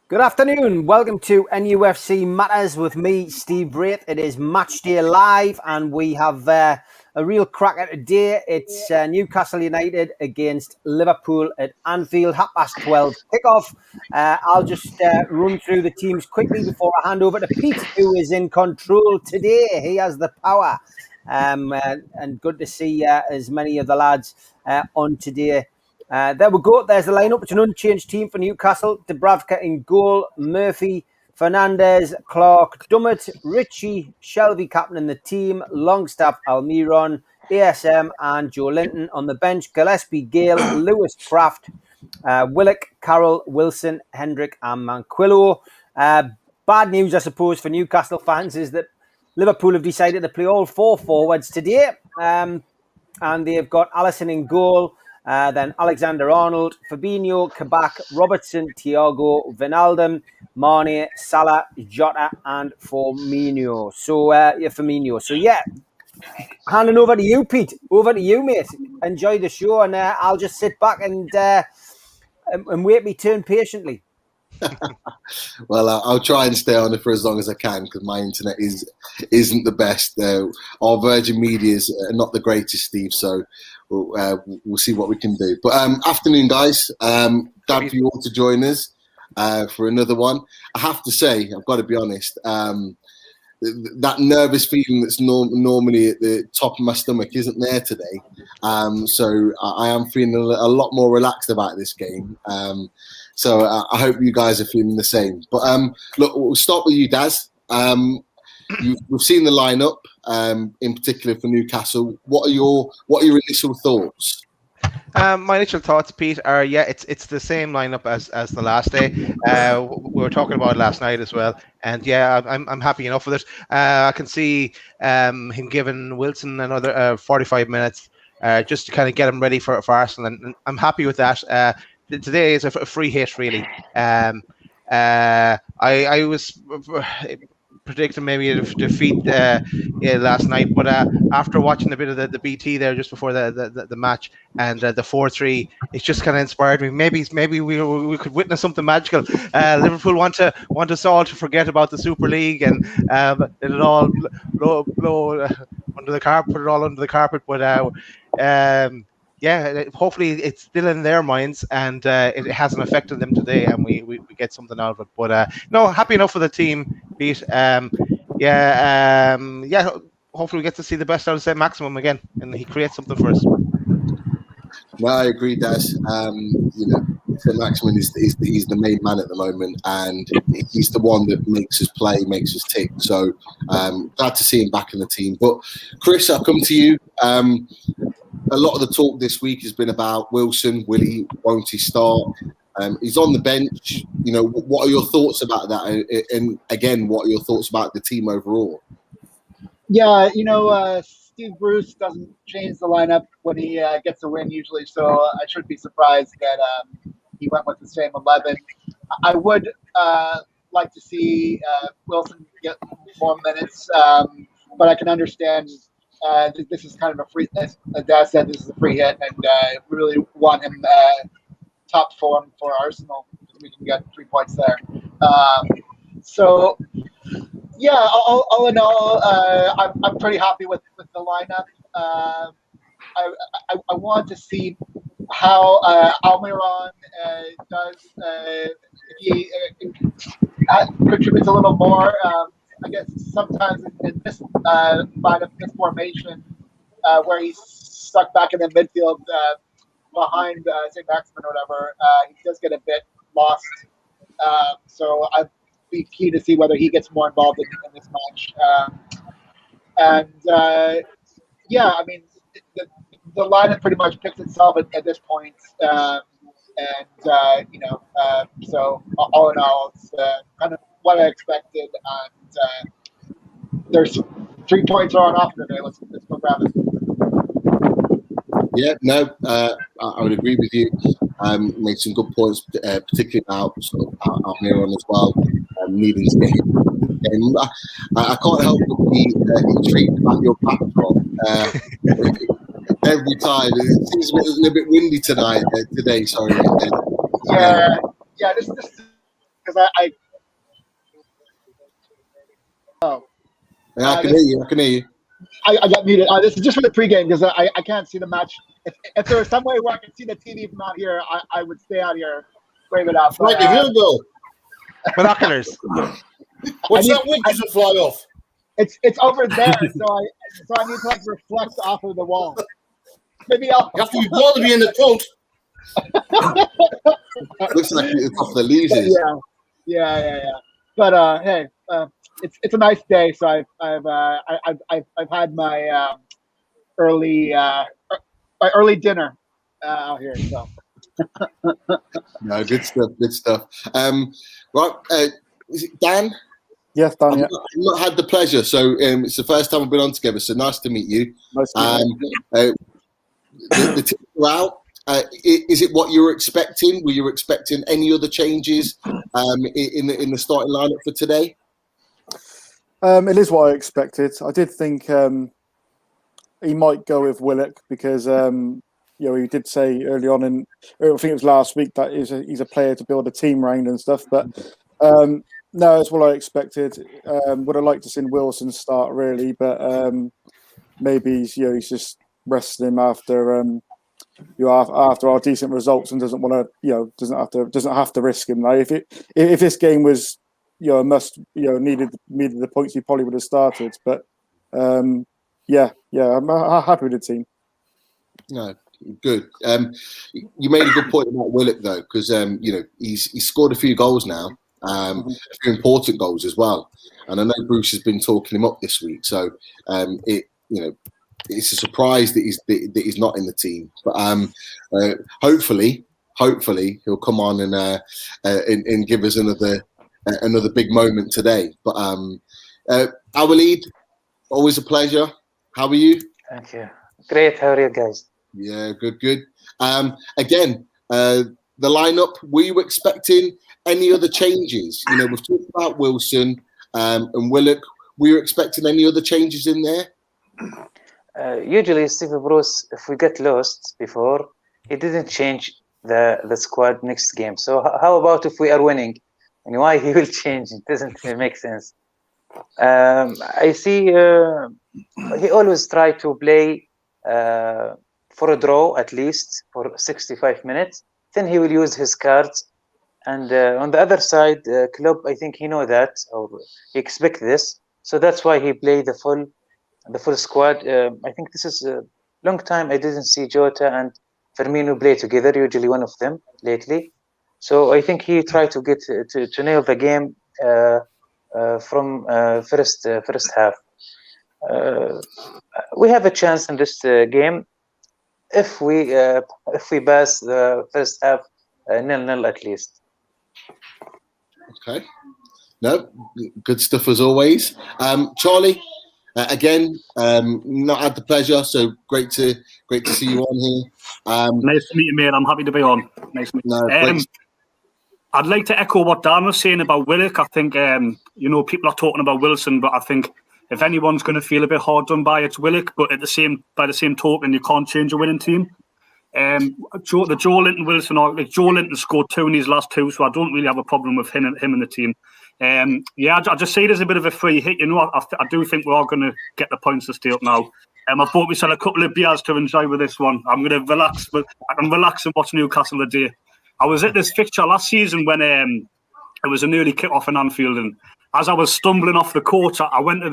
Good afternoon. Welcome to NUFC Matters with me, Steve Wraith. It is Match Day Live, and we have a real cracker today. It's Newcastle United against Liverpool at Anfield, 12:30 kickoff. I'll just run through the teams quickly before I hand over to Pete, who is in control today. He has the power, and good to see as many of the lads on today. There we go. There's the lineup. It's an unchanged team for Newcastle. Dubravka in goal. Murphy, Fernandez, Clark, Dummett, Ritchie, Shelby captaining the team. Longstaff, Almiron, ASM and Joe Linton on the bench. Gillespie, Gale, Lewis, Kraft, Willock, Carroll, Wilson, Hendrick and Manquillo. Bad news, I suppose, for Newcastle fans is that Liverpool have decided to play all four forwards today. And they've got Alisson in goal. Then Alexander-Arnold, Fabinho, Kabak, Robertson, Thiago, Wijnaldum, Mane, Salah, Jota, and Firmino. So, handing over to you, Pete. Over to you, mate. Enjoy the show, and I'll just sit back and wait my turn patiently. Well, I'll try and stay on it for as long as I can because my internet isn't the best. Our Virgin Media is not the greatest, Steve. So we'll see what we can do. But afternoon, guys. Glad for you all to join us for another one. I have to say, I've got to be honest. That nervous feeling that's normally at the top of my stomach isn't there today. So I am feeling a lot more relaxed about this game. So I hope you guys are feeling the same. But look, we'll start with you, Daz. We've seen the lineup, in particular for Newcastle. What are your initial thoughts? My initial thoughts, Pete, are it's the same lineup as the last day. We were talking about it last night as well, and I'm happy enough with it. I can see him giving Wilson another 45 minutes just to kind of get him ready for Arsenal, and I'm happy with that. Today is a free hit, really. I was predicting maybe a defeat last night, but after watching a bit of the BT there just before the match and the 4-3, it just kind of inspired me. Maybe we could witness something magical. Liverpool want us all to forget about the Super League and let it all blow under the carpet, put it all under the carpet. But hopefully it's still in their minds and it hasn't affected them today, and we get something out of it. But no, happy enough with the team, Pete. Hopefully we get to see the best out of St. Maximum again, and he creates something for us. No, I agree, Daz. St. Maximum he's the main man at the moment, and he's the one that makes us play, makes us tick. So glad to see him back in the team. But Chris, I'll come to you. A lot of the talk this week has been about Wilson. Won't he start? He's on the bench. What are your thoughts about that? And again, what are your thoughts about the team overall? Yeah, Steve Bruce doesn't change the lineup when he gets a win usually, so I shouldn't be surprised that he went with the same 11. I would like to see Wilson get more minutes, but I can understand this is kind of a free, as Dad said, this is a free hit, and really want him top form for Arsenal because we can get 3 points there. All in all, I'm pretty happy with the lineup. I want to see how Almiron does. If he contributes a little more. I guess sometimes in this this formation where he's stuck back in the midfield behind St. Maximin or whatever, he does get a bit lost. So I'd be key to see whether he gets more involved in this match. The lineup pretty much picks itself at this point. So all in all, it's kind of what I expected, and there's 3 points are on offer today. Let's go grab it. Yeah, no, I would agree with you. Made some good points, particularly about Almiron as well, needing to get him. I can't help but be intrigued about your backdrop. Every time it seems a little bit windy today. Sorry. This is because I oh. Yeah, I can hear you. I can hear you. I got muted. This is just for the pregame because I can't see the match. If there was some way where I could see the TV from out here, I would stay out here, wave it up. Frankie, here we go. Binoculars. What's that wind you should fly off? It's over there, so I need to like reflect off of the wall. Maybe I'll. You have to be born to be in the front. Looks like it's off the leaves. Yeah. But hey, it's a nice day. So I've had my early dinner out here. So. No, good stuff. Right, is it Dan? Yes, Dan. I've Yeah. not had the pleasure, so it's the first time we've been on together. So nice to meet you. Nice to meet you. The team are out. Is it what you were expecting? Were you expecting any other changes in the starting lineup for today? It is what I expected. I did think he might go with Willock because he did say early on in, I think it was last week, that he's a player to build a team around and stuff. But no, it's what I expected. Would have liked to see Wilson start really, but maybe he's just resting him after after our decent results and doesn't want to doesn't have to risk him. Now, if this game was a must, needed the points, he probably would have started. But I'm happy with the team. No, good. You made a good point about Willock though, because he's scored a few goals now, a few important goals as well. And I know Bruce has been talking him up this week, so it's a surprise that he's not in the team. But hopefully he'll come on and give us another big moment today. But Awaleed, always a pleasure. How are you? Thank you. Great. How are you guys? Yeah, good. Again, the lineup, were you expecting any other changes? We've talked about Wilson and Willock. Were you expecting any other changes in there? Usually, Steve Bruce, if we get lost before, he didn't change the squad next game. So how about if we are winning? And why he will change? It doesn't make sense. I see he always try to play for a draw at least for 65 minutes. Then he will use his cards. And on the other side, Klopp, I think he know that or he expect this. So that's why he played the full squad. I think this is a long time I didn't see Jota and Firmino play together. Usually one of them lately. So I think he tried to get to nail the game from first half. We have a chance in this game if we pass the first half 0-0 at least. Okay. No, good stuff as always. Charlie, again, not had the pleasure, so great to see you on here. Nice to meet you, mate. I'm happy to be on. Nice to meet you. No, I'd like to echo what Dan was saying about Willock. I think, people are talking about Wilson, but I think if anyone's going to feel a bit hard done by, it's Willock. But by the same token, you can't change a winning team. The Joe Linton Wilson, Joe Linton scored 2 in his last 2, so I don't really have a problem with him and the team. I just see it as a bit of a free hit. I do think we are going to get the points to stay up now. I bought myself a couple of beers to enjoy with this one. I'm going to relax, but I can relax and watch Newcastle today. I was at this fixture last season when it was an early kick-off in Anfield, and as I was stumbling off the court, I went to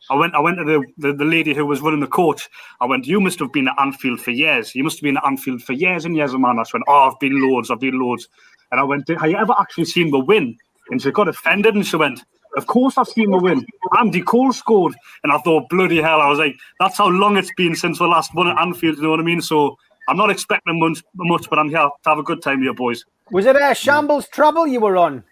the lady who was running the coach. I went, "You must have been at Anfield for years. You must have been at Anfield for years and years, man." I went, "Oh, I've been loads. And I went, "Have you ever actually seen me win?" And she got offended and she went, "Of course I've seen me win. Andy Cole scored." And I thought, bloody hell, I was like, that's how long it's been since we last won at Anfield, you know what I mean? So I'm not expecting much, but I'm here to have a good time here, boys. Was it a shambles travel you were on?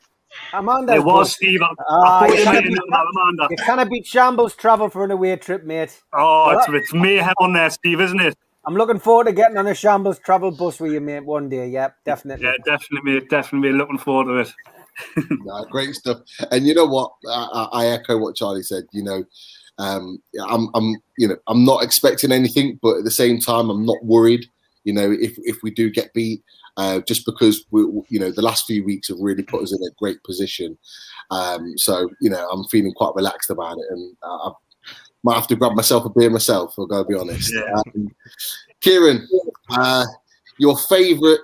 Amanda. It was, Steve. You can't beat shambles travel for an away trip, mate. Oh, it's mayhem on there, Steve, isn't it? I'm looking forward to getting on a shambles travel bus with you, mate, one day. Yeah, definitely. Yeah, definitely, mate. Definitely looking forward to it. No, great stuff. And you know what? I echo what Charlie said. I'm not expecting anything, but at the same time, I'm not worried. If we do get beat, just because the last few weeks have really put us in a great position. So I'm feeling quite relaxed about it, and I might have to grab myself a beer myself. I'll go be honest. Yeah. Kieran, your favorite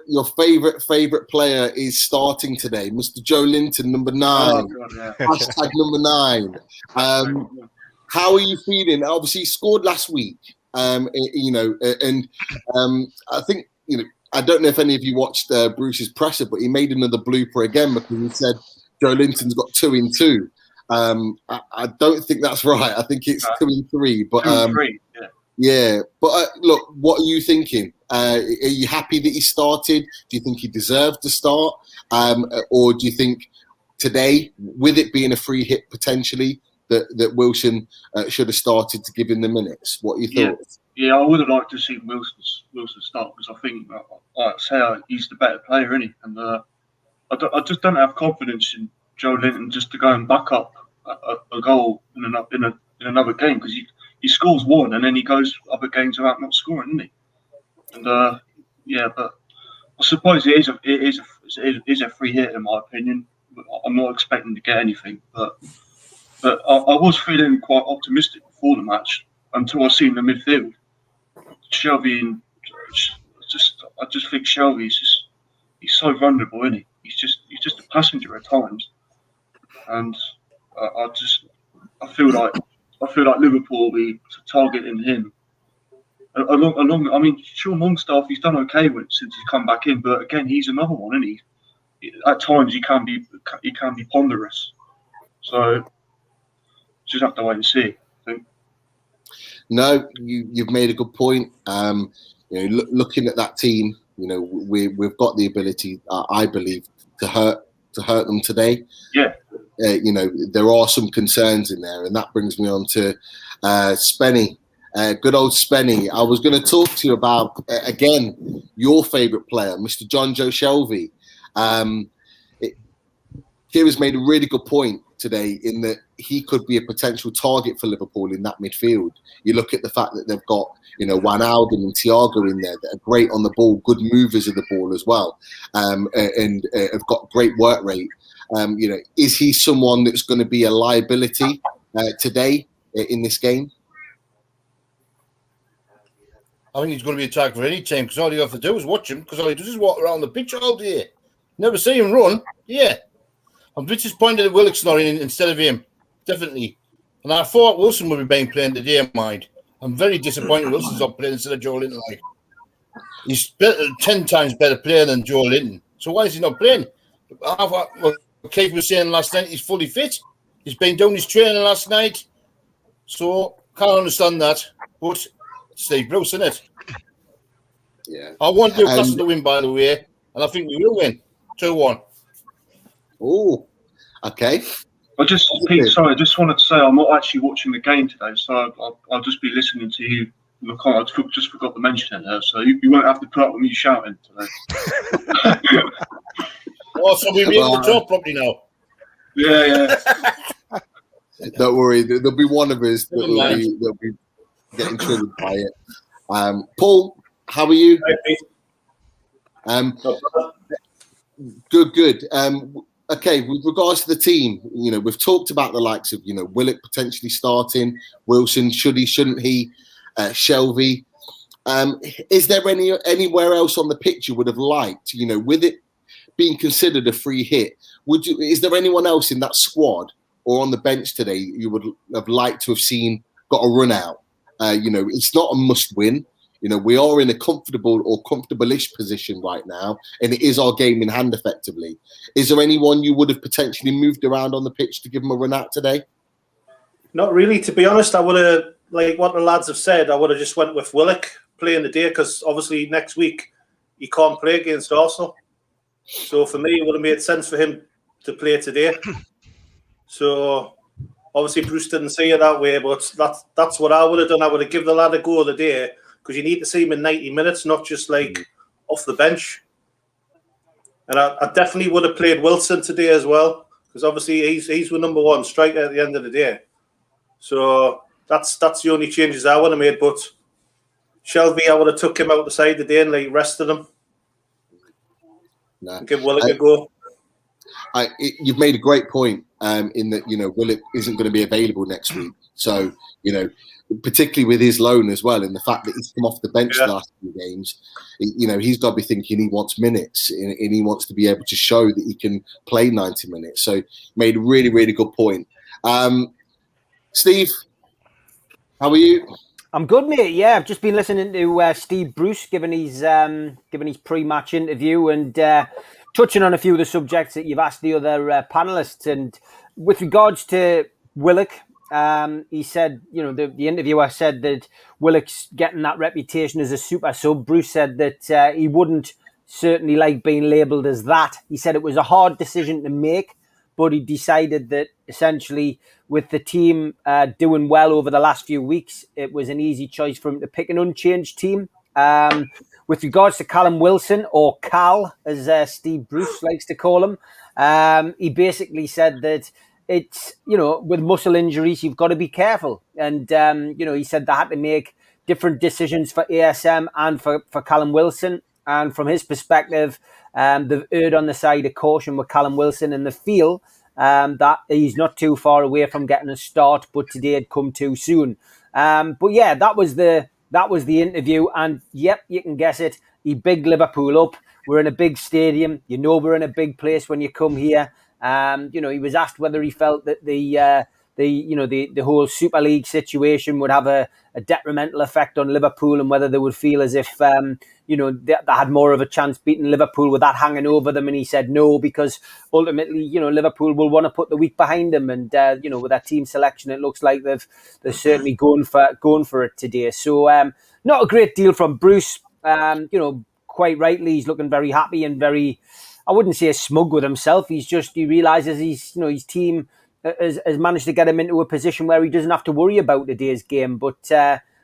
player is starting today, Mr. Joe Linton, number 9. Oh, God, yeah. Hashtag number 9. How are you feeling? Obviously, he scored last week. I think I don't know if any of you watched Bruce's presser, but he made another blooper again because he said Joe Linton's got 2 in 2. I don't think that's right. I think it's 2 in 3. But 2 and 3, yeah. Yeah, but look, what are you thinking? Are you happy that he started? Do you think he deserved to start? Or do you think today, with it being a free hit potentially, that Wilson should have started to give him the minutes? What are your thoughts? Yeah, I would have liked to see Wilson start because I think, like I say, he's the better player, isn't he? And I just don't have confidence in Joe Linton just to go and back up a goal in another game because he scores 1 and then he goes other games without not scoring, isn't he? And but I suppose it is a free hit in my opinion. I'm not expecting to get anything, but I was feeling quite optimistic before the match until I seen the midfield. Shelby, I just think Shelby's he's so vulnerable, isn't he? He's just a passenger at times, and I feel like Liverpool will be targeting him. Along, I mean, Sean Longstaff, he's done okay since he's come back in, but again, he's another one, isn't he? At times, he can be ponderous. So just have to wait and see, I think. No, you've made a good point. Looking at that team, we've got the ability, I believe, to hurt them today. Yeah. There are some concerns in there, and that brings me on to Spenny. Good old Spenny. I was going to talk to you about, again, your favourite player, Mr. John Joe Shelby. Kira's made a really good point today in that he could be a potential target for Liverpool in that midfield. You look at the fact that they've got, Wijnaldum and Thiago in there that are great on the ball, good movers of the ball as well, and have got great work rate. Is he someone that's going to be a liability today in this game? I think he's going to be a target for any team because all you have to do is watch him because all he does is walk around the pitch all day. Never see him run. Yeah. I'm a bit disappointed that Willock's not in instead of him. Definitely. And I thought Wilson would be playing today, mind. I'm very disappointed Wilson's not playing instead of Joe Linton. He's 10 times better player than Joe Linton. So why is he not playing? Keith was saying last night he's fully fit. He's been doing his training last night. So can't understand that. But Steve Bruce, isn't it? Yeah. I want Newcastle to win, by the way. And I think we will win. 2-1. Oh, okay. Pete, sorry, I just wanted to say I'm not actually watching the game today, so I'll just be listening to you. Look, I just forgot to mention it there, so you won't have to put up with me shouting today. Oh, so we'll be able to talk properly now. Yeah. Don't worry, there'll be one of us that'll be getting triggered by it. Paul, how are you? Good. Okay, with regards to the team, we've talked about the likes of, Willock potentially starting, Wilson, should he, shouldn't he, Shelby. Is there anywhere else on the pitch you would have liked, with it being considered a free hit? Is there anyone else in that squad or on the bench today you would have liked to have seen got a run out? It's not a must win. We are in a comfortable or comfortable-ish position right now, and it is our game in hand effectively. Is there anyone you would have potentially moved around on the pitch to give them a run out today? Not really, to be honest. I would have, like what the lads have said, I would have just went with Willock playing the day because obviously next week he can't play against Arsenal. So for me, it would have made sense for him to play today. So obviously Bruce didn't see it that way, but that's what I would have done. I would have given the lad a go of the day. Because you need to see him in 90 minutes, not just off the bench. And I definitely would have played Wilson today as well, because obviously he's the number 1 striker at the end of the day. So that's the only changes I would have made. But Shelby, I would have took him out the side today and rested him. Give Willock a go. You've made a great point in that, Willock isn't going to be available next week. So, particularly with his loan as well, and the fact that he's come off the bench the last few games, he's got to be thinking he wants minutes and he wants to be able to show that he can play 90 minutes. So, made a really, really good point. Steve, how are you? I'm good, mate. Yeah, I've just been listening to Steve Bruce giving his pre-match interview and touching on a few of the subjects that you've asked the other panelists. And with regards to Willock, he said, the interviewer said that Willock's getting that reputation as a super sub. Bruce said that he wouldn't certainly like being labelled as that. He said it was a hard decision to make, but he decided that essentially with the team doing well over the last few weeks, it was an easy choice for him to pick an unchanged team. With regards to Callum Wilson, or Cal, as Steve Bruce likes to call him, he basically said that it's, with muscle injuries, you've got to be careful. And, he said they had to make different decisions for ASM and for Callum Wilson. And from his perspective, they've erred on the side of caution with Callum Wilson, and they feel that he's not too far away from getting a start, but today had come too soon. But yeah, that was the interview, and yep, you can guess it. He bigged Liverpool up. We're in a big stadium. We're in a big place when you come here. He was asked whether he felt that the whole Super League situation would have a detrimental effect on Liverpool, and whether they would feel as if they had more of a chance beating Liverpool with that hanging over them. And he said no, because ultimately, Liverpool will want to put the week behind them, and with that team selection, it looks like they're certainly going for it today. So not a great deal from Bruce. Quite rightly, he's looking very happy and very, I wouldn't say smug with himself. He realizes his team has managed to get him into a position where he doesn't have to worry about today's game. But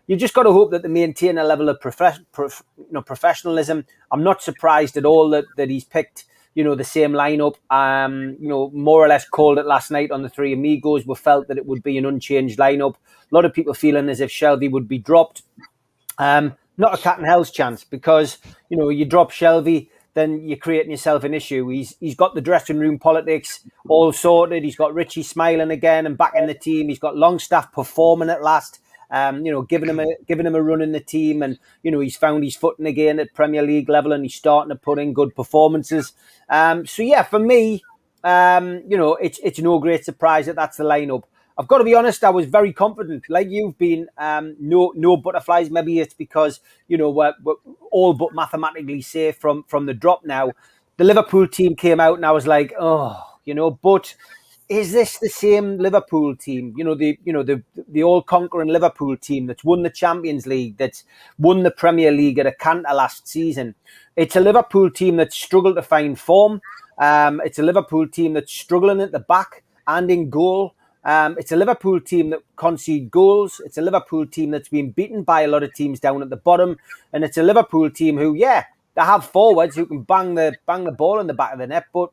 you just got to hope that they maintain a level of professionalism. I'm not surprised at all that he's picked the same lineup. More or less called it last night on the Three Amigos. We felt that it would be an unchanged lineup. A lot of people feeling as if Shelby would be dropped. Not a cat and hell's chance, because you drop Shelby, then you're creating yourself an issue. He's got the dressing room politics all sorted. He's got Richie smiling again and back in the team. He's got Longstaff performing at last. Giving him a run in the team, and he's found his footing again at Premier League level, and he's starting to put in good performances. So yeah, for me, it's no great surprise that that's the lineup. I've got to be honest, I was very confident, like you've been. No butterflies. Maybe it's because we're all but mathematically safe from the drop now. The Liverpool team came out, and I was like, but is this the same Liverpool team? The all-conquering Liverpool team that's won the Champions League, that's won the Premier League at a canter last season. It's a Liverpool team that's struggled to find form. It's a Liverpool team that's struggling at the back and in goal. It's a Liverpool team that concede goals. It's a Liverpool team that's been beaten by a lot of teams down at the bottom. And it's a Liverpool team who, they have forwards who can bang the ball in the back of the net. But,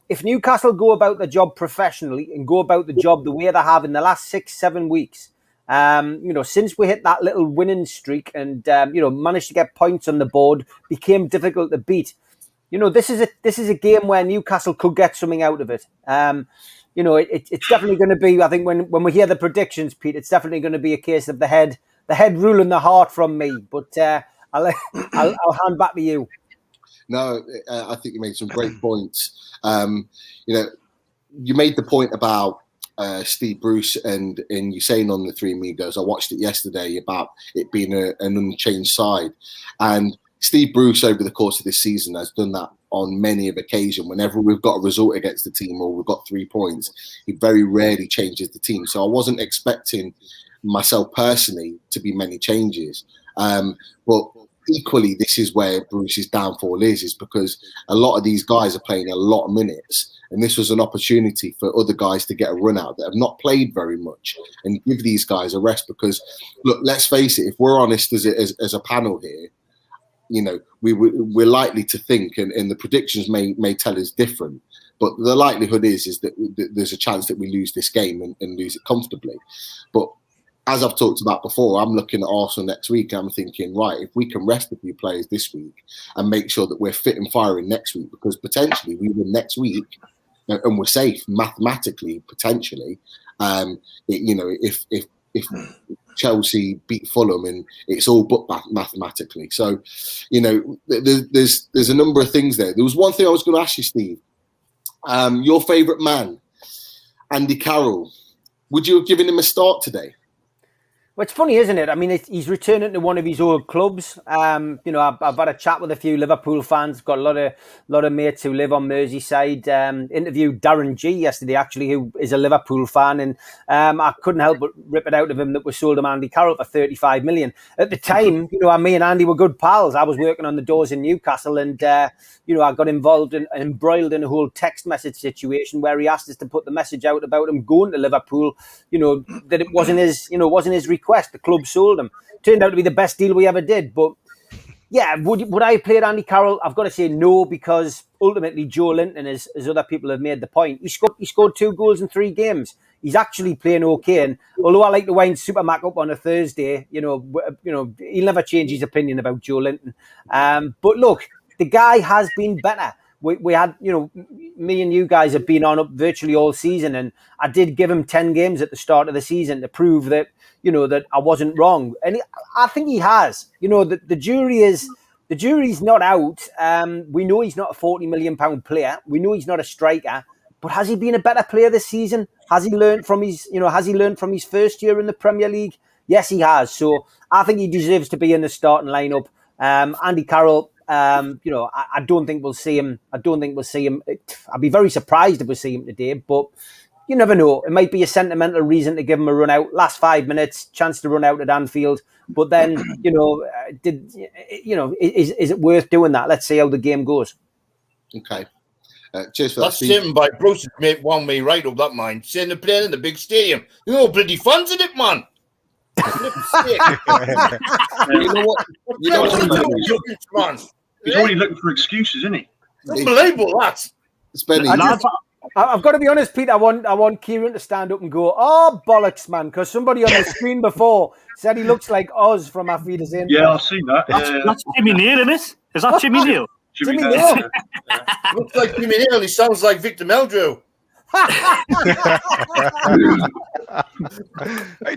if Newcastle go about the job professionally and go about the job the way they have in the last 6-7 weeks, since we hit that little winning streak and, managed to get points on the board, became difficult to beat. This is a game where Newcastle could get something out of it. It's definitely going to be, I think when we hear the predictions, Pete, it's definitely going to be a case of the head ruling the heart from me. But I'll hand back to you. No, I think you made some great points. You made the point about Steve Bruce and you saying on the Three Amigos, I watched it yesterday, about it being an unchanged side. And Steve Bruce, over the course of this season, has done that on many of occasions. Whenever we've got a result against the team or we've got 3 points, he very rarely changes the team. So I wasn't expecting myself personally to be many changes. But equally, this is where Bruce's downfall is because a lot of these guys are playing a lot of minutes. And this was an opportunity for other guys to get a run out that have not played very much and give these guys a rest. Because, look, let's face it, if we're honest as a panel here, we're likely to think, and the predictions may tell us different, but the likelihood is that there's a chance that we lose this game and lose it comfortably. But as I've talked about before, I'm looking at Arsenal next week. I'm thinking, right, if we can rest a few players this week and make sure that we're fit and firing next week, because potentially we win next week and we're safe mathematically, potentially. If Chelsea beat Fulham and it's all but mathematically. So, there's a number of things there. There was one thing I was going to ask you, Steve. Your favourite man, Andy Carroll. Would you have given him a start today? Well, it's funny, isn't it? I mean, he's returning to one of his old clubs. I've had a chat with a few Liverpool fans. Got a lot of mates who live on Merseyside. Interviewed Darren G yesterday, actually, who is a Liverpool fan, and I couldn't help but rip it out of him that we sold him Andy Carroll for 35 million. At the time, me and Andy were good pals. I was working on the doors in Newcastle, and I got involved and embroiled in a whole text message situation where he asked us to put the message out about him going to Liverpool. That it wasn't his request. The club sold him. Turned out to be the best deal we ever did. But yeah, would I have played Andy Carroll? I've got to say no, because ultimately Joe Linton, as other people have made the point, he scored 2 goals in 3 games. He's actually playing okay. And although I like to wind Supermac up on a Thursday, he'll never change his opinion about Joe Linton. But look, the guy has been better. We had, me and you guys have been on up virtually all season, and I did give him 10 games at the start of the season to prove that, that I wasn't wrong. And I think he has. The jury's not out. We know he's not a £40 million player. We know he's not a striker. But has he been a better player this season? Has he learned from his first year in the Premier League? Yes, he has. So I think he deserves to be in the starting lineup. Andy Carroll, I don't think we'll see him. I'd be very surprised if we see him today, but you never know. It might be a sentimental reason to give him a run out. Last 5 minutes, chance to run out at Anfield. But then, is it worth doing that? Let's see how the game goes. Okay. Cheers for That's that. That's by Bruce's mate, one way right up that mine. Saying they're playing in the big stadium. Bloody fans in it, man. You know what? He's already looking for excuses, isn't he? Unbelievable, that. I've got to be honest, Pete. I want Kieran to stand up and go, "Oh bollocks, man!" Because somebody on the screen before said he looks like Oz from Afeda's In. Yeah, I've seen that. That's Jimmy Neal, isn't it? Is that Jimmy Neal? Jimmy Neal. Looks like Jimmy Neal. He sounds like Victor Meldrew.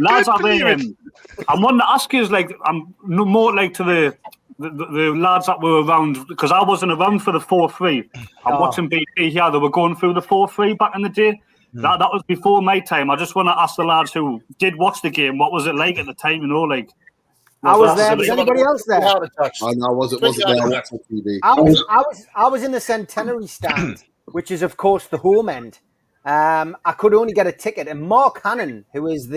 Lads, I want to ask you, I'm more to the lads that were around, because I wasn't around for the 4-3. I'm watching BP here. They were going through the 4-3 back in the day. That was before my time. I just want to ask the lads who did watch the game, what was it like at the time? I was there. Was anybody else there? I wasn't there. I was in the Centenary stand, which is of course the home end. I could only get a ticket, and Mark Hannon, who is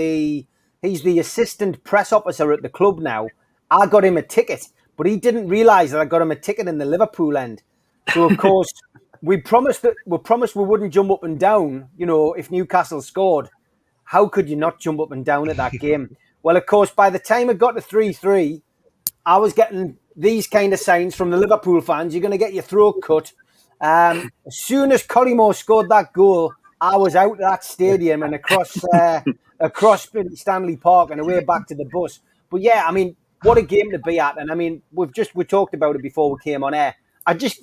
he's the assistant press officer at the club now, I got him a ticket, but he didn't realise that I got him a ticket in the Liverpool end. So of course we promised we wouldn't jump up and down, if Newcastle scored. How could you not jump up and down at that game? Well, of course, by the time it got to 3-3, I was getting these kind of signs from the Liverpool fans. You're going to get your throat cut. As soon as Collymore scored that goal, I was out of that stadium and across Stanley Park and away back to the bus. But yeah, I mean, what a game to be at. And I mean, we talked about it before we came on air.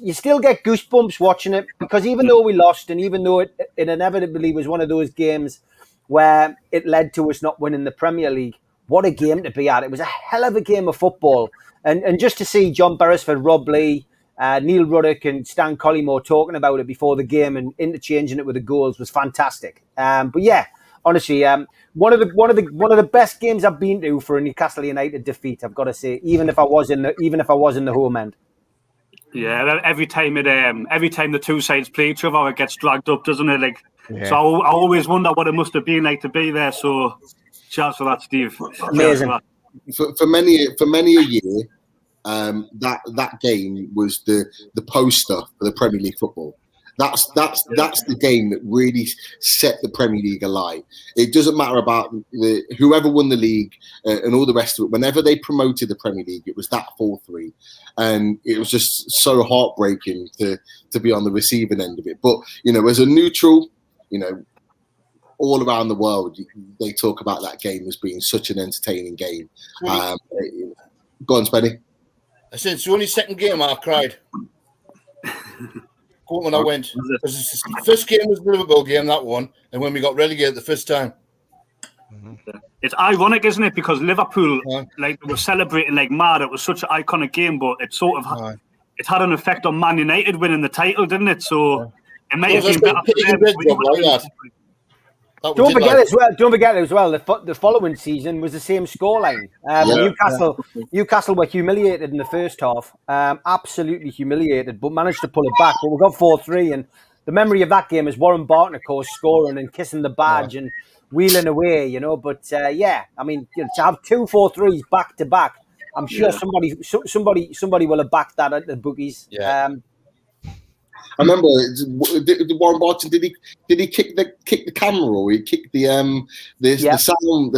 You still get goosebumps watching it, because even though we lost, and even though it inevitably was one of those games where it led to us not winning the Premier League, what a game to be at. It was a hell of a game of football. And just to see John Beresford, Rob Lee, Neil Ruddock and Stan Collymore talking about it before the game and interchanging it with the goals was fantastic. But yeah, honestly, one of the best games I've been to for a Newcastle United defeat, I've got to say, even if I was in the home end. Yeah, every time the two sides play each other, it gets dragged up, doesn't it? So I always wonder what it must have been like to be there. So, cheers for that, Steve. Amazing. For many a year, that game was the poster for the Premier League football. That's the game that really set the Premier League alight. It doesn't matter about whoever won the league and all the rest of it. Whenever they promoted the Premier League, it was that 4-3, and it was just so heartbreaking to be on the receiving end of it. But as a neutral, all around the world, they talk about that game as being such an entertaining game. Go on, Spenny. I said it's the only second game I cried. When I went, the first game was the Liverpool game, that one, and when we got relegated the first time. It's ironic, isn't it? Because Liverpool, like, they were celebrating like mad. It was such an iconic game, but it sort of it had an effect on Man United winning the title, didn't it? So it might have been better for them. Don't forget as well. The following season was the same scoreline. Newcastle were humiliated in the first half, absolutely humiliated, but managed to pull it back. But we got 4-3, and the memory of that game is Warren Barton, of course, scoring and kissing the badge and wheeling away. You know, but I mean, to have 2 4-3s back to back, I'm sure somebody will have backed that at the bookies. Yeah. I remember Warren Barton. Did he kick the camera, or he kicked the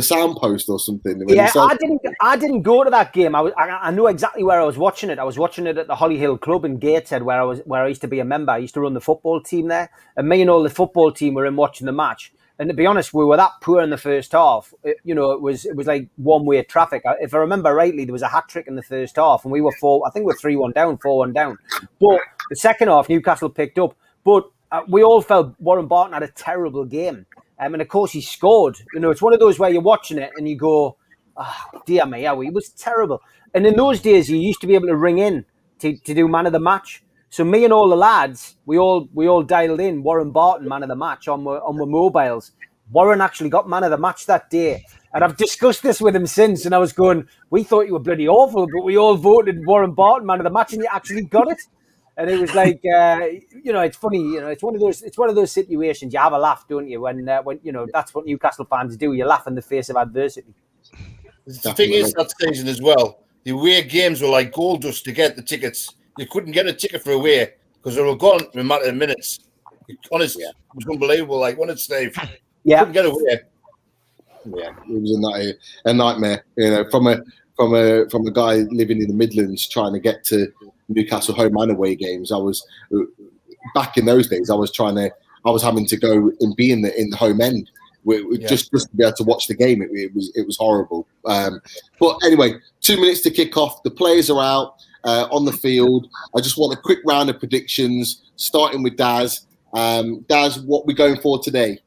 sound post or something? I didn't go to that game. I know exactly where I was watching it. I was watching it at the Holly Hill Club in Gateshead, where I used to be a member. I used to run the football team there, and me and all the football team were in watching the match. And to be honest, we were that poor in the first half. It was like one-way traffic. If I remember rightly, there was a hat-trick in the first half, and we were 3-1 down, 4-1 down. But the second half, Newcastle picked up. But we all felt Warren Barton had a terrible game. And of course, he scored. It's one of those where you're watching it and you go, oh, dear me, he was terrible. And in those days, you used to be able to ring in to do man of the match. So me and all the lads, we all dialed in Warren Barton, man of the match, on my mobiles. Warren actually got man of the match that day. And I've discussed this with him since, and I was going, we thought you were bloody awful, but we all voted Warren Barton, man of the match, and you actually got it. And it was like, it's funny, it's one of those situations you have a laugh, don't you? When that's what Newcastle fans do. You laugh in the face of adversity. The thing is, that season as well, the away games were like gold dust to get the tickets. You couldn't get a ticket for away because they were gone in a matter of minutes. Honestly, it was unbelievable. Like, when it's Steve, couldn't get away. Yeah, it was a nightmare. From a guy living in the Midlands trying to get to Newcastle home and away games. I was back in those days. I was having to go and be in the home end. Just to be able to watch the game. It was horrible. But anyway, 2 minutes to kick off. The players are out on the field. I just want a quick round of predictions, starting with Daz. Daz, what we going for today?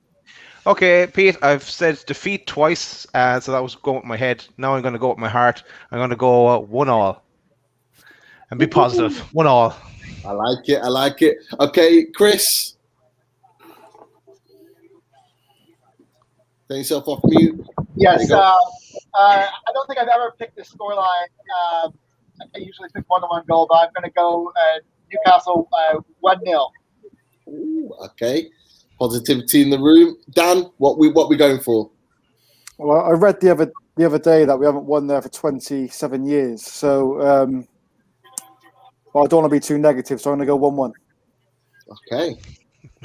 Okay, Pete, I've said defeat twice, so that was going with my head. Now I'm going to go with my heart. I'm going to go 1-1 and be positive. 1-1. I like it. Okay, Chris. Turn yourself off mute. Yes, I don't think I've ever picked a scoreline. I usually pick 1-1 goal, but I'm going to go Newcastle 1-0. Ooh, okay. Positivity in the room. Dan, what we going for? Well, I read the other day that we haven't won there for 27 years. So I don't want to be too negative, so I'm going to go 1-1. Okay.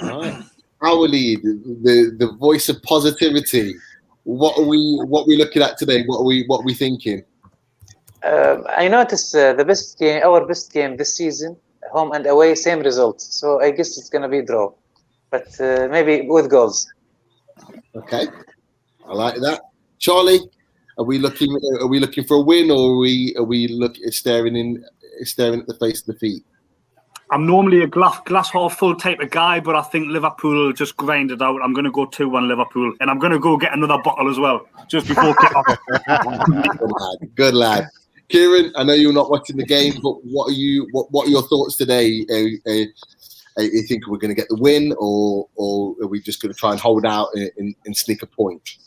All right. Howley, the voice of positivity. What are we looking at today? What are we thinking? I noticed our best game this season, home and away, same result. So I guess it's gonna be draw, but maybe with goals. Okay, I like that. Charlie, are we looking for a win, or are we staring at the face of defeat? I'm normally a glass half full type of guy, but I think Liverpool just grind it out. I'm going to go 2-1 Liverpool, and I'm going to go get another bottle as well, just before kick-off. Good lad. Kieran, I know you're not watching the game, but what are your thoughts today? You think we're going to get the win, or are we just going to try and hold out and sneak a point?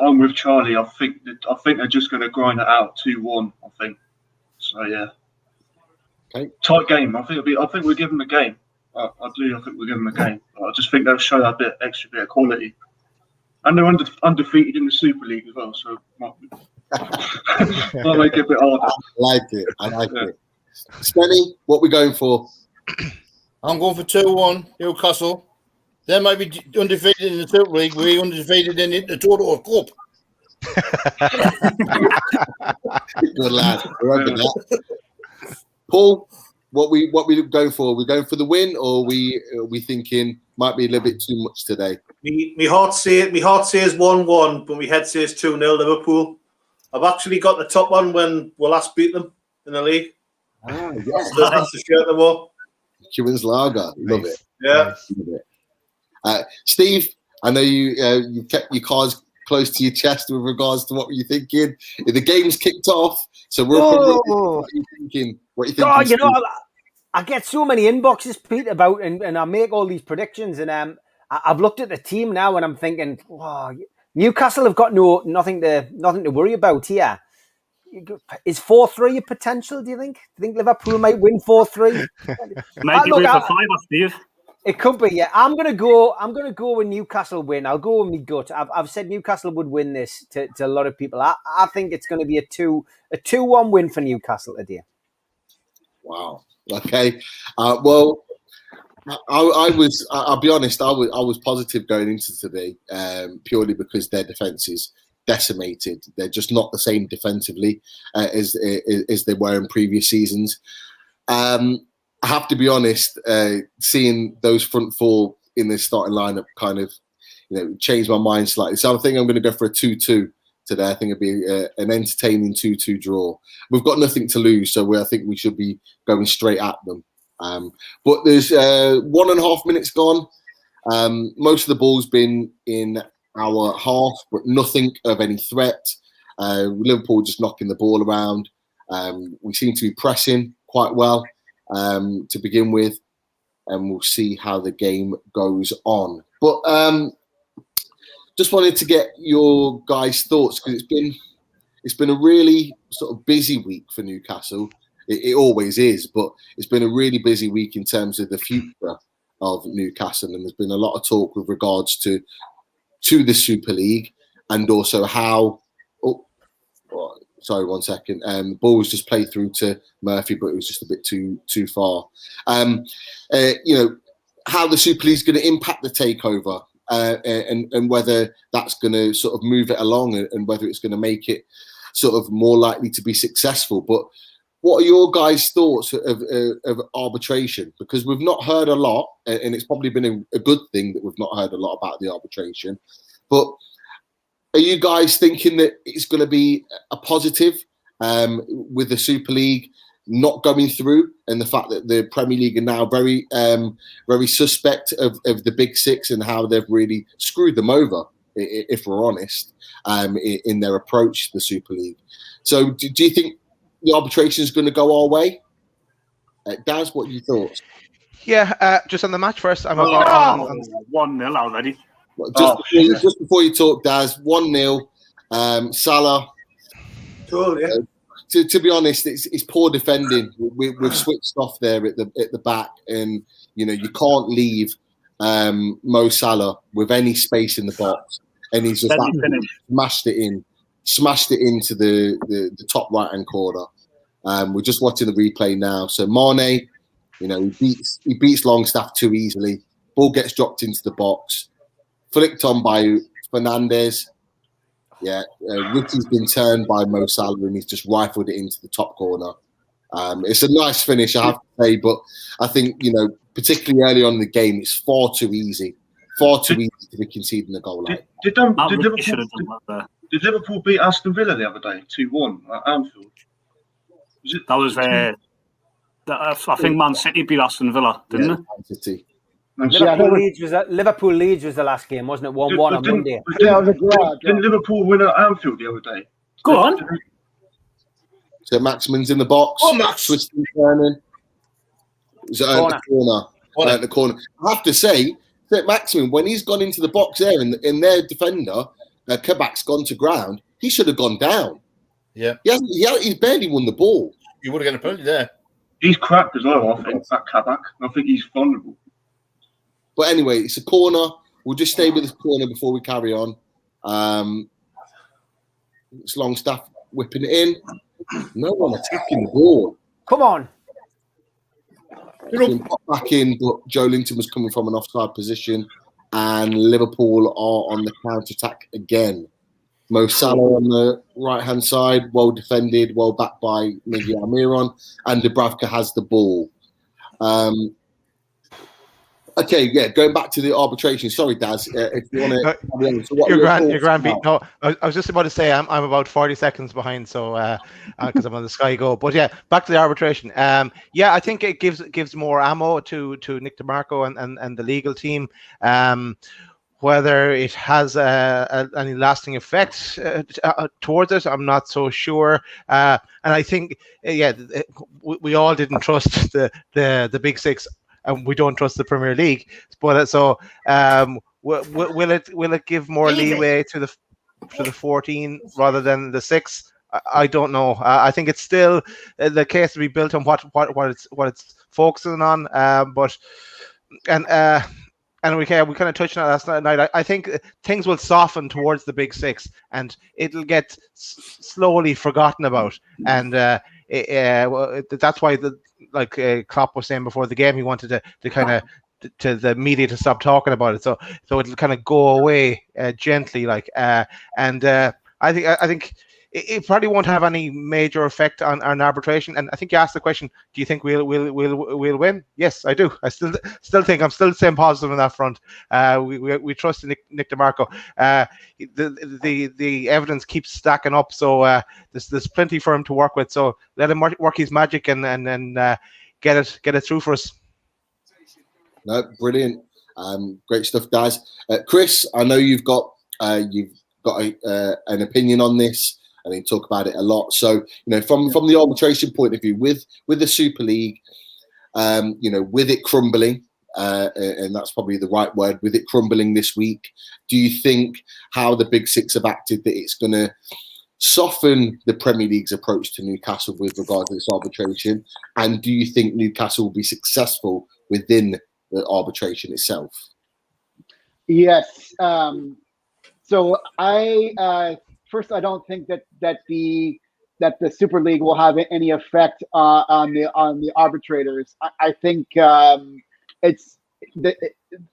I'm with Charlie. I think they're just going to grind it out 2-1. I think so. Yeah. Okay. Tight game. I think we'll give them a game. I do. I think we'll give them a game. I just think they'll show that extra bit of quality, and they're undefeated in the Super League as well. So might make it a bit harder. I like it. Spenny, what we going for? I'm going for 2-1 Newcastle. They might be undefeated in the Super League. We're undefeated in the Total Cup. Good lad. Remember that. Paul, what we going for? Are we going for the win, or are we thinking might be a little bit too much today. My heart says 1-1, but my head says 2-0 Liverpool. I've actually got the top one when we last beat them in the league. Ah, yes. That's the shirt they wore. Cuban's Lager. Love it. Yeah. Love it. Steve, I know you kept your cards close to your chest with regards to what were you thinking. The game's kicked off, so we're what are you thinking? What are you thinking? God, you know, I get so many inboxes, Pete, about and I make all these predictions, and I've looked at the team now, and I'm thinking, wow, Newcastle have got nothing to worry about here. Is 4-3 a potential? Do you think? Do you think Liverpool might win 4-3? Might be great for 5, Steve. It could be, yeah. I'm gonna go with Newcastle win. I'll go with my gut. I've said Newcastle would win this to a lot of people. I think it's going to be a 2-1 win for Newcastle today. Wow. Okay. Well, I'll be honest. I was positive going into today, purely because their defense is decimated. They're just not the same defensively as they were in previous seasons. I have to be honest, seeing those front four in the starting lineup kind of, changed my mind slightly. So I think I'm going to go for a 2-2 today. I think it'll be an entertaining 2-2 draw. We've got nothing to lose, so I think we should be going straight at them. But there's 1.5 minutes gone. Most of the ball's been in our half, but nothing of any threat. Liverpool just knocking the ball around. We seem to be pressing quite well to begin with, and we'll see how the game goes on. But just wanted to get your guys' thoughts, because it's been a really sort of busy week for Newcastle. It always is, but it's been a really busy week in terms of the future of Newcastle, and there's been a lot of talk with regards to the Super League, and also how. Sorry, 1 second. The ball was just played through to Murphy, but it was just a bit too far. How the Super League is going to impact the takeover, and whether that's going to sort of move it along, and whether it's going to make it sort of more likely to be successful. But what are your guys' thoughts of arbitration? Because we've not heard a lot, and it's probably been a good thing that we've not heard a lot about the arbitration. But are you guys thinking that it's going to be a positive with the Super League not going through, and the fact that the Premier League are now very, very suspect of the Big Six and how they've really screwed them over, if we're honest, in their approach to the Super League? So do you think the arbitration is going to go our way? Daz, what are your thoughts? Yeah, just on the match first. I'm 1-0 already. Just before you talk, Daz, 1-0. Salah. Cool, yeah. To be honest, it's poor defending. We've switched off there at the back, and you can't leave Mo Salah with any space in the box, and he's just smashed it into the top right hand corner. We're just watching the replay now. So Mane, he beats Longstaff too easily. Ball gets dropped into the box, flicked on by Fernandes. Yeah, Ricky's been turned by Mo Salah, and he's just rifled it into the top corner. It's a nice finish, I have to say, but I think, particularly early on in the game, it's far too easy to be conceding the goal. Did Liverpool beat Aston Villa the other day, 2-1 at Anfield? That was I think Man City beat Aston Villa, didn't it? Liverpool Leeds was the last game, wasn't it? 1-1 on Monday. Didn't Liverpool win at Anfield the other day? Go on. So Maximin's in the box. Oh, Max! Twisting, turning. It's at the corner. I have to say that Maximin, when he's gone into the box there, and their defender, Kabak's gone to ground, he should have gone down. Yeah. He's barely won the ball. You would have got a penalty there. He's cracked as well, I think, that Kabak. I think he's vulnerable. But anyway, it's a corner. We'll just stay with this corner before we carry on. It's Longstaff whipping it in. No one attacking the ball. Come on. It's been popped back in, but Joe Linton was coming from an offside position, and Liverpool are on the counter-attack again. Mo Salah on the right-hand side, well defended, well backed by Miguel Almiron, and Dubravka has the ball. Okay, yeah, going back to the arbitration. Sorry, Daz, if you want to. So Your grand beat. No, I was just about to say I'm about 40 seconds behind, so because I'm on the Sky Go. But yeah, back to the arbitration. Yeah, I think it gives more ammo to Nick DeMarco and the legal team. Whether it has any lasting effect towards it, I'm not so sure. And I think, we all didn't trust the Big Six, and we don't trust the Premier League. But will it give more leeway to the 14 rather than the 6? I don't know. I think it's still the case to be built on what it's focusing on. And we kind of touched on it last night. I think things will soften towards the Big Six, and it'll get slowly forgotten about. And that's why, Klopp was saying before the game, he wanted to kind of to the media to stop talking about it. So it'll kind of go away gently, and I think. It probably won't have any major effect on arbitration. And I think you asked the question: do you think we'll win? Yes, I do. I still think I'm still staying positive on that front. We trust in Nick DeMarco. The evidence keeps stacking up, so there's plenty for him to work with. So let him work his magic and get it through for us. No, brilliant, great stuff, Daz. Chris, I know you've got an opinion on this. I mean, talk about it a lot. So, from the arbitration point of view, with the Super League, with it crumbling, and that's probably the right word, with it crumbling this week, do you think how the Big Six have acted that it's going to soften the Premier League's approach to Newcastle with regard to this arbitration? And do you think Newcastle will be successful within the arbitration itself? Yes. So first, I don't think that the Super League will have any effect on the arbitrators. I think it's.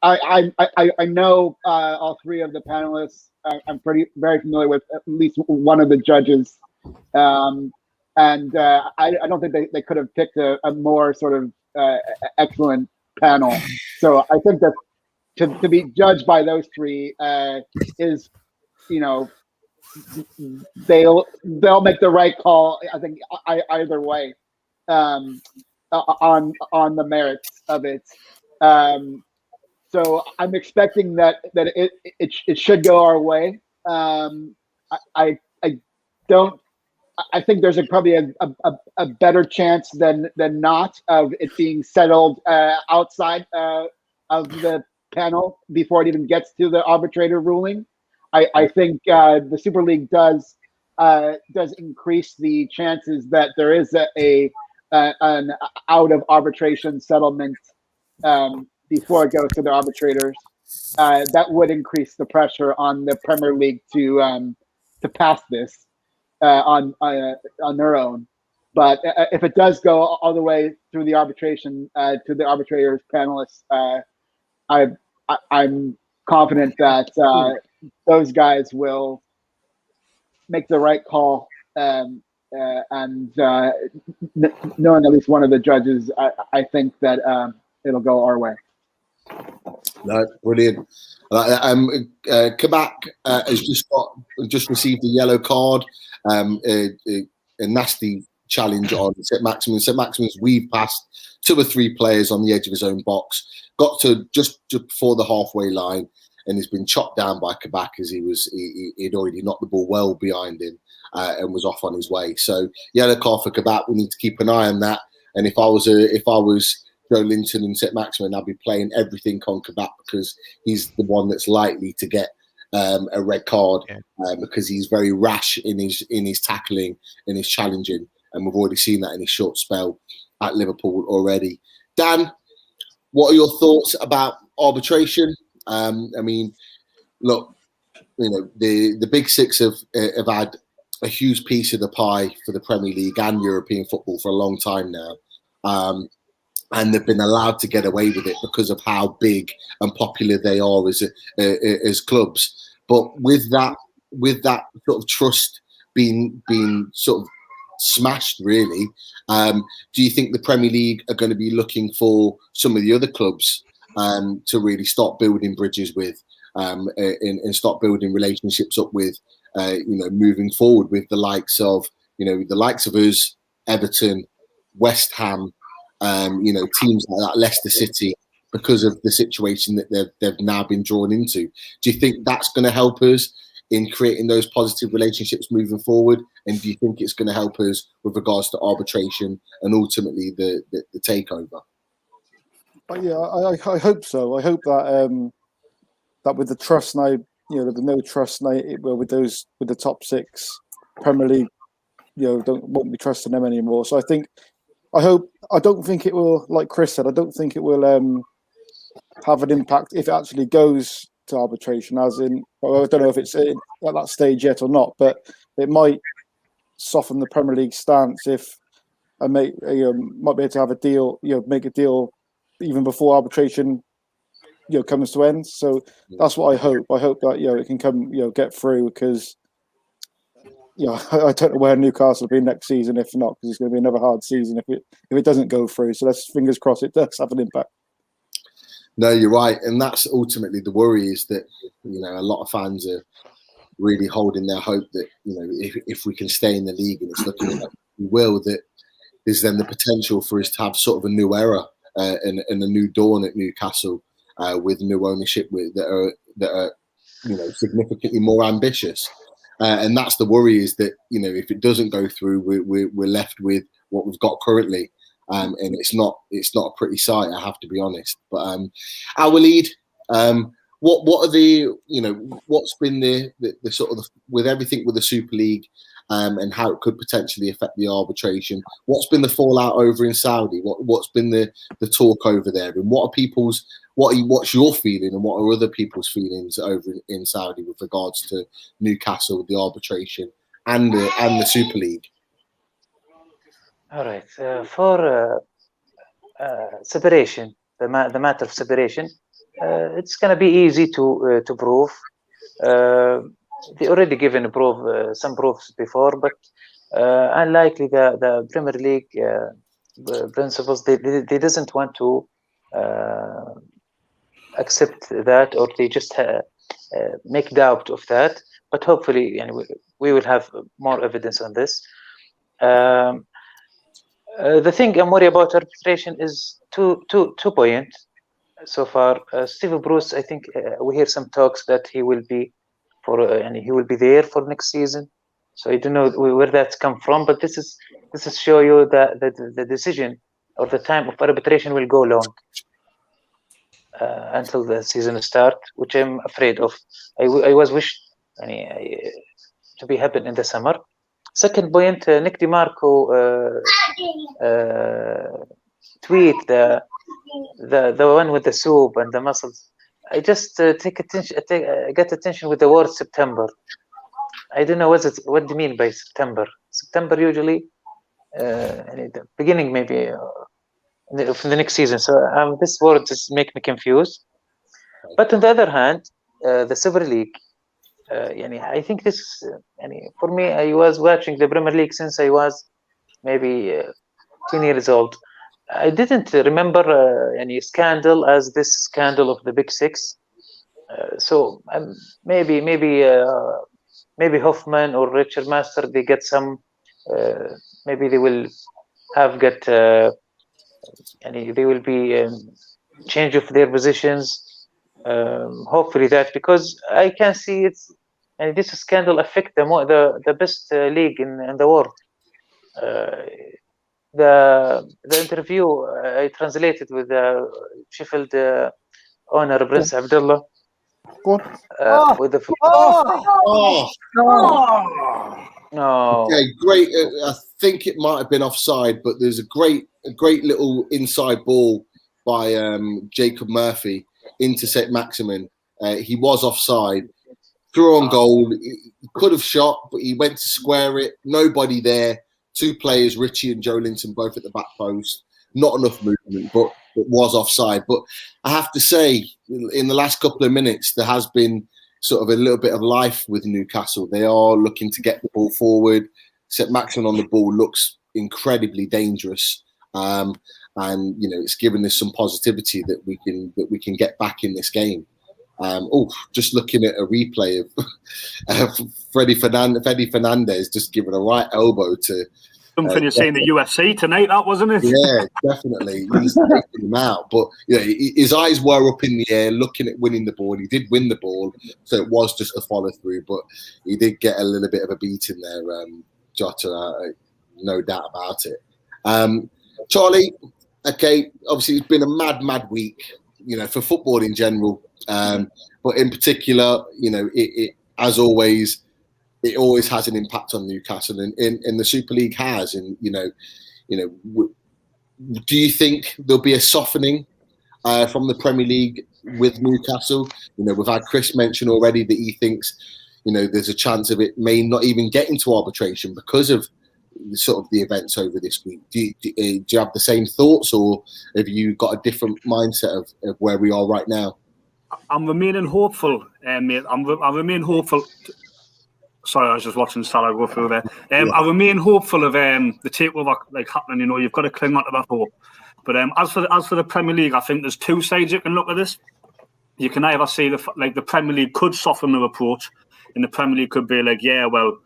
I know all three of the panelists. I'm very familiar with at least one of the judges, and I don't think they could have picked a more sort of excellent panel. So I think that to be judged by those three is, they'll make the right call. I think either way on the merits of it. So I'm expecting that it should go our way. I think there's probably a better chance than not of it being settled outside of the panel before it even gets to the arbitrator ruling. I think the Super League does increase the chances that there is an out of arbitration settlement before it goes to the arbitrators. That would increase the pressure on the Premier League to pass this on their own. But if it does go all the way through the arbitration to the arbitrators panelists, I'm confident that those guys will make the right call. And knowing at least one of the judges, I think that it'll go our way. No, brilliant. Kabak has just received a yellow card. A nasty challenge on St. Maximin. St. Maximin's weaved past 2 or 3 players on the edge of his own box, got to just before the halfway line, and he's been chopped down by Kabak as he'd already knocked the ball well behind him and was off on his way. So yellow card for Kabak. We need to keep an eye on that. And if I was Joe Linton and St. Maximin, I'd be playing everything on Kabak because he's the one that's likely to get a red card because he's very rash in his tackling and his challenging, and we've already seen that in his short spell at Liverpool already. Dan, what are your thoughts about arbitration? I mean, look, the Big Six have had a huge piece of the pie for the Premier League and European football for a long time now. And they've been allowed to get away with it because of how big and popular they are as clubs. But with that sort of trust being sort of smashed, really, do you think the Premier League are going to be looking for some of the other clubs to really start building bridges with and start building relationships up with, moving forward with the likes of us, Everton, West Ham, teams like that, Leicester City, because of the situation that they've now been drawn into. Do you think that's going to help us in creating those positive relationships moving forward? And do you think it's going to help us with regards to arbitration and ultimately the takeover? Yeah, I hope so. I hope that that with the trust now, there'll be no trust now with the top six Premier League, won't be trusting them anymore. So I don't think it will, like Chris said, I don't think it will have an impact if it actually goes to arbitration, as in, I don't know if it's at that stage yet or not, but it might soften the Premier League stance if I might be able to have a deal, make a deal even before arbitration, comes to end. So that's what I hope. I hope that, it can come, get through, because, I don't know where Newcastle will be next season if not, because it's going to be another hard season if it doesn't go through. So let's fingers crossed it does have an impact. No, you're right. And that's ultimately the worry, is that, a lot of fans are really holding their hope that, if we can stay in the league, and it's looking like we will, that there's then the potential for us to have sort of a new era and a new dawn at Newcastle with new ownership that are significantly more ambitious. And that's the worry, is that, if it doesn't go through, we're left with what we've got currently. And it's not a pretty sight, I have to be honest. But our lead, what are the, what's been the sort of with everything with the Super League and how it could potentially affect the arbitration? What's been the fallout over in Saudi? What's been the talk over there? And what's your feeling, and what are other people's feelings over in Saudi with regards to Newcastle, the arbitration, and the Super League? All right. For separation, the matter of separation, it's going to be easy to prove. They already given some proofs before, but unlikely the Premier League principals, they doesn't want to accept that, or they just make doubt of that. But hopefully, we will have more evidence on this. The thing I'm worried about arbitration is two points so far. Steve Bruce, I think we hear some talks that he will be he will be there for next season. So I don't know where that's come from, but this is show you that the decision or the time of arbitration will go long until the season start, which I'm afraid of. I was wished to be happen in the summer. Second point, Nick DiMarco tweet the one with the soup and the muscles. I just get attention with the word September. I don't know what do you mean by September. September usually the beginning maybe of the next season. So this word just make me confused. But on the other hand, the Super League. I think this, for me, I was watching the Premier League since I was maybe 10 years old. I didn't remember any scandal as this scandal of the Big Six. So maybe Hoffman or Richard Master, they get some. Maybe they will get. They will be change of their positions. Hopefully that, because I can see it's. And this scandal affect the best league in the world. The interview I translated with the Sheffield owner Prince Abdullah. With the no. Okay, great. I think it might have been offside, but there's a great little inside ball by Jacob Murphy into St. Maximin. He was offside. Threw on goal. He could have shot, but he went to square it. Nobody there. Two players, Richie and Joe Linton, both at the back post. Not enough movement, but it was offside. But I have to say, in the last couple of minutes, there has been sort of a little bit of life with Newcastle. They are looking to get the ball forward. St. Maximin on the ball looks incredibly dangerous. and it's given us some positivity that we can get back in this game. Just looking at a replay of Freddie Fernandez just giving a right elbow to something you're seeing the UFC tonight, that wasn't it? Yeah, definitely. He's taking him out, but his eyes were up in the air, looking at winning the ball. He did win the ball, so it was just a follow through. But he did get a little bit of a beating there, Jota. No doubt about it. Charlie, okay, obviously it's been a mad week, for football in general. But in particular, it as always, it always has an impact on Newcastle, and the Super League has. And do you think there'll be a softening from the Premier League with Newcastle? We've had Chris mention already that he thinks there's a chance of it may not even get into arbitration because of sort of the events over this week. Do you have the same thoughts, or have you got a different mindset of where we are right now? I'm remaining hopeful, mate. I remain hopeful. Sorry, I was just watching Salah go through there. I remain hopeful of the takeover happening. You've got to cling on to that hope. But as for the Premier League, I think there's two sides you can look at this. You can either see the Premier League could soften their approach, and the Premier League could be like, yeah, well,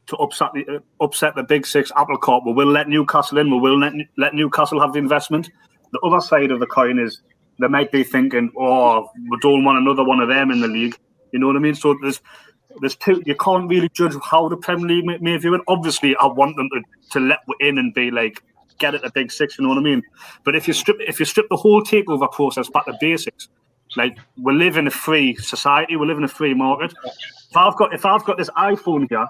to upset the big six apple cart, we will let Newcastle in. We will let Newcastle have the investment. The other side of the coin is they might be thinking, oh, we don't want another one of them in the league. You know what I mean? So there's two. You can't really judge how the Premier League may view it. Obviously, I want them to let in and be like, get at the big six. You know what I mean? But if you strip the whole takeover process back to basics, like, we live in a free society, we live in a free market. If I've got this iPhone here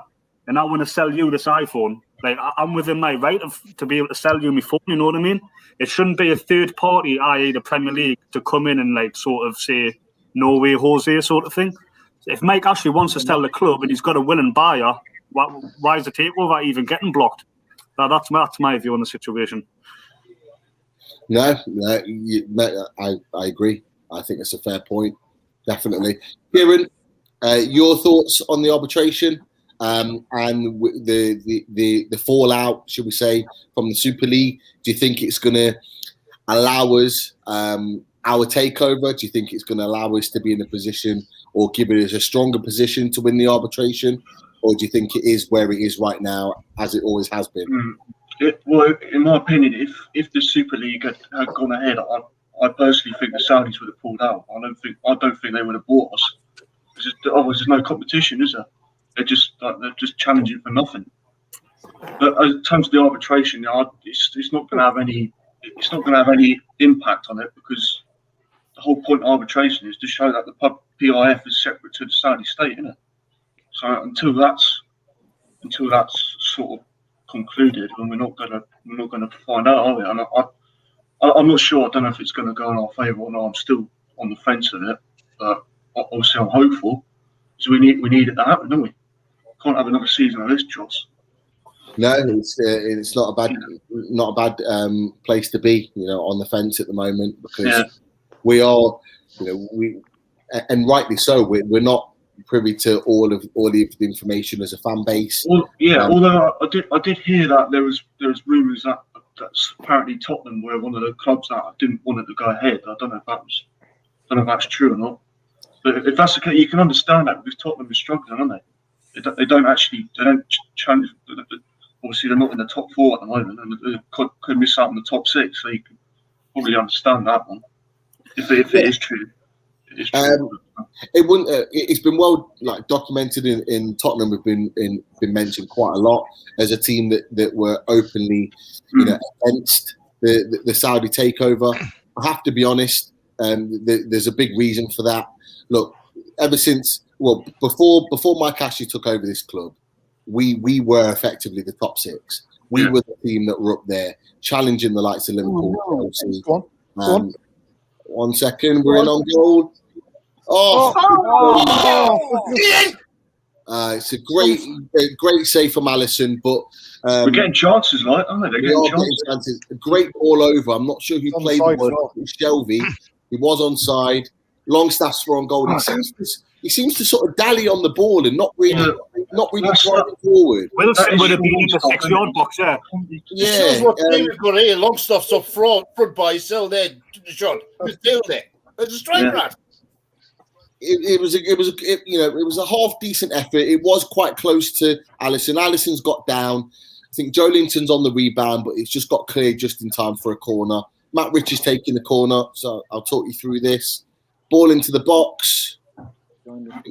and I want to sell you this iPhone, like, I'm within my right to be able to sell you my phone. You know what I mean? It shouldn't be a third party, i.e. the Premier League, to come in and like sort of say, no way, Jose, sort of thing. If Mike Ashley wants to sell the club and he's got a willing buyer, why is the takeover even getting blocked? That's my view on the situation. No, I agree. I think it's a fair point, definitely. Kieran, your thoughts on the arbitration and the fallout, should we say, from the Super League? Do you think it's going to allow us our takeover? Do you think it's going to allow us to be in a position or give us a stronger position to win the arbitration? Or do you think it is where it is right now, as it always has been? Well, in my opinion, if the Super League had gone ahead, I personally think the Saudis would have pulled out. I don't think they would have bought us. There's no competition, is there? They're just challenging for nothing. But in terms of the arbitration, it's not going to have any. It's not going to have any impact on it, because the whole point of arbitration is to show that the PIF is separate to the Saudi state, isn't it? So until that's sort of concluded, and we're not going to find out, are we? And I'm not sure. I don't know if it's going to go in our favour or not. I'm still on the fence of it, but obviously I'm hopeful. So we need it to happen, don't we? Can't have another season of this, Joss. No, it's not a bad place to be, on the fence at the moment, because we are, and rightly so. We're not privy to all of the information as a fan base. Well, although I did hear that there was rumours that apparently Tottenham were one of the clubs that didn't want it to go ahead. I don't know if that's true or not. But if that's the case, you can understand that, because Tottenham is struggling, aren't they? They don't challenge. Obviously, they're not in the top four at the moment, and they could miss out on the top six. So you can probably understand that one. If it is true. It wouldn't. It's been well documented in Tottenham. Have been mentioned quite a lot as a team that were openly, against the Saudi takeover. I have to be honest. There's a big reason for that. Look, ever since before Mike Ashley took over this club, we were effectively the top six. We were the team that were up there challenging the likes of Liverpool. Go on. 1 second, we're in on goal. It's a great save from Alisson, but we're getting chances, aren't they? They're getting chances. A great ball over. I'm not sure who played the ball. It was Shelby. He was onside. Longstaff's for on goal. He seems to sort of dally on the ball and not really not really driving forward. Wilson would have been in the 6-yard box, yeah. Yeah, It shows what team we've got here. Longstaff's up front by still there. The shot. Midfield there. It's a strike rat. It was a half decent effort. It was quite close to Allison. Allison's got down. I think Joe Linton's on the rebound, but it's just got cleared just in time for a corner. Matt Rich is taking the corner, so I'll talk you through this. Ball into the box.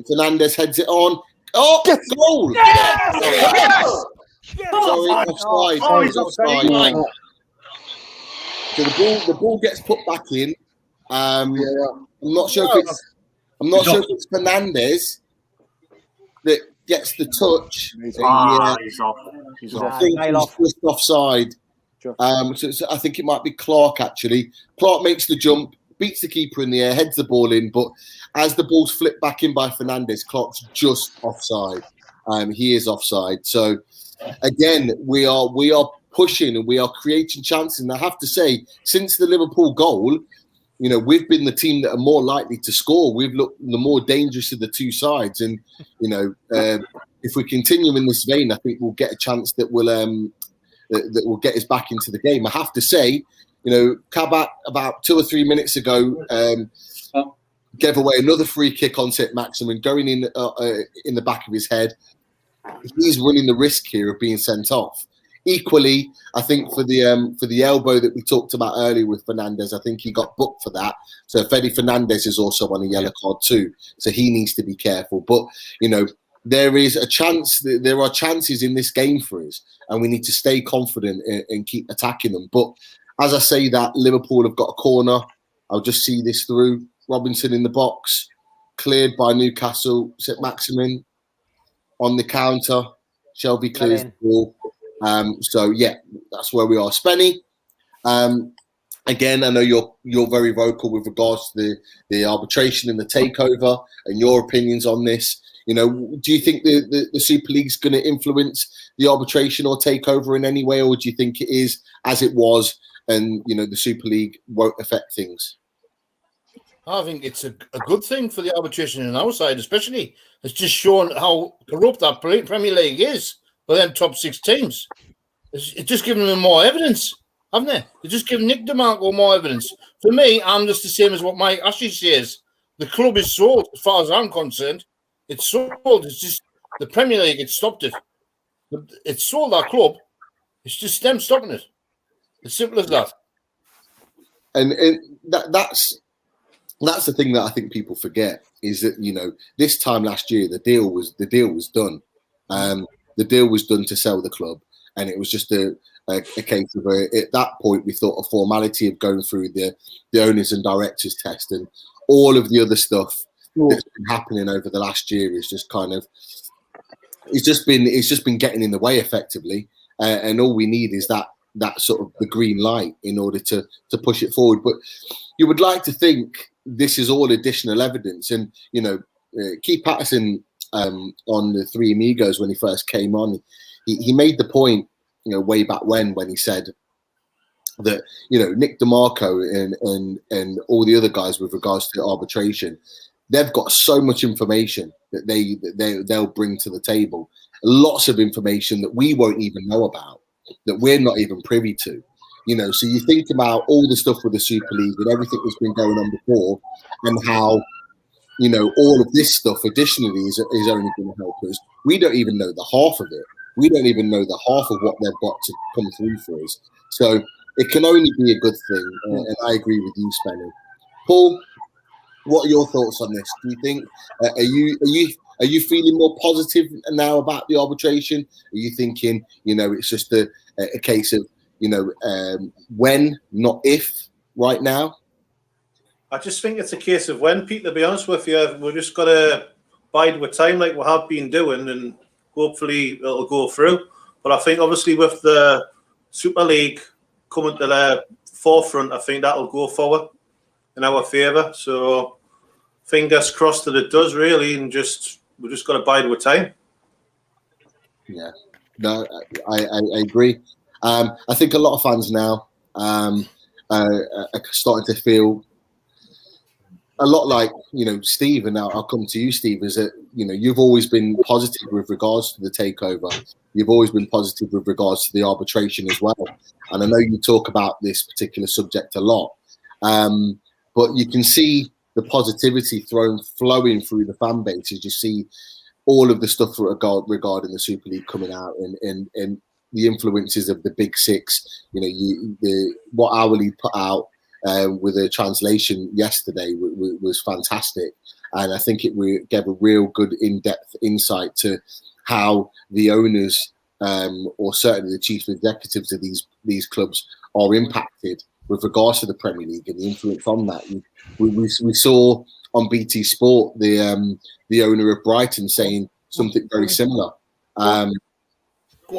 Fernandez heads it on. Oh, goal! Yes! Sorry, offside. Offside. So the ball gets put back in. I'm not sure if it's Fernandez that gets the touch. He's off. He's I off. think he's just offside. So I think it might be Clark, actually. Clark makes the jump, beats the keeper in the air, heads the ball in, but as the ball's flipped back in by Fernandez, Clark's just offside. He is offside. So again, we are pushing and we are creating chances. And I have to say, since the Liverpool goal, we've been the team that are more likely to score. We've looked the more dangerous of the two sides. And, if we continue in this vein, I think we'll get a chance that will get us back into the game. I have to say, Kabak about 2 or 3 minutes ago gave away another free kick on St. Maximin, going in the back of his head. He's running the risk here of being sent off. Equally, I think for the elbow that we talked about earlier with Fernandez, I think he got booked for that. So Fede Fernandez is also on a yellow card too. So he needs to be careful. But, there is a chance, there are chances in this game for us, and we need to stay confident and keep attacking them. But as I say that, Liverpool have got a corner. I'll just see this through. Robinson in the box, cleared by Newcastle. St. Maximin on the counter. Shelby clears the ball. So that's where we are. Spenny, again, I know you're very vocal with regards to the arbitration and the takeover and your opinions on this. Do you think the Super League's going to influence the arbitration or takeover in any way, or do you think it is as it was and, the Super League won't affect things? I think it's a good thing for the arbitration on our side, especially. It's just shown how corrupt that Premier League is for them top 6 teams. It's just giving them more evidence, haven't they? They're just giving Nick DeMarco more evidence. For me, I'm just the same as what Mike Ashley says. The club is sold, as far as I'm concerned. It's sold. It's just the Premier League had stopped it. It's sold our club. It's just them stopping it. As simple as that. And that's the thing that I think people forget is that this time last year the deal was done. The deal was done to sell the club, and it was just a case of at that point we thought a formality of going through the owners and directors test, and all of the other stuff that's been happening over the last year is just kind of it's just been getting in the way effectively, and all we need is that sort of the green light in order to push it forward. But you would like to think this is all additional evidence, and Keith Patterson on the Three Amigos when he first came on, he made the point way back when he said that Nick DeMarco and all the other guys with regards to arbitration, they've got so much information that they'll bring to the table, lots of information that we won't even know about, that we're not even privy to. So you think about all the stuff with the Super League and everything that's been going on before, and how all of this stuff additionally is only going to help us. We don't even know the half of it. We don't even know the half of what they've got to come through for us. So it can only be a good thing, and I agree with you, Spenny. Paul, what are your thoughts on this? Do you think are you feeling more positive now about the arbitration? Are you thinking it's just a case of when, not if, right now? I just think it's a case of when, Pete, to be honest with you. We've just got to bide with time like we have been doing, and hopefully it'll go through. But I think obviously with the Super League coming to the forefront, I think that'll go forward in our favour. So fingers crossed that it does really, and we just got to bide with time. Yeah, no, I agree. I think a lot of fans now are starting to feel a lot like, Steve, and now I'll come to you, Steve, is that, you've always been positive with regards to the takeover. You've always been positive with regards to the arbitration as well. And I know you talk about this particular subject a lot, but you can see the positivity flowing through the fan base as you see all of the stuff regarding the Super League coming out and the influences of the Big Six. What our league put out with a translation yesterday was fantastic, and I think it gave a real good in-depth insight to how the owners, or certainly the chief executives of these clubs, are impacted with regards to the Premier League and the influence on that. We saw on BT Sport the owner of Brighton saying something very similar. Go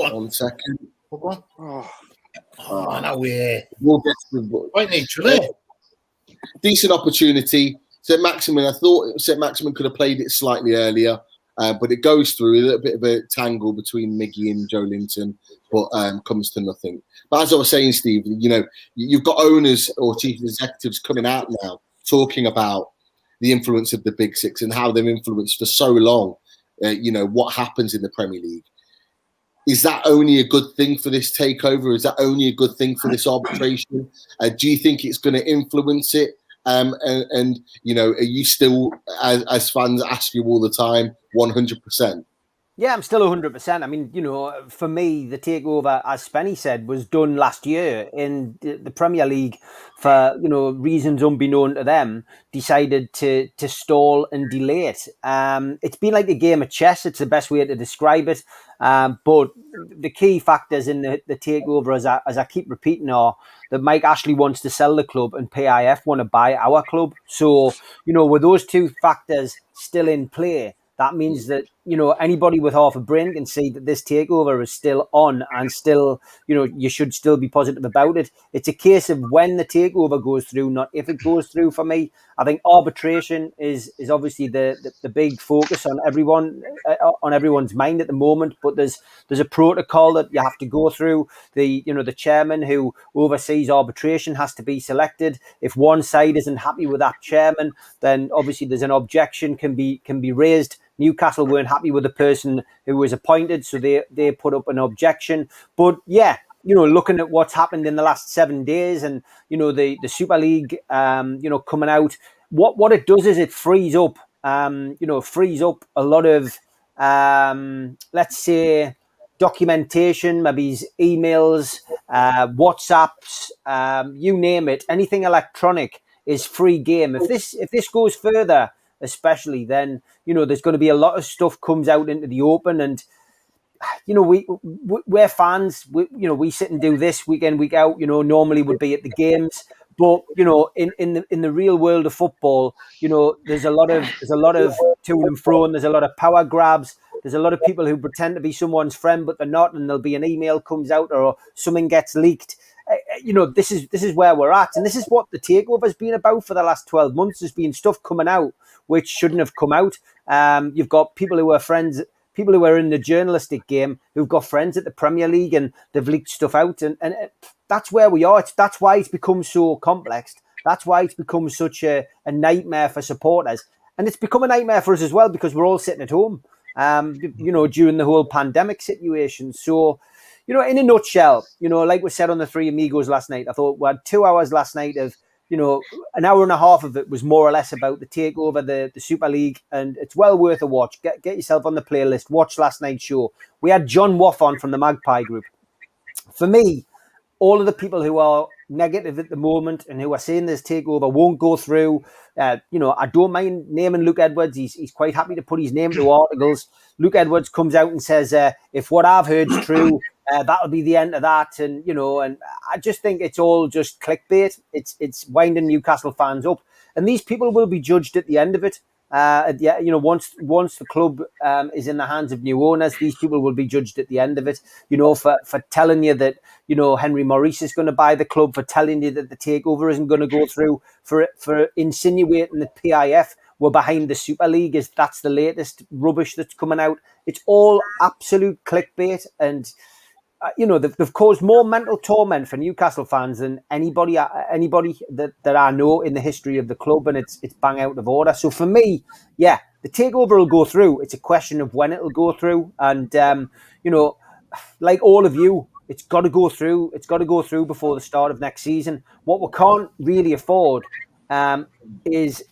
on. 1 second. Go on. No way. We'll get to the Right nature there. Decent opportunity. St. Maximin, I thought St. Maximin could have played it slightly earlier, but it goes through a little bit of a tangle between Miggy and Joe Linton, but comes to nothing. But as I was saying, Steve, you've got owners or chief executives coming out now talking about the influence of the Big Six and how they've influenced for so long, what happens in the Premier League. Is that only a good thing for this takeover? Is that only a good thing for this arbitration? Do you think it's going to influence it? And are you still, as fans ask you all the time, 100%? Yeah, I'm still 100%. I mean, for me, the takeover, as Spenny said, was done last year in the Premier League for, reasons unbeknown to them, decided to stall and delay it. It's been like a game of chess. It's the best way to describe it. But the key factors in the takeover, as I keep repeating, are that Mike Ashley wants to sell the club and PIF want to buy our club. So, with those two factors still in play, that means that, anybody with half a brain can see that this takeover is still on and still, you should still be positive about it. It's a case of when the takeover goes through, not if it goes through for me. I think arbitration is obviously the big focus on everyone's mind at the moment, but there's a protocol that you have to go through. The chairman who oversees arbitration has to be selected. If one side isn't happy with that chairman, then obviously there's an objection can be raised. Newcastle weren't happy with the person who was appointed, so they put up an objection. But yeah, looking at what's happened in the last 7 days and, the Super League, coming out, what it does is it frees up a lot of, let's say, documentation, maybe emails, WhatsApps, you name it, anything electronic is free game. If this goes further, especially, then there's going to be a lot of stuff comes out into the open, and we're fans. We sit and do this week in, week out. Normally would be at the games, but in the real world of football, there's a lot of to and fro, and there's a lot of power grabs. There's a lot of people who pretend to be someone's friend, but they're not, and there'll be an email comes out or something gets leaked. This is where we're at, and this is what the takeover has been about for the last 12 months. There's been stuff coming out which shouldn't have come out. You've got people who are friends, people who are in the journalistic game who've got friends at the Premier League, and they've leaked stuff out, and that's where we are. That's why it's become so complex. That's why it's become such a nightmare for supporters, and it's become a nightmare for us as well because we're all sitting at home, during the whole pandemic situation. So, in a nutshell, like we said on the Three Amigos last night, I thought we had 2 hours last night of, an hour and a half of it was more or less about the takeover, the Super League, and it's well worth a watch. Get yourself on the playlist. Watch last night's show. We had John Waff on from the Magpie Group. For me, all of the people who are negative at the moment and who are saying this takeover won't go through, I don't mind naming Luke Edwards. He's quite happy to put his name to articles. Luke Edwards comes out and says, if what I've heard is true, that'll be the end of that. And, and I just think it's all just clickbait. It's winding Newcastle fans up. And these people will be judged at the end of it. Once the club is in the hands of new owners, these people will be judged at the end of it. For telling you that Henry Maurice is going to buy the club, for telling you that the takeover isn't going to go through, for insinuating that PIF were behind the Super League. That's the latest rubbish that's coming out. It's all absolute clickbait, and they've caused more mental torment for Newcastle fans than anybody that I know in the history of the club, and it's bang out of order. So for me, yeah, the takeover will go through. It's a question of when it'll go through, and like all of you, it's got to go through. It's got to go through before the start of next season. What we can't really afford is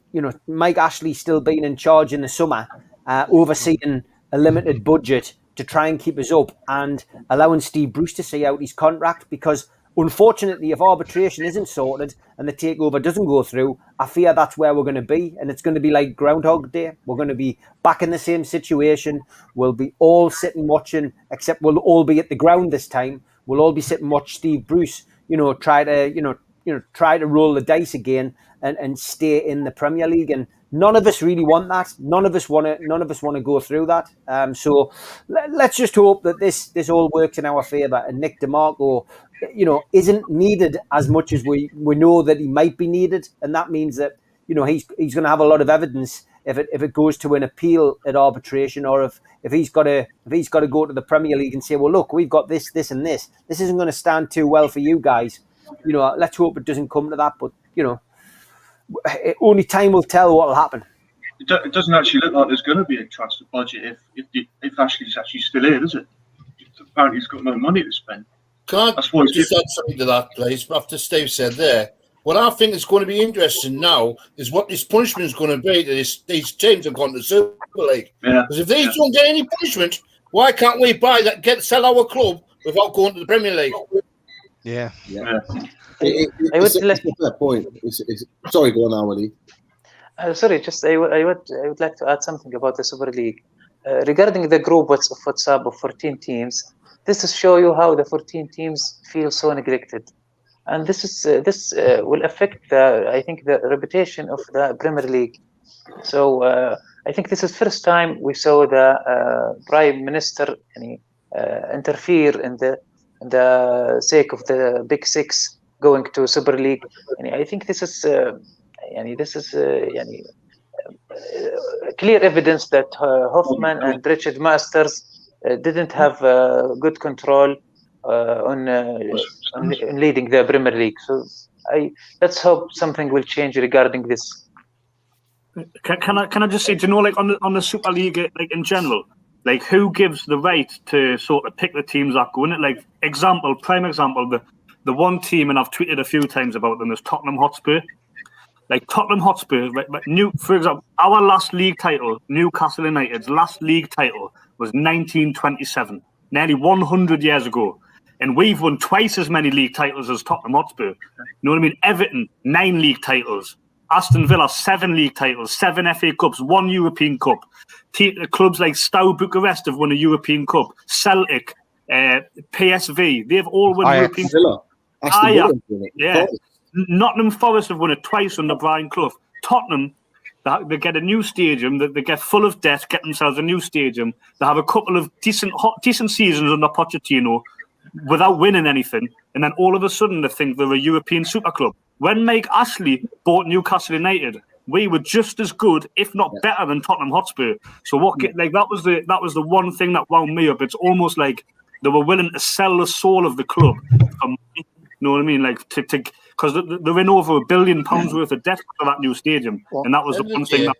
Mike Ashley still being in charge in the summer, overseeing a limited budget to try and keep us up, and allowing Steve Bruce to see out his contract, because unfortunately, if arbitration isn't sorted and the takeover doesn't go through, I fear that's where we're going to be, and it's going to be like Groundhog Day. We're going to be back in the same situation. We'll be all sitting watching, except we'll all be at the ground this time. We'll all be sitting and watch Steve Bruce, try to roll the dice again and stay in the Premier League. And none of us really want that. None of us want to go through that. So let's just hope that this all works in our favour. And Nick DeMarco, isn't needed as much as we know that he might be needed, and that means that he's going to have a lot of evidence if it goes to an appeal at arbitration, or if he's got to go to the Premier League and say, well, look, we've got this, and this. This isn't going to stand too well for you guys. Let's hope it doesn't come to that. But only time will tell what will happen. It doesn't actually look like there's going to be a transfer budget if Ashley's actually still here, does it? Apparently, he's got no money to spend. Can I just add something to that, please? After Steve said there, what I think is going to be interesting now is what this punishment is going to be to these teams have gone to the Super League. Because if these don't get any punishment, why can't we sell our club without going to the Premier League? Yeah. It's a fair point. Sorry, go on, Ali. Sorry, I would like to add something about the Super League regarding the group WhatsApp of 14 teams. This is show you how the 14 teams feel so neglected, and this will affect the reputation of the Premier League. So I think this is first time we saw the Prime Minister interfere in the sake of the Big Six going to Super League. And I think this is clear evidence that Hoffman and Richard Masters didn't have good control on leading the Premier League. So let's hope something will change regarding this. Can I just say, do you know, like on the Super League, like in general, like who gives the right to sort of pick the teams that go in it? Like prime example, the one team, and I've tweeted a few times about them, is Tottenham Hotspur. Like Tottenham Hotspur, for example, our last league title, Newcastle United's last league title was 1927, nearly 100 years ago. And we've won twice as many league titles as Tottenham Hotspur. You know what I mean? Everton, 9 league titles. Aston Villa, 7 league titles, 7 FA Cups, 1 European Cup. Clubs like Steaua Bucharest have won a European Cup. Celtic, PSV, they've all won European Cup. Ajax, yeah. Nottingham Forest have won it twice under Brian Clough. Tottenham, they get a new stadium, they get full of debt, get themselves a new stadium. They have a couple of decent seasons under Pochettino without winning anything, and then all of a sudden they think they're a European super club. When Mike Ashley bought Newcastle United, we were just as good, if not better, than Tottenham Hotspur. So that was the one thing that wound me up. It's almost like they were willing to sell the soul of the club for money. You know what I mean? Like because they're in over £1 billion worth of debt for that new stadium, and that was the one thing that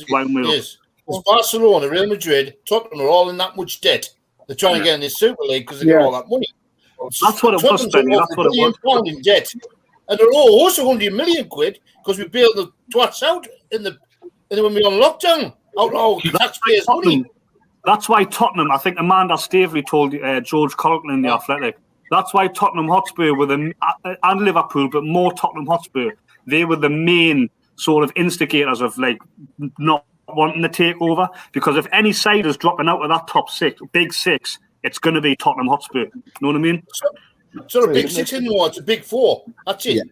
wound me up. It's Barcelona, Real Madrid, Tottenham are all in that much debt. They're trying to get in this Super League because they get all that money. That's what it was, Benny. That's what it was. £1 billion in debt, and they're all also £100 million because we bailed the twats out when we were on lockdown. Out taxpayers' money. That's why Tottenham. I think Amanda Staveley told George Colton in the Athletic. That's why Tottenham Hotspur and Liverpool, but more Tottenham Hotspur, they were the main sort of instigators of like not wanting to take over. Because if any side is dropping out of that top big six, it's going to be Tottenham Hotspur. You know what I mean? It's not a big six anymore. It's a big four. That's it.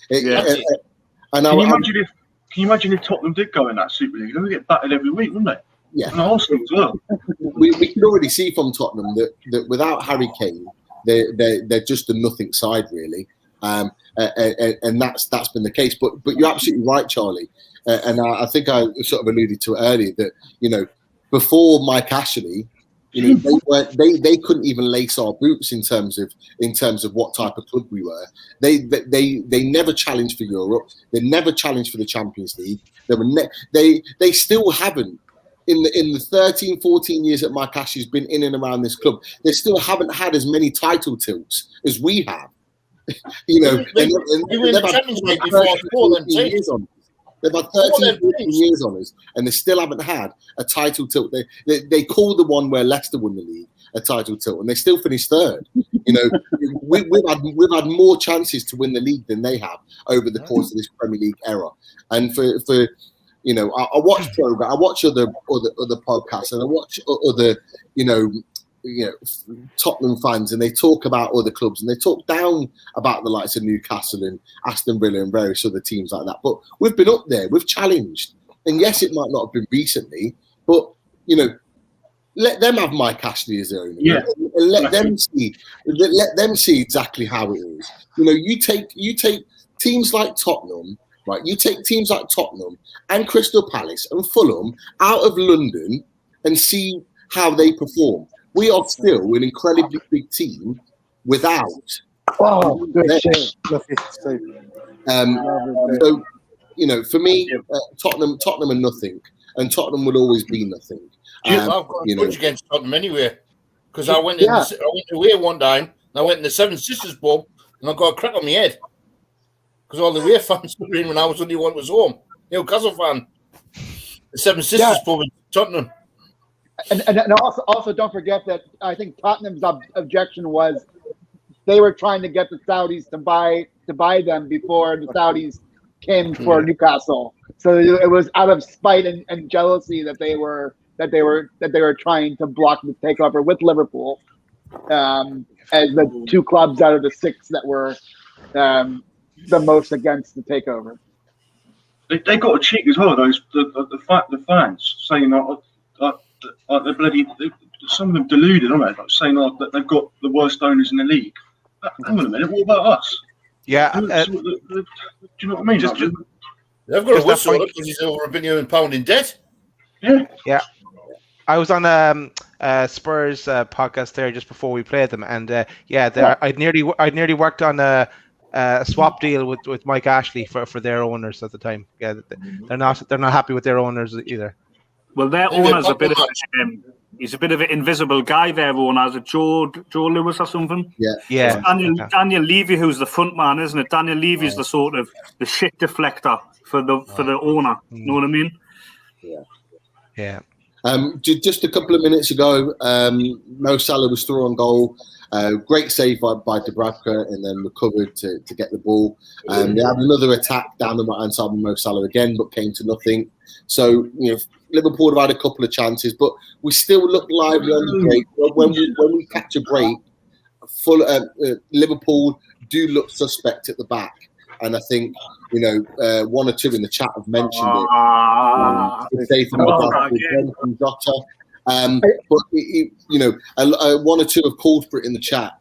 Can you imagine if Tottenham did go in that Super League? They would get battered every week, wouldn't they? Yeah. And Arsenal as well. We can already see from Tottenham that without Harry Kane, they're just a nothing side, really, and that's been the case. But you're absolutely right, Charlie, and I think I sort of alluded to it earlier that before Mike Ashley, You know, they couldn't even lace our boots in terms of what type of club we were. They never challenged for Europe. They never challenged for the Champions League. They still haven't. In the 13, 14 years that Mike Ashley's been in and around this club, they still haven't had as many title tilts as we have. You know, they've had 13, 14 years on us, and they still haven't had a title tilt. They call the one where Leicester won the league a title tilt, and they still finished third. You know, we've had more chances to win the league than they have over the course of this Premier League era. And for you know, I watch program, I watch other podcasts, and I watch other you know, Tottenham fans, and they talk about other clubs, and they talk down about the likes of Newcastle and Aston Villa and various other teams like that. But we've been up there, we've challenged, and yes, it might not have been recently, but you know, let them have Mike Ashley as their owner, and let them see exactly how it is. You know, you take teams like Tottenham. Right, you take teams like Tottenham and Crystal Palace and Fulham out of London and see how they perform. We are still an incredibly big team without. Oh, good shit. So, you know, for me, Tottenham are nothing, and Tottenham will always be nothing. I've got a grudge against Tottenham anyway, because I went away one time, and I went in the Seven Sisters pub, and I got a crack on my head. Because all the away fans were in when I was only one was home. Newcastle fan. The Seven Sisters pub in Tottenham. And also don't forget that I think Tottenham's objection was they were trying to get the Saudis to buy them before the Saudis came for Newcastle. So it was out of spite and jealousy that they were trying to block the takeover with Liverpool as the two clubs out of the six that were the most against the takeover. They got a cheek as well. The fans saying they're bloody. Some of them deluded, aren't they? Like saying that they've got the worst owners in the league. Hang on a minute. What about us? Yeah. Do you know what I mean? They've got a whistle because he's over £1 billion in debt. Yeah. I was on Spurs podcast there just before we played them, and I'd nearly worked on a swap deal with Mike Ashley for their owners at the time. Yeah, they're not happy with their owners either. Well, their owner's a bit of he's a bit of an invisible guy. Their owner, is it Joe Lewis or something? Yeah. Daniel Levy, who's the front man, isn't it? Daniel Levy's the sort of the shit deflector for the owner. You know what I mean? Yeah. Just a couple of minutes ago, Mo Salah was through on goal. Great save by Dubravka, and then recovered to get the ball. They had another attack down the right hand side of Mo Salah again, but came to nothing. So Liverpool have had a couple of chances, but we still look lively on the break. When we catch a break, Liverpool do look suspect at the back, and I think one or two in the chat have mentioned it. From Jota. But one or two have called for it in the chat.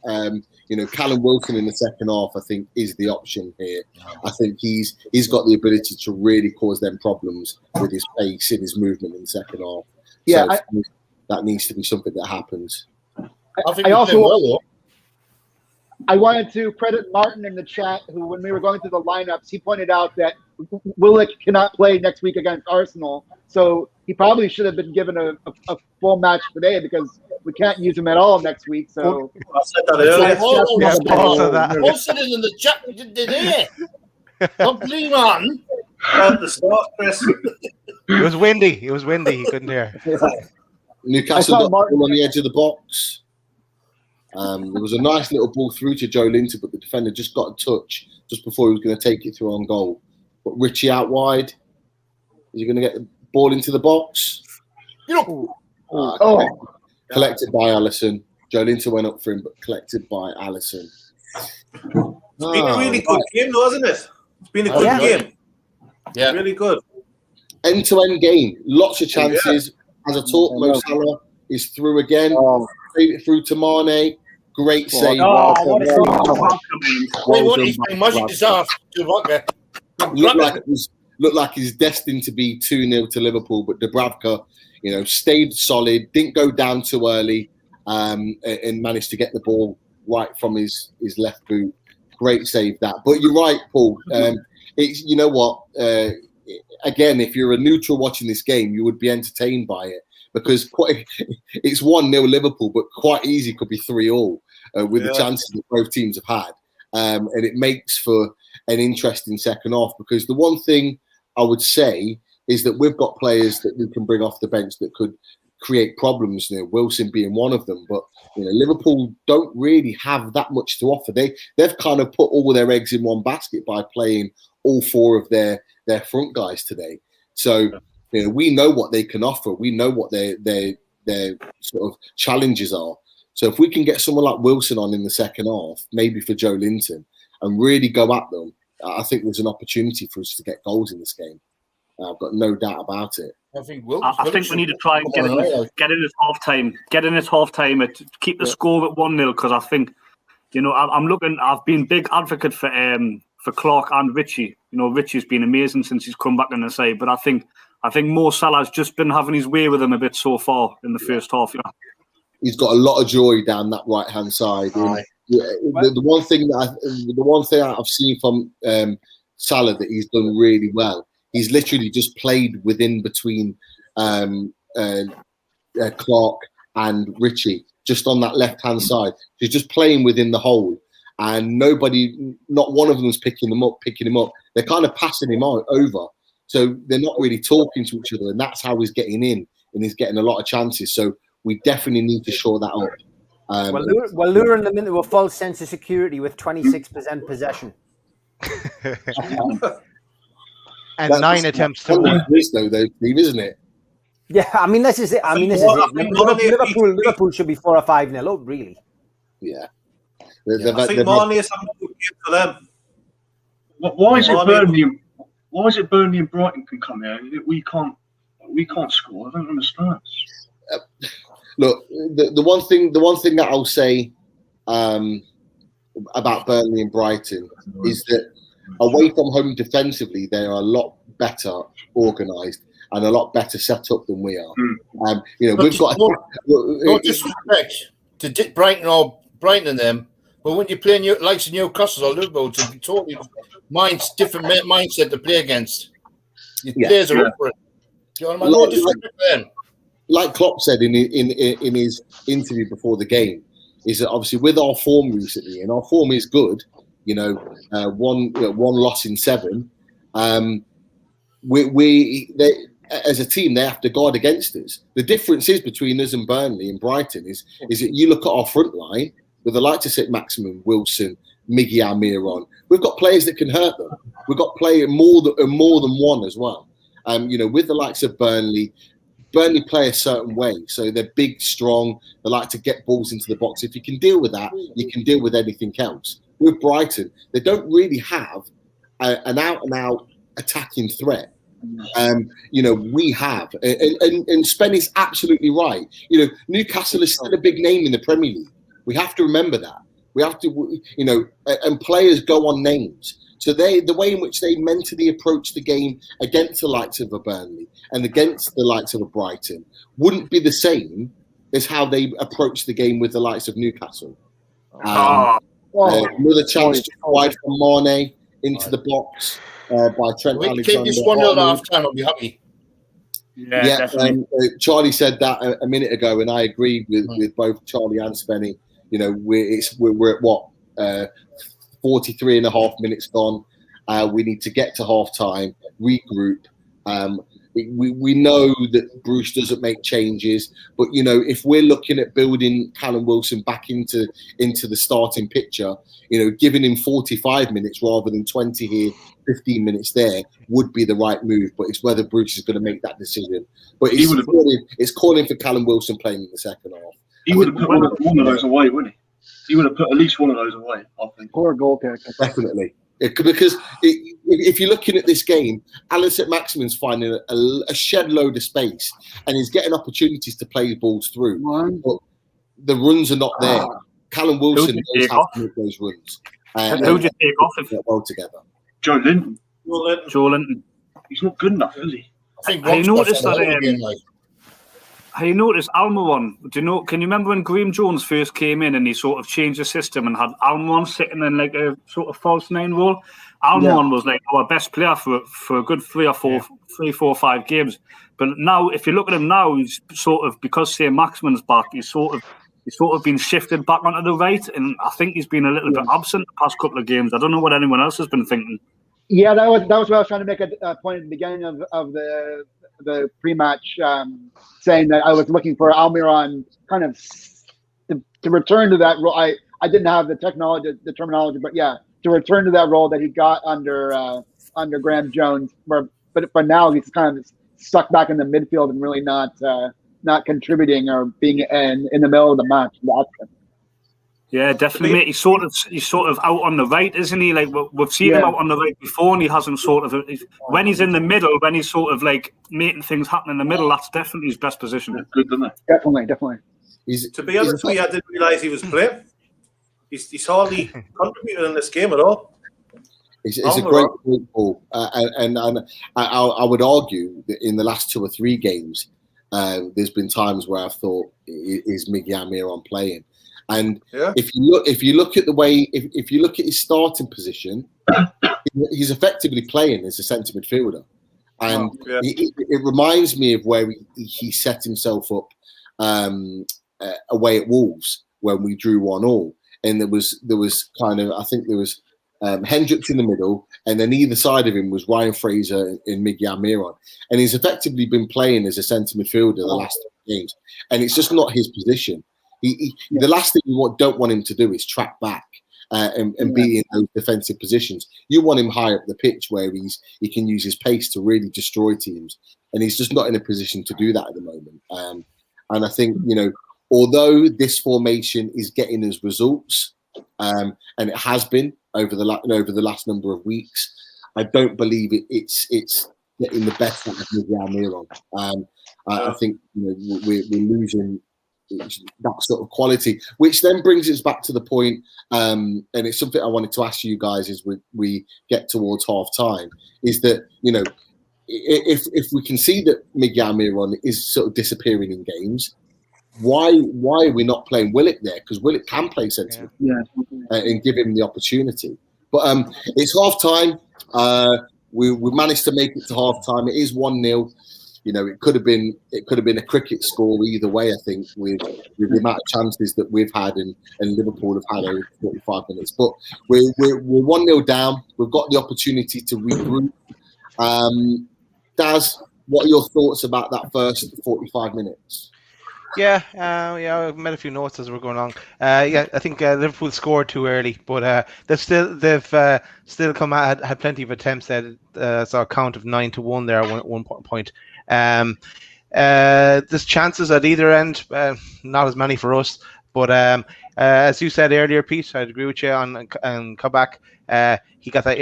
Callum Wilson in the second half, I think, is the option here. I think he's got the ability to really cause them problems with his pace and his movement in the second half. Yeah, so that needs to be something that happens. I wanted to credit Martin in the chat, who, when we were going through the lineups, he pointed out that Willock cannot play next week against Arsenal. So he probably should have been given a full match today, because we can't use him at all next week. So I said that earlier. Posted it in the chat. Did he? Complete man. At the start, Chris. It was windy. He couldn't hear. Newcastle got the ball on the edge of the box. There was a nice little ball through to Joe Linton, but the defender just got a touch just before he was going to take it through on goal. But Richie out wide. Is he going to get the ball into the box? Collected by Alisson. Joe Linton went up for him, but collected by Alisson. It's been a really good game, though, hasn't it? It's been a good game. Yeah, really good. End-to-end game. Lots of chances. As I talk, Mo Salah is through again. Through to Mane. Great save. He's playing magic this half. Looked like looked like he's destined to be 2-0 to Liverpool, but Dubravka, stayed solid, didn't go down too early, and managed to get the ball right from his left boot. Great save that. But you're right, Paul. It's, you know what? Again, if you're a neutral watching this game, you would be entertained by it because it's 1-0 Liverpool, but quite easy could be 3-3 with the chances that both teams have had. And it makes for an interesting second half because the one thing I would say is that we've got players that we can bring off the bench that could create problems, Wilson being one of them. But Liverpool don't really have that much to offer. They've kind of put all their eggs in one basket by playing all four of their front guys today. So we know what they can offer. We know what their sort of challenges are. So if we can get someone like Wilson on in the second half, maybe for Joe Linton, and really go at them, I think there's an opportunity for us to get goals in this game. I've got no doubt about it. I think we need to try and get in at half time. Get in at half time. Keep the score at 1-0 because I think, I'm looking. I've been big advocate for Clark and Richie. Richie's been amazing since he's come back on the side. But I think Mo Salah's just been having his way with him a bit so far in the first half. He's got a lot of joy down that right hand side. The one thing I've seen from Salah that he's done really well. He's literally just played within between Clark and Richie, just on that left-hand side. He's just playing within the hole, and not one of them is picking him up. They're kind of passing him over, so they're not really talking to each other, and that's how he's getting in, and he's getting a lot of chances. So we definitely need to shore that up. We're luring them into a false sense of security with 26% possession. And 9 attempts to win. This though, Steve, isn't it? Yeah, this is it. Liverpool should be 4 or 5-0 up, really. Yeah. I think Marnie is having a good game for them. Why is it Burnley and Brighton can come here? We can't score. I don't understand. Look, the one thing that I'll say about Burnley and Brighton is that away from home defensively, they are a lot better organised and a lot better set up than we are. We've got no disrespect to Brighton and them, but when you play likes of Newcastle or Liverpool, it's a totally different mindset to play against. Your players are up for it. Do you know what I mean? No disrespect to them. Like Klopp said in his interview before the game, is that obviously with our form recently, and our form is good, one loss in 7. They, as a team, they have to guard against us. The difference is between us and Burnley and Brighton is that you look at our front line with the likes of St. Maximin, Wilson, Miggy Almiron. We've got players that can hurt them. We've got players more than one as well. With the likes of Burnley play a certain way. So they're big, strong. They like to get balls into the box. If you can deal with that, you can deal with anything else. With Brighton, they don't really have an out-and-out attacking threat. We have. And Spen is absolutely right. Newcastle is still a big name in the Premier League. We have to remember that. We have to, and players go on names. So the way in which they mentally approach the game against the likes of a Burnley and against the likes of a Brighton wouldn't be the same as how they approach the game with the likes of Newcastle. Another chance to wide from Mane into the box by Trent Alexander. Keep this 1-0 half time, I'll be happy. Yeah, Charlie said that a minute ago, and I agree with both Charlie and Spenny. We're at what 43 and a half minutes gone. We need to get to half time, regroup. We know that Bruce doesn't make changes, but if we're looking at building Callum Wilson back into the starting picture, giving him 45 minutes rather than 20 here, 15 minutes there would be the right move. But it's whether Bruce is going to make that decision. But it's calling for Callum Wilson playing in the second half. He would have put one of those away, wouldn't he? He would have put at least one of those away, I think. Or a goal kick. Definitely. Because if you're looking at this game, Alan St. Maximin's finding a shed load of space and he's getting opportunities to play balls through. But the runs are not there. Callum Wilson knows how to make those runs. Who do you take off? Well together. Joe Linton. Joe Linton. he's not good enough, is he? I think Have you noticed that? Again, like, Have you noticed Almiron? Do you know? Can you remember when Graham Jones first came in and he sort of changed the system and had Almiron sitting in like a sort of false nine role? Almiron was like our best player for a good 3 or 4, 5 games. But now, if you look at him now, he's sort of, because say Maximin's back, he's sort of been shifted back onto the right, and I think he's been a little bit absent the past couple of games. I don't know what anyone else has been thinking. Yeah, that was what I was trying to make a point at the beginning of the pre-match, saying that I was looking for Almiron kind of to return to that role. I didn't have the terminology, but yeah, to return to that role that he got under Graham Jones. But now he's kind of stuck back in the midfield and really not contributing or being in the middle of the match. Yeah, definitely, mate. He's sort of out on the right, isn't he? Like we've seen him out on the right before, and he hasn't sort of. When he's in the middle, when he's sort of like making things happen in the middle, that's definitely his best position. Good, isn't it? Definitely. To be honest with you, I didn't realise he was playing. He's hardly contributed in this game at all. It's a great point, Paul. And I would argue that in the last 2 or 3 games, there's been times where I've thought, is Miggy Almiron playing? And if you look at the way, if you look at his starting position, he's effectively playing as a centre midfielder, and it reminds me of where he set himself up away at Wolves when we drew 1-1, and there was kind of, I think there was Hendricks in the middle, and then either side of him was Ryan Fraser and Miggy Almiron, and he's effectively been playing as a centre midfielder the last 2 games, and it's just not his position. The last thing you don't want him to do is track back and be in those defensive positions. You want him high up the pitch where he can use his pace to really destroy teams, and he's just not in a position to do that at the moment. And I think, although this formation is getting us results, and it has been over the last number of weeks, I don't believe it's getting the best out of Miggy Almiron. I think we're losing that sort of quality, which then brings us back to the point, and it's something I wanted to ask you guys as we get towards half time, is that if we can see that Miggy Almiron is sort of disappearing in games, why are we not playing Willock there? Because Willock can play centre and give him the opportunity. But it's half time. We managed to make it to half time. It is 1-0. It could have been a cricket score either way. I think with the amount of chances that we've had and Liverpool have had over 45 minutes. But we're 1-0 down. We've got the opportunity to regroup. Daz, what are your thoughts about that first 45 minutes? I made a few notes as we're going along. I think Liverpool scored too early, but they've still come out, had plenty of attempts. Saw a count of 9-1 there at one point. There's chances at either end, not as many for us. But as you said earlier, Pete, I'd agree with you on Kabak. He got that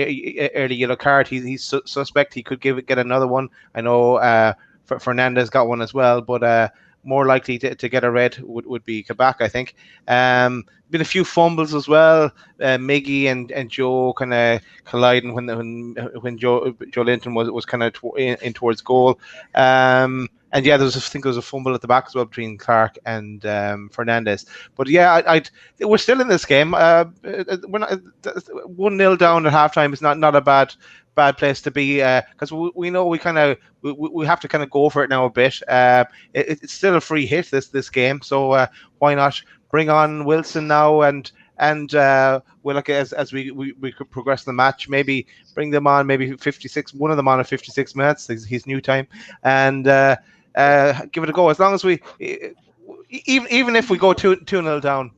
early yellow card. He's suspect. He could get another one. I know Fernandez got one as well, but more likely to get a red would be Kabak, I think. Been a few fumbles as well. Miggy and Joe kind of colliding when Joe Linton was kind of in towards goal. I think there was a fumble at the back as well between Clark and Fernandez. But we're still in this game. We're not 1-0 down at halftime. Is not a bad place to be, because we know we have to kind of go for it now a bit. It's still a free hit this game, so why not bring on Wilson now and we'll look as we could progress the match. Maybe bring them on, maybe 56, one of them on at 56 minutes, his new time, and give it a go. As long as we, even if we go 2-0 down,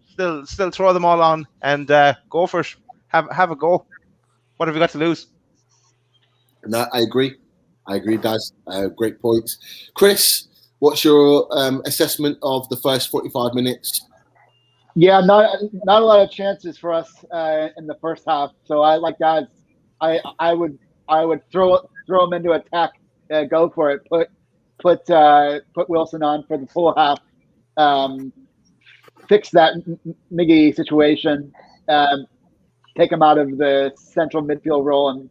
still throw them all on and go for it. Have a go. What have we got to lose? No, I agree, Daz. Great points. Chris, what's your assessment of the first 45 minutes? Yeah, not a lot of chances for us in the first half. So I like Daz. I would throw him into attack. Go for it. Put Wilson on for the full half. Fix that Miggy situation. Take him out of the central midfield role and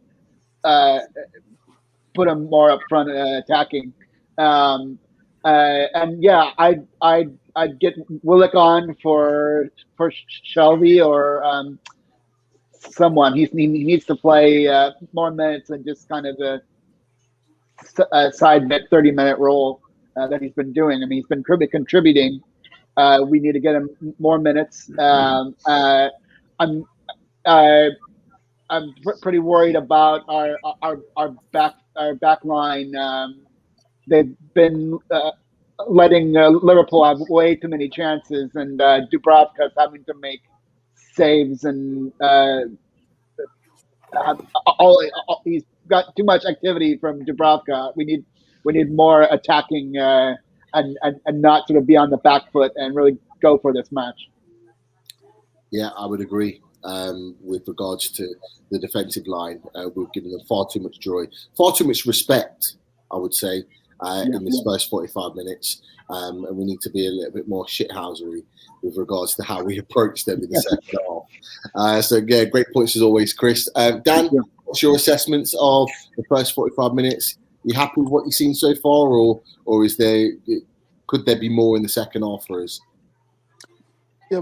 put him more up front attacking. And yeah, I'd get Willock on for Shelby or someone. He needs to play more minutes than just kind of a side 30-minute role that he's been doing. I mean, he's been contributing. We need to get him more minutes. I'm pretty worried about our back line. They've been letting Liverpool have way too many chances, and Dubravka's having to make saves, and he's got too much activity from Dubravka. We need more attacking and not sort of be on the back foot and really go for this match. Yeah, I would agree. With regards to the defensive line, we've given them far too much joy, far too much respect, I would say, in this first 45 minutes. And we need to be a little bit more shithousery with regards to how we approach them in the second half. So, yeah, great points as always, Chris. Dan, what's your assessments of the first 45 minutes? Are you happy with what you've seen so far, or could there be more in the second half for us? Yeah,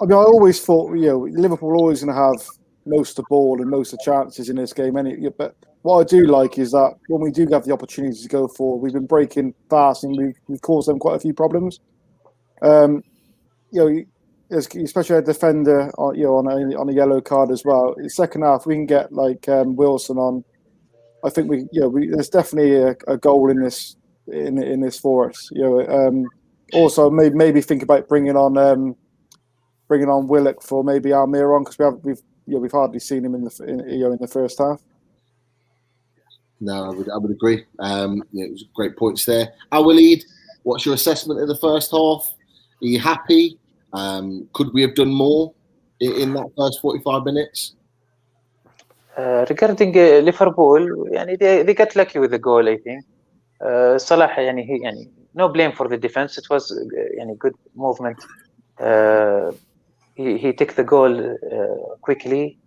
I always thought, Liverpool are always going to have most of the ball and most of the chances in this game. But what I do like is that when we do have the opportunity to go forward, we've been breaking fast and we've caused them quite a few problems. Especially a defender, on a yellow card as well. In the second half, we can get like Wilson on. I think there's definitely a goal in this for us. Also maybe think about bringing on Willock for maybe Almiron, because we've hardly seen him in the first half. No, I would agree. It was great points there. Awaleed, what's your assessment of the first half? Are you happy? Could we have done more in that first 45 minutes? Regarding Liverpool, they got lucky with the goal. I think Salah, no blame for the defense. It was good movement. He took the goal quickly,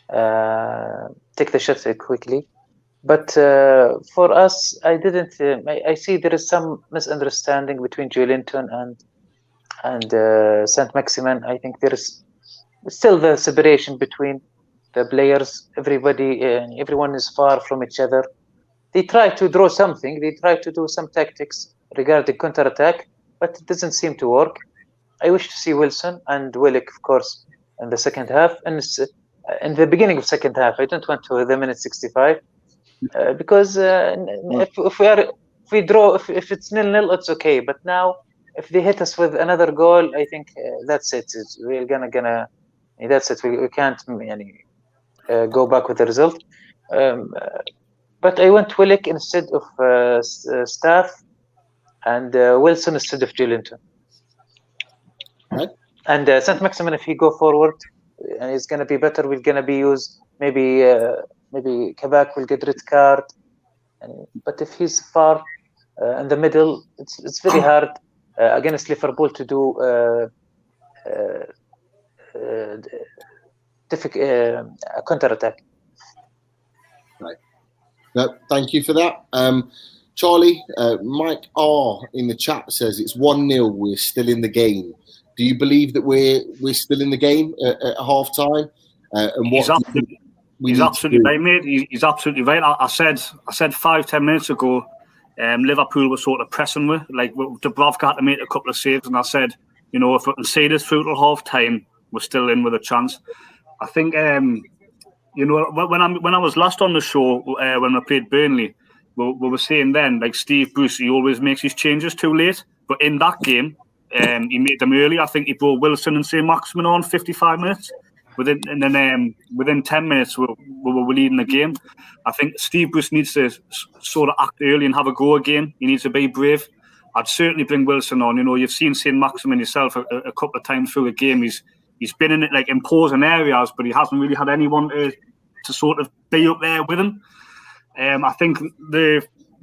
take the shot quickly. But for us, I didn't. I see there is some misunderstanding between Joelinton and Saint Maximin. I think there is still the separation between the players. Everyone is far from each other. They try to draw something. They try to do some tactics regarding counter-attack, but it doesn't seem to work. I wish to see Wilson and Willock, of course, in the second half. And in the beginning of second half, I don't want to the minute 65 because if we draw, if it's 0-0, it's okay. But now, if they hit us with another goal, I think that's it. We're gonna. That's it. We can't go back with the result. But I went Willock instead of Staff, and Wilson instead of Joelinton. Right. And Saint Maximin, if he go forward, and it's gonna be better. We're gonna be used. Maybe Kabak will get red card. But if he's far in the middle, it's very hard against Liverpool to do a counter-attack. Right. No, thank you for that. Charlie, Mike R in the chat says it's 1-0. We're still in the game. Do you believe that we're still in the game at half time? And what he's absolutely right, mate. He's absolutely right. I said 5-10 minutes ago, Liverpool was sort of pressing with, like Dubravka had to make a couple of saves, and I said, if we can see this through till half time, we're still in with a chance. I think, when I was last on the show, when we played Burnley, we were saying then, like Steve Bruce, he always makes his changes too late. But in that game, he made them early. I think he brought Wilson and Saint Maximin on 55 minutes. Within 10 minutes, we were leading the game. I think Steve Bruce needs to sort of act early and have a go again. He needs to be brave. I'd certainly bring Wilson on. You've seen Saint Maximin yourself a couple of times through the game. He's been in it like imposing areas, but he hasn't really had anyone to sort of be up there with him. I think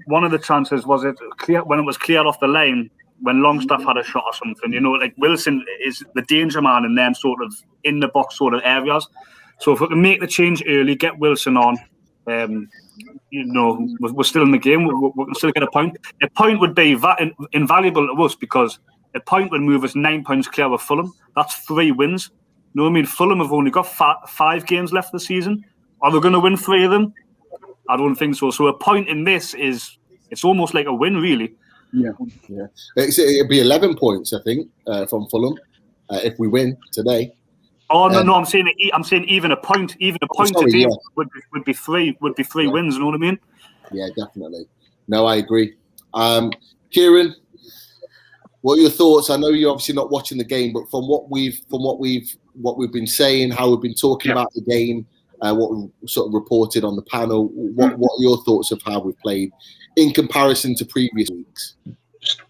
one of the chances was when it was cleared off the line, when Longstaff had a shot or something. Like Wilson is the danger man in them sort of in the box sort of areas. So if we can make the change early, get Wilson on, we're still in the game. We can still get a point. A point would be invaluable to us because a point would move us 9 points clear of Fulham. That's 3 wins. You know what I mean? Fulham have only got 5 games left this season. Are they going to win 3 of them? I don't think so. So a point in this it's almost like a win, really. Yeah. It'd be 11 points, I think, from Fulham if we win today. Oh no! I'm saying even a point today would be 3 wins. You know what I mean? Yeah, definitely. No, I agree. Kieran, what are your thoughts? I know you're obviously not watching the game, but from what we've been saying, how we've been talking about the game, what we sort of reported on the panel, what are your thoughts of how we've played in comparison to previous weeks?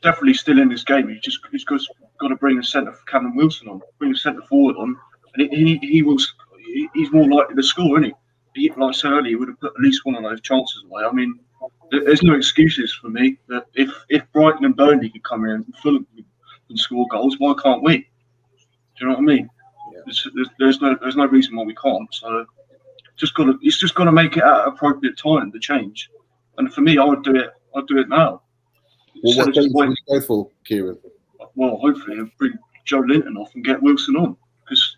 Definitely still in this game. He's got to bring a centre Callum Wilson on, bring a centre forward on, and he's more likely to score, isn't he? Like I said earlier, he would have put at least one of those chances away. I mean, there's no excuses for me that if Brighton and Burnley could come in and Fulham can score goals, why can't we? Do you know what I mean? Yeah. There's no reason why we can't. So it's just got to make it at an appropriate time to change. And for me, I'd do it now. Well, what things would you go for, Kieran? Well, hopefully, I'll bring Joe Linton off and get Wilson on, because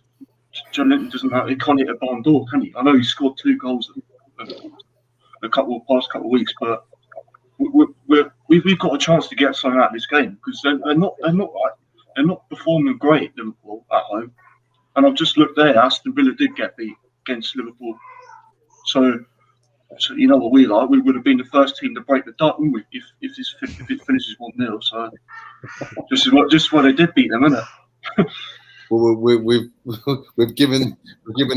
Joe Linton he can't hit a barn door, can he? I know he scored 2 goals the past couple of weeks, but we've got a chance to get something out of this game, because they're not performing great, Liverpool at home. And I've just looked there. Aston Villa did get beat against Liverpool, so you know what we like. We would have been the first team to break the duck, wouldn't we? If it finishes 1-0. So just what they did beat them, isn't it? Well, we've given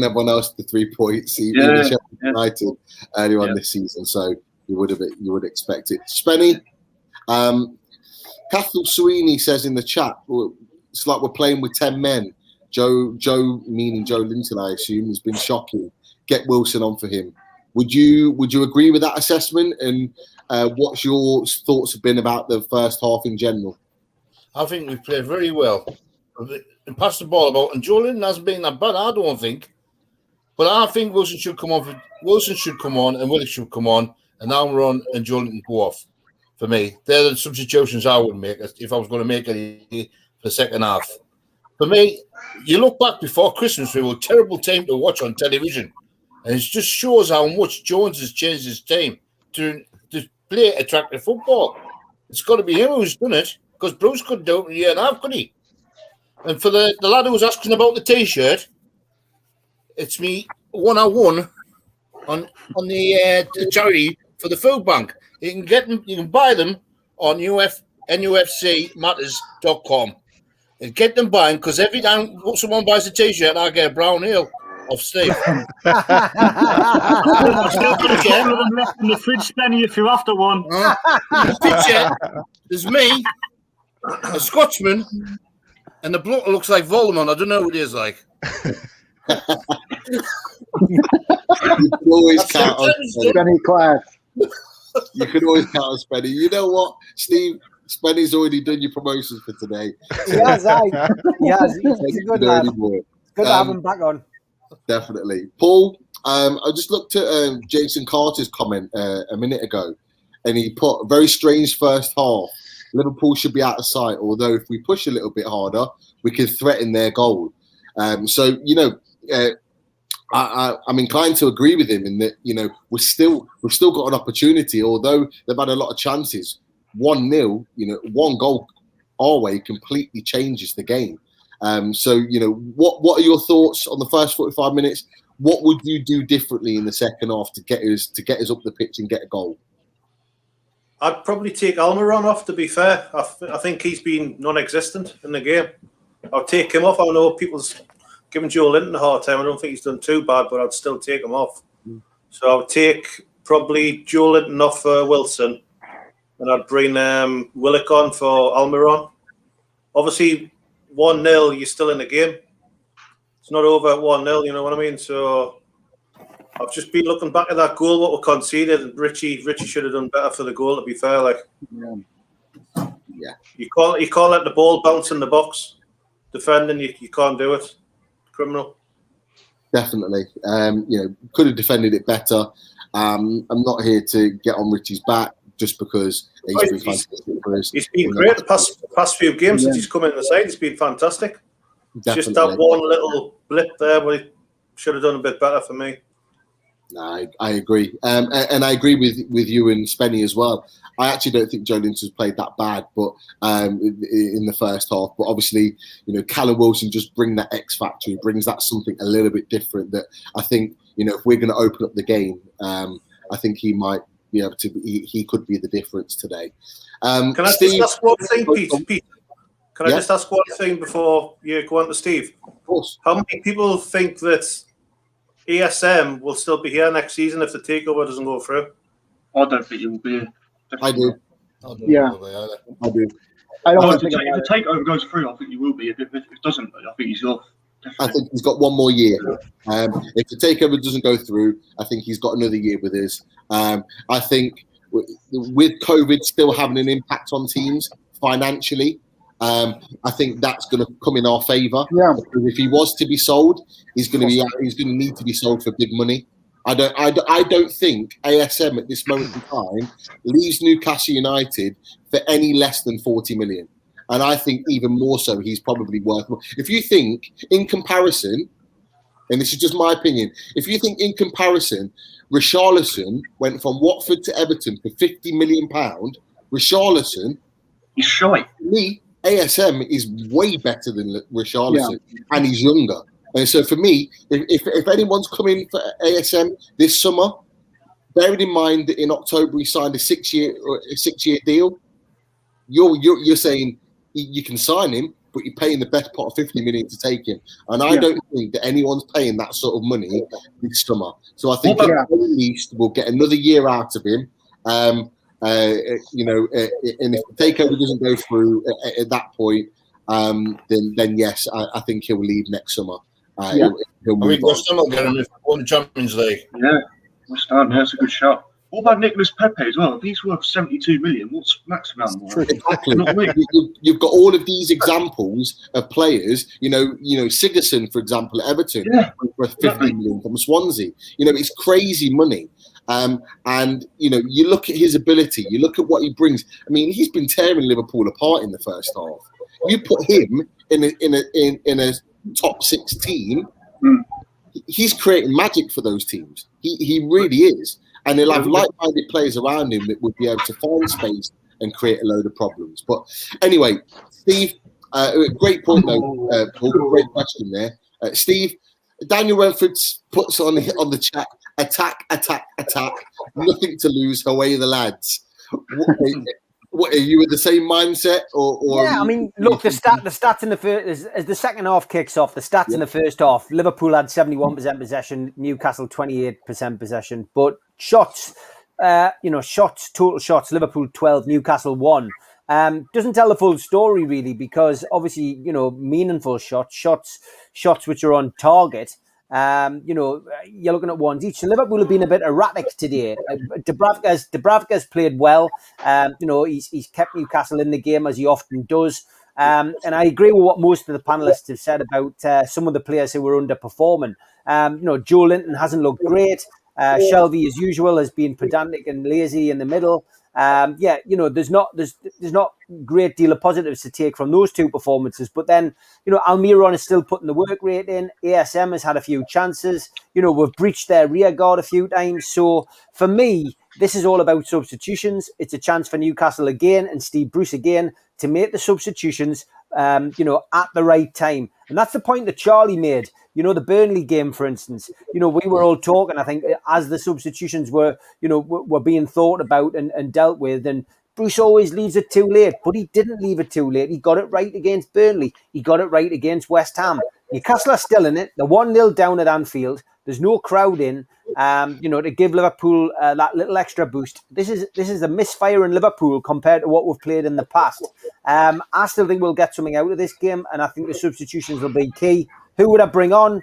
everyone else the 3 points, even Sheffield United earlier on this season. So you would expect it. Spenny, Cathal Sweeney says in the chat, it's like we're playing with 10 men. Joe, meaning Joe Linton, I assume, has been shocking. Get Wilson on for him. Would you agree with that assessment? And what's your thoughts have been about the first half in general? I think we played very well. And passed the ball about, and Joe Linton hasn't been that bad, I don't think. But I think Wilson should come on, and Willock should come on, and Almiron and Joe Linton go off. For me, they're the substitutions I would make if I was going to make any for the second half. For me, you look back before Christmas, we were a terrible team to watch on television. And it just shows how much Jones has changed his team to play attractive football. It's got to be him who's done it, because Bruce couldn't do it in a year and a half, could he? And for the lad who was asking about the T-shirt, it's me 101 on the charity for the food bank. You can buy them on NUFCmatters.com and get them buying, because every time someone buys a T-shirt, I get a brown ale of Steve. I've still got a couple of them left in the fridge, Spenny, if you're after one. The picture is me, a Scotsman, and the bloke looks like Voldemort. I don't know who it is like. You can always count on Spenny class. You can always count on Spenny. You know what, Steve? Spenny's already done your promotions for today. Yes, he's a good lad. It's good to have him back on. Definitely. Paul, I just looked at Jason Carter's comment a minute ago, and he put a very strange first half. Liverpool should be out of sight, although if we push a little bit harder, we can threaten their goal. So, I'm inclined to agree with him in that, we've still got an opportunity, although they've had a lot of chances. 1-0, one goal our way completely changes the game. So, what are your thoughts on the first 45 minutes? What would you do differently in the second half to get us up the pitch and get a goal? I'd probably take Almiron off, to be fair. I think he's been non-existent in the game. I'll take him off. I know people's giving Joe Linton a hard time. I don't think he's done too bad, but I'd still take him off. So I would take probably Joe Linton off for Wilson, and I'd bring Willock on for Almiron. Obviously, 1-0, you're still in the game. It's not over at 1-0, you know what I mean? So I've just been looking back at that goal, what we conceded. Richie should have done better for the goal, to be fair. Yeah. You can't let the ball bounce in the box. Defending, you can't do it. Criminal. Definitely. Could have defended it better. I'm not here to get on Richie's back just because he's been fantastic for us. He's been great the past few games since he's come in the side. He's been fantastic. Definitely. Just that one little blip there, but he should have done a bit better for me. No, I agree. And I agree with you and Spenny as well. I actually don't think Joe Linton's played that bad, but in the first half. But obviously, Callum Wilson just brings that X factor. He brings that something a little bit different that I think, if we're going to open up the game, I think he might be able to. He could be the difference today. Can I just ask one thing, Pete? Can I just ask one thing before you go on to Steve? Of course. How many people think that ASM will still be here next season if the takeover doesn't go through? I don't think he will be here. I do. Yeah. I do. I don't If think the takeover goes through, I think he will be. If it doesn't, I think he's off. Definitely. I think he's got one more year. If the takeover doesn't go through, I think he's got another year with us. I think with COVID still having an impact on teams financially, I think that's going to come in our favour. Yeah. Because if he was to be sold, he's going to need to be sold for big money. I don't think ASM at this moment in time leaves Newcastle United for any less than 40 million. And I think even more so, he's probably worth more. If you think in comparison, and this is just my opinion, if you think in comparison, Richarlison went from Watford to Everton for £50 million, Richarlison, he's shy. Me, ASM is way better than Richarlison, and he's younger. And so for me, if anyone's coming for ASM this summer, bearing in mind that in October he signed a six-year deal, you're saying you can sign him, but you're paying the best part of 50 million to take him. And I don't think that anyone's paying that sort of money this summer. So I think at least we'll get another year out of him. And if the takeover doesn't go through at that point, then yes, I think he'll leave next summer. He'll move on. Still not going to win the Champions League. Yeah, we're starting. That's a good shot. What about Nicolas Pepe as well? If he's worth 72 million, what's maximum? Exactly. You've got all of these examples of players. Sigerson, for example, at Everton, worth 50 million from Swansea. It's crazy money. And you look at his ability. You look at what he brings. I mean, he's been tearing Liverpool apart in the first half. You put him in a top 6 team. He's creating magic for those teams. He really is. And he'll have like-minded players around him that would be able to find space and create a load of problems. But anyway, Steve, great point though, Paul. Great question there. Steve, Daniel Renford puts on the chat, attack. Nothing to lose. Away the lads. What are you in the same mindset? Or yeah, I mean, look, the stats in the first, as the second half kicks off, the stats in the first half, Liverpool had 71% possession, Newcastle 28% possession, but shots, total shots, Liverpool 12, Newcastle 1. Doesn't tell the full story really, because obviously, meaningful shots which are on target. You're looking at ones each. So Liverpool have been a bit erratic today. Dubravka's played well. He's kept Newcastle in the game as he often does. And I agree with what most of the panelists have said about some of the players who were underperforming. Joe Linton hasn't looked great. Shelvey, as usual, has been pedantic and lazy in the middle. There's not great deal of positives to take from those two performances. But then, Almiron is still putting the work rate in. ASM has had a few chances. We've breached their rear guard a few times. So for me, this is all about substitutions. It's a chance for Newcastle again and Steve Bruce again to make the substitutions, at the right time. And that's the point that Charlie made. The Burnley game, for instance, we were all talking, I think, as the substitutions were being thought about and dealt with. And Bruce always leaves it too late, but he didn't leave it too late. He got it right against Burnley. He got it right against West Ham. Newcastle are still in it. They're 1-0 down at Anfield. There's no crowd in, to give Liverpool that little extra boost. This is a misfire in Liverpool compared to what we've played in the past. I still think we'll get something out of this game, and I think the substitutions will be key. Who would I bring on?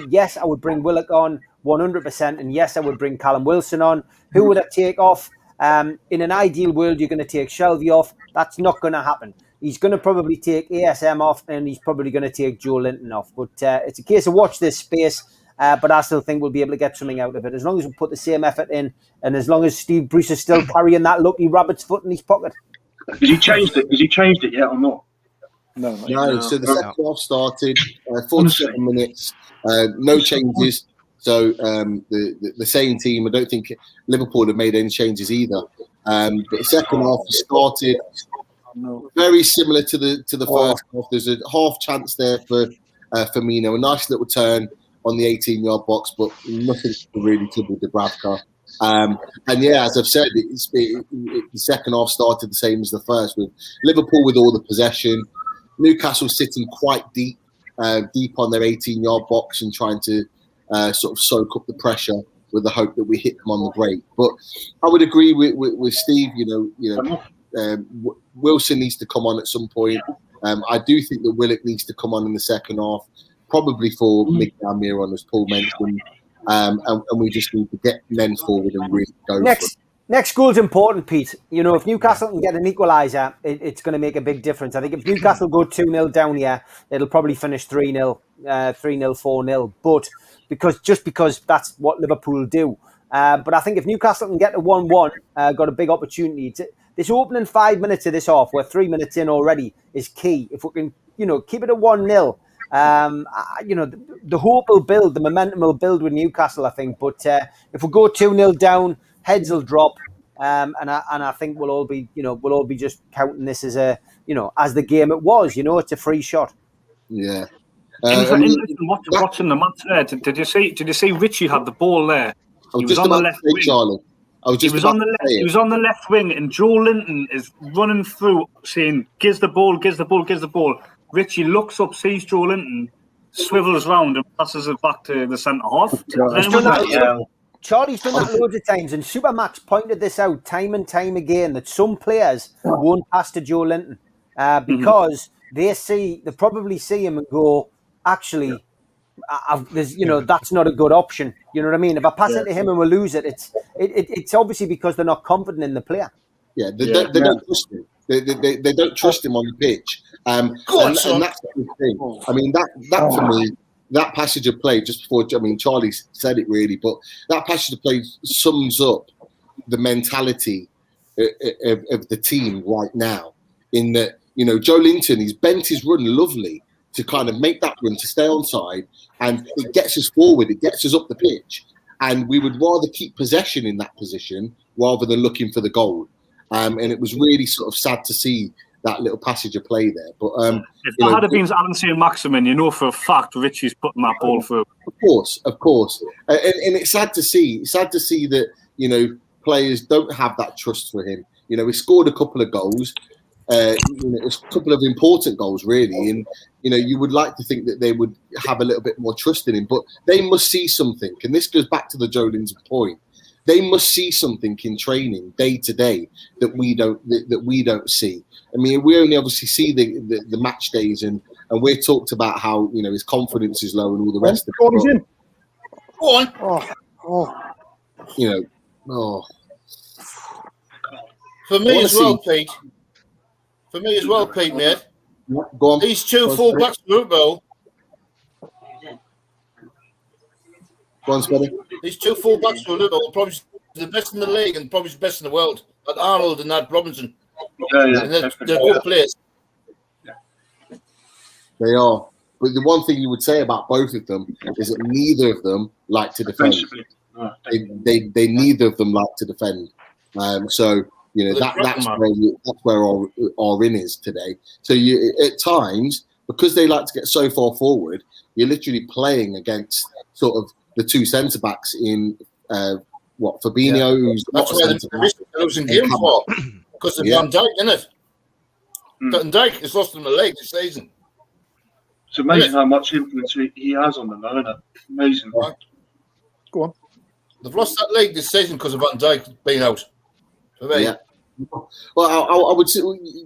Yes, I would bring Willock on 100%, and yes, I would bring Callum Wilson on. Who would I take off? In an ideal world, you're going to take Shelvey off. That's not going to happen. He's going to probably take ASM off, and he's probably going to take Joe Linton off. But it's a case of watch this space. but I still think we'll be able to get something out of it as long as we put the same effort in, and as long as Steve Bruce is still carrying that lucky rabbit's foot in his pocket. Has he changed it? Has he changed it yet or not? No. So the second half started, 47 minutes, no changes. So the same team. I don't think Liverpool have made any changes either. But the second half started very similar to the first half. There's a half chance there for Firmino, a nice little turn on the 18-yard box, but nothing really to with Dubravka. And yeah, as I've said, the second half started the same as the first, with Liverpool with all the possession, Newcastle sitting quite deep on their 18-yard box and trying to sort of soak up the pressure with the hope that we hit them on the break. But I would agree with Steve. Wilson needs to come on at some point. I do think that Willock needs to come on in the second half, probably for Miguel Almiron, as Paul mentioned. And we just need to get men forward and really go for it. Next goal's important, Pete. If Newcastle can get an equaliser, it's going to make a big difference. I think if Newcastle go 2-0 down here, it'll probably finish 3-0, 4-0. But because that's what Liverpool do. But I think if Newcastle can get to 1-1, got a big opportunity. This opening 5 minutes of this half, we're 3 minutes in already, is key. If we can, keep it at 1-0. The hope will build, the momentum will build with Newcastle, I think. But if we go 2-0 down, heads will drop, and I think we'll all be just counting this as as the game it was. It's a free shot. Yeah. Watching the match there, did you see Richie had the ball there? He was on the left wing. Charlie. He was on the left wing, and Joe Linton is running through saying, "Gives the ball, gives the ball, gives the ball." Richie looks up, sees Joe Linton, swivels round and passes it back to the centre half. Charlie's done that loads of times, and Supermax pointed this out time and time again, that some players won't pass to Joe Linton because they probably see him and go, actually, that's not a good option. You know what I mean? If I pass it to him and we lose it, it's obviously because they're not confident in the player. Yeah, they don't trust him. They don't trust him on the pitch. And that's the thing. I mean, that for me, that passage of play just before, Charlie said it really, but that passage of play sums up the mentality of the team right now. In that, Joe Linton, he's bent his run lovely to kind of make that run, to stay onside, and it gets us forward, it gets us up the pitch. And we would rather keep possession in that position rather than looking for the goal. And it was really sort of sad to see that little passage of play there. But if that had been Alan St. Maximin, for a fact Richie's putting that ball through. Of course. And it's sad to see. It's sad to see that, players don't have that trust for him. He scored a couple of goals. A couple of important goals, really. And, you would like to think that they would have a little bit more trust in him. But they must see something. And this goes back to the Joe Linton point. They must see something in training day to day that we don't see. I mean, we only obviously see the match days, and we're talked about how his confidence is low and all the rest of it. Go on. For me as well, Pete, mate. Go on. These two full backs for Liverpool. Go on, Spenny. These two full backs for Liverpool, probably the best in the league and probably the best in the world. At Arnold and that Robinson. And they're good players. They are. But the one thing you would say about both of them is that neither of them like to defend. They neither of them like to defend. So that's where our in is today. So you at times, because they like to get so far forward, you're literally playing against sort of the two centre backs in Fabinho. Who's that's why they're losing games for, because of Van Dijk, isn't it? Van Dijk has lost them a leg this season. It's amazing how much influence he has on them, though, isn't it? Amazing. Right. Go on. They've lost that leg this season because of Van Dijk being out. For me. Yeah. Well, I would say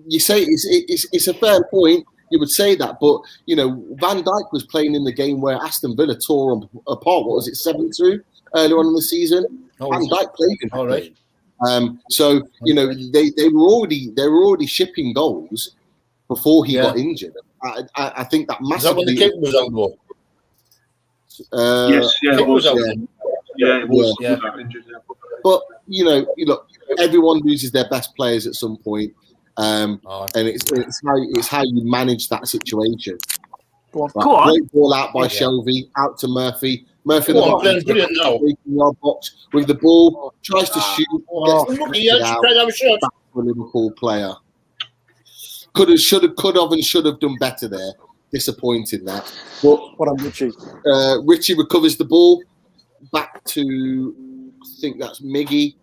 you say it's a fair point. You would say that, but Van Dijk was playing in the game where Aston Villa tore them apart. What was it, 7-2 earlier on in the season? Van Dijk played in that game. So they were already shipping goals before he got injured. I think that massively. Is that when the kick was out, though? Yes, yeah, it was. Yeah, it was. Yeah. Injured, yeah. But you look, everyone loses their best players at some point, and it's how you manage that situation. Go on. Right, Go on. great ball out by Shelby, out to Murphy. Murphy, Go on, playing brilliant now. Yard box with the ball, tries to shoot, gets Lucky, deflected out. have a shot. Back to a Liverpool player. Could have done better there. Disappointing that. But What I'm Richie. Richie recovers the ball back to, I think that's Miggy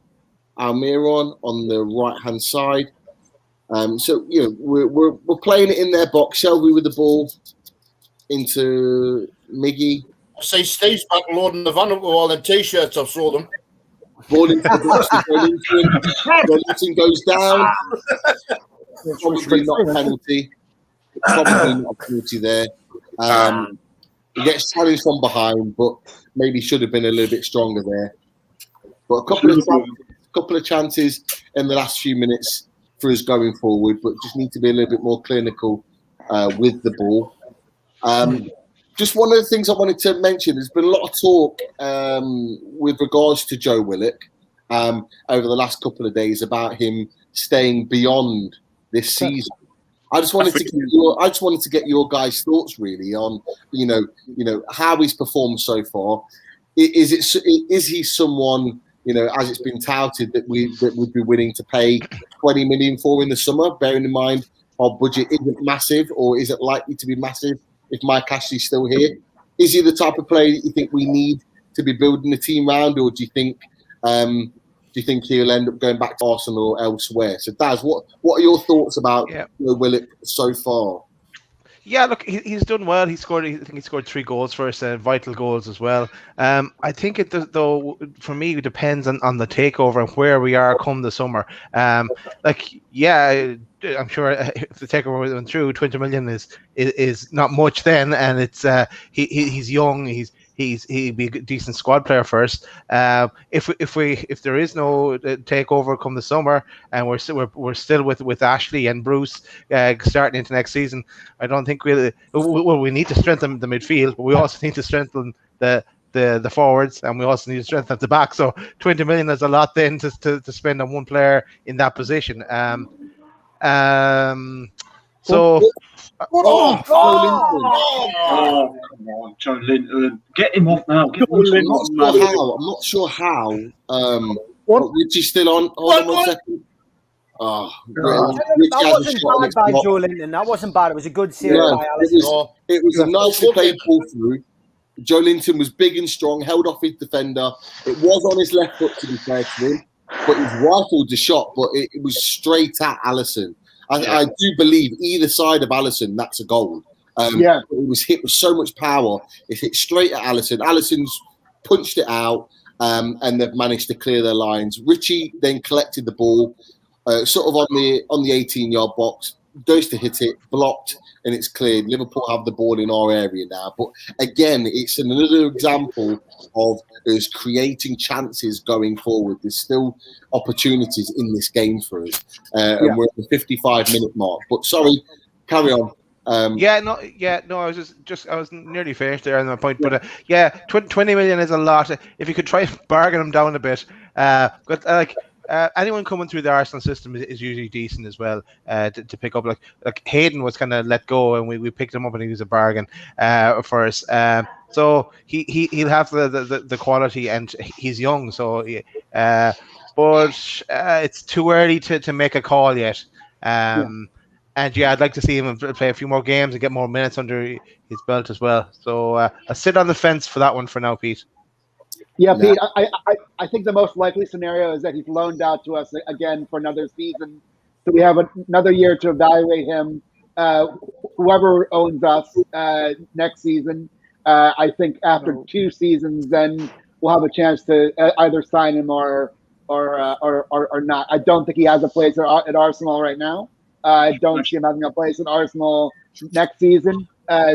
Almiron on the right hand side. So we're playing it in their box. Shelby with the ball into Miggy. Say Steve's back loading the van up with all them t-shirts I've sold them. Ball into the box to Wellington goes down. Probably not a penalty. Probably not a penalty there. He gets challenged from behind, but maybe should have been a little bit stronger there. But a couple of chances in the last few minutes for us going forward, but just need to be a little bit more clinical with the ball. Just one of the things I wanted to mention, there's been a lot of talk with regards to Joe Willock over the last couple of days about him staying beyond this season. I just wanted to get your guys' thoughts really on how he's performed so far. Is he someone, as it's been touted, that would be willing to pay 20 million for in the summer, bearing in mind our budget isn't massive, or is it likely to be massive if Mike Ashley's still here? Is he the type of player that you think we need to be building a team around, or do you think he'll end up going back to Arsenal or elsewhere? So, Daz, what are your thoughts about Willock so far? Yeah, look, he's done well. I think he scored 3 goals for us, vital goals as well. I think it does, though, for me, it depends on the takeover and where we are come the summer. I'm sure if the takeover went through, 20 million is not much then, and it's he's young. He'd be a decent squad player first. If there is no takeover come the summer, and we're still with Ashley and Bruce starting into next season, I don't think we need to strengthen the midfield, but we also need to strengthen the forwards, and we also need to strengthen at the back. So 20 million is a lot then to spend on one player in that position. Oh, come on, Joe Linton. Get him off now. I'm not sure how. Richie's still on. Hold on 1 second. That wasn't bad by Joe Linton. That wasn't bad. It was a good save by Alisson. It was a nicely played ball through. Joe Linton was big and strong, held off his defender. It was on his left foot, to be fair to him, but he rifled the shot, but it was straight at Alisson. I do believe either side of Alisson, that's a goal. It was hit with so much power. It hit straight at Alisson. Alisson's punched it out, and they've managed to clear their lines. Richie then collected the ball, sort of on the 18-yard box, goes to hit it, blocked, and it's cleared. Liverpool have the ball in our area now. But again, it's another example of us creating chances going forward. There's still opportunities in this game for us. And we're at the 55-minute mark. But sorry, carry on. I was nearly finished there on my point. But 20 million is a lot. If you could try and bargain them down a bit. But anyone coming through the Arsenal system is usually decent as well to pick up. Like Hayden was kind of let go, and we picked him up, and he was a bargain for us. So he'll have the quality, and he's young. So, but it's too early to make a call yet. And I'd like to see him play a few more games and get more minutes under his belt as well. So I'll sit on the fence for that one for now, Pete. Yeah, Pete, I think the most likely scenario is that he's loaned out to us again for another season. So we have another year to evaluate him. Whoever owns us next season, I think after 2 seasons, then we'll have a chance to either sign him or not. I don't think he has a place at Arsenal right now. I don't see him having a place at Arsenal next season.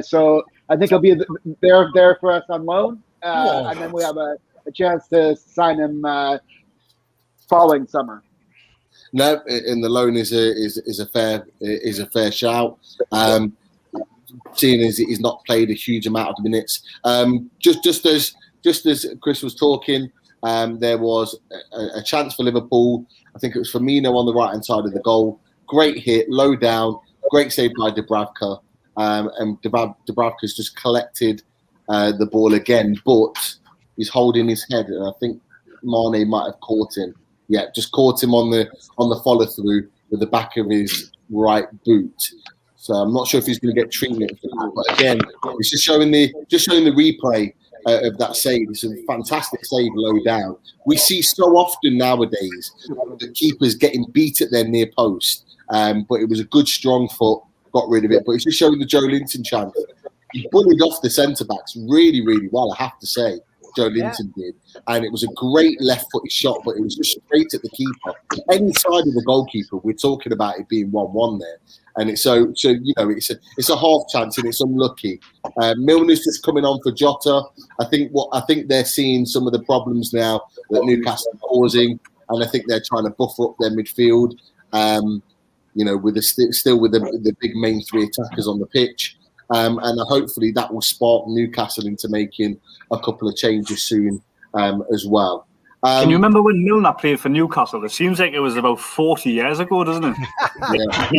So I think he'll be there for us on loan. And then we have a chance to sign him following summer. No, and the loan is a fair shout. seeing as he's not played a huge amount of minutes. Just as Chris was talking, there was a chance for Liverpool. I think it was Firmino on the right-hand side of the goal. Great hit, low down, great save by Dubravka. And Dubravka's just collected the ball again, but he's holding his head, and I think Mane might have caught him. Yeah, just caught him on the follow-through with the back of his right boot. So I'm not sure if he's going to get treatment for that. But again, it's just showing the replay of that save. It's a fantastic save low down. We see so often nowadays the keepers getting beat at their near post. But it was a good strong foot, got rid of it. But it's just showing the Joe Linton chance. He bullied off the centre-backs really, really well, I have to say. Joe Linton did. And it was a great left-footed shot, but it was just straight at the keeper. Any side of the goalkeeper, we're talking about it being 1-1 there. And it's so you know, it's a half chance and it's unlucky. Milner's just coming on for Jota. I think they're seeing some of the problems now that Newcastle are causing, and I think they're trying to buffer up their midfield. You know, with still with the big main three attackers on the pitch, and hopefully that will spark Newcastle into making a couple of changes soon as well. Can you remember when Milner played for Newcastle? It seems like it was about 40 years ago, doesn't it? Yeah.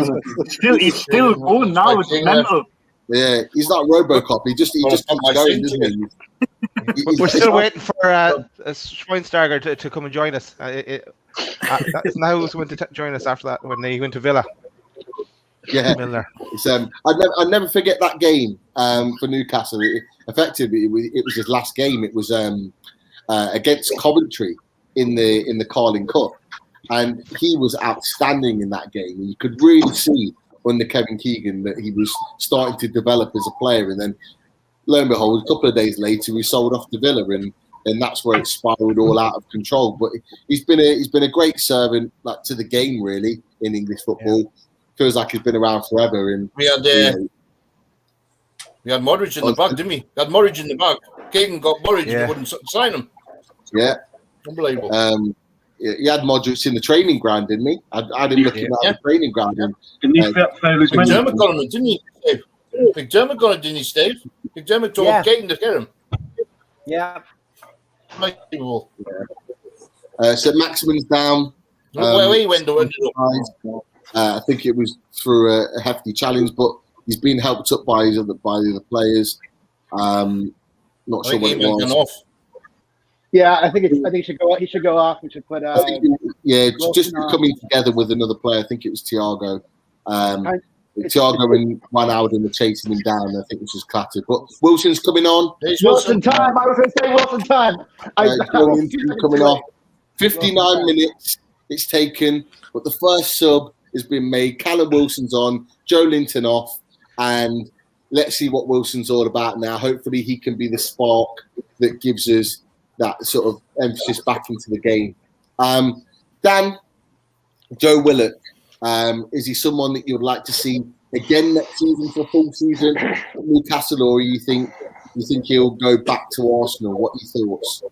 he's still going now. It's mental. Yeah, he's like RoboCop. He just keeps going, doesn't he? We're still waiting for Schweinsteiger to come and join us. Now who's going to join us after that when he went to Villa? Yeah, Milner. It's, I'd never forget that game for Newcastle. Effectively, it was his last game. It was against Coventry in the Carling Cup, and he was outstanding in that game. And you could really see under Kevin Keegan that he was starting to develop as a player. And then, lo and behold, a couple of days later, we sold off to Villa, and that's where it spiraled all out of control. But he's been a great servant, like, to the game, really, in English football. Yeah. Feels like he's been around forever. And we had Modric in the back, didn't we? We had Modric in the back. Keegan got Modric and wouldn't sign him. Yeah, unbelievable. He had Modric in the training ground, didn't he? I had him looking at the training ground. Big Dermot got him, didn't he, Steve? Big Dermot got him, didn't he, Steve? Big Dermot told Keaton to get him. Yeah. Unbelievable. So Maximin's down. Where he went up. I think it was through a hefty challenge, but he's been helped up by the other players. Not sure what it was. Off. Yeah, I think he should go. He should go off. We should put. Just coming together with another player. I think it was Thiago. Thiago and Van Alden were chasing him down. I think it was just clattered. But Wilson's coming on. Wilson time. I was going to say Wilson time. Coming off. 59 minutes it's taken, but the first sub has been made. Callum Wilson's on. Joe Linton off, and let's see what Wilson's all about now. Hopefully, he can be the spark that gives us that sort of emphasis back into the game. Dan, Joe Willock, is he someone that you would like to see again next season for a full season at Newcastle, or you think he'll go back to Arsenal? What are your thoughts?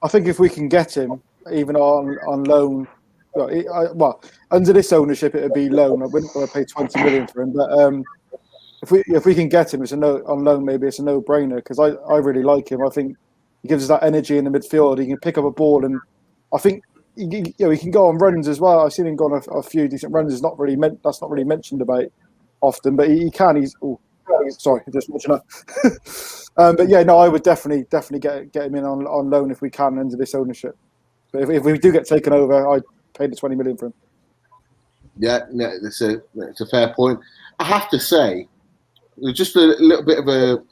I think if we can get him, even on loan, well, under this ownership, it would be loan. I wouldn't want to pay 20 million for him, but if we can get him, on loan. Maybe it's a no-brainer because I really like him. I think he gives us that energy in the midfield. He can pick up a ball, and I think he can go on runs as well. I've seen him go on a few decent runs. That's not really mentioned about often, but he can. Sorry, just watching that. But yeah, no, I would definitely get him in on loan if we can under this ownership. But if we do get taken over, I'd pay the 20 million for him. Yeah, it's a fair point. I have to say, just a little bit of a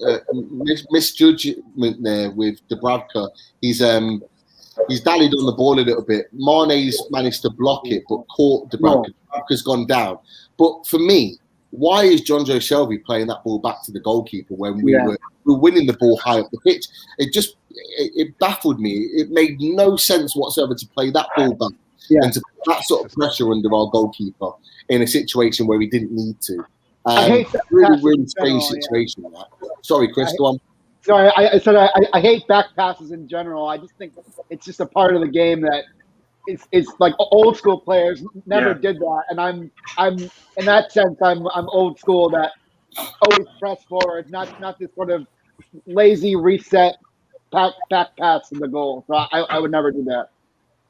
misjudgment there with Dubravka. He's dallied on the ball a little bit. Mane's managed to block it, but caught Dubravka. Dubravka's gone down. But for me, why is John Joe Shelby playing that ball back to the goalkeeper when we were winning the ball high up the pitch? It baffled me. It made no sense whatsoever to play that ball back and to put that sort of pressure under our goalkeeper in a situation where we didn't need to. I hate that really strange situation. Yeah. Sorry, Chris, go on. Sorry, I said I hate back passes in general. I just think it's just a part of the game that it's like old school players never did that, and I'm in that sense I'm old school that always press forward, not this sort of lazy reset, back pass in the goal. So I would never do that.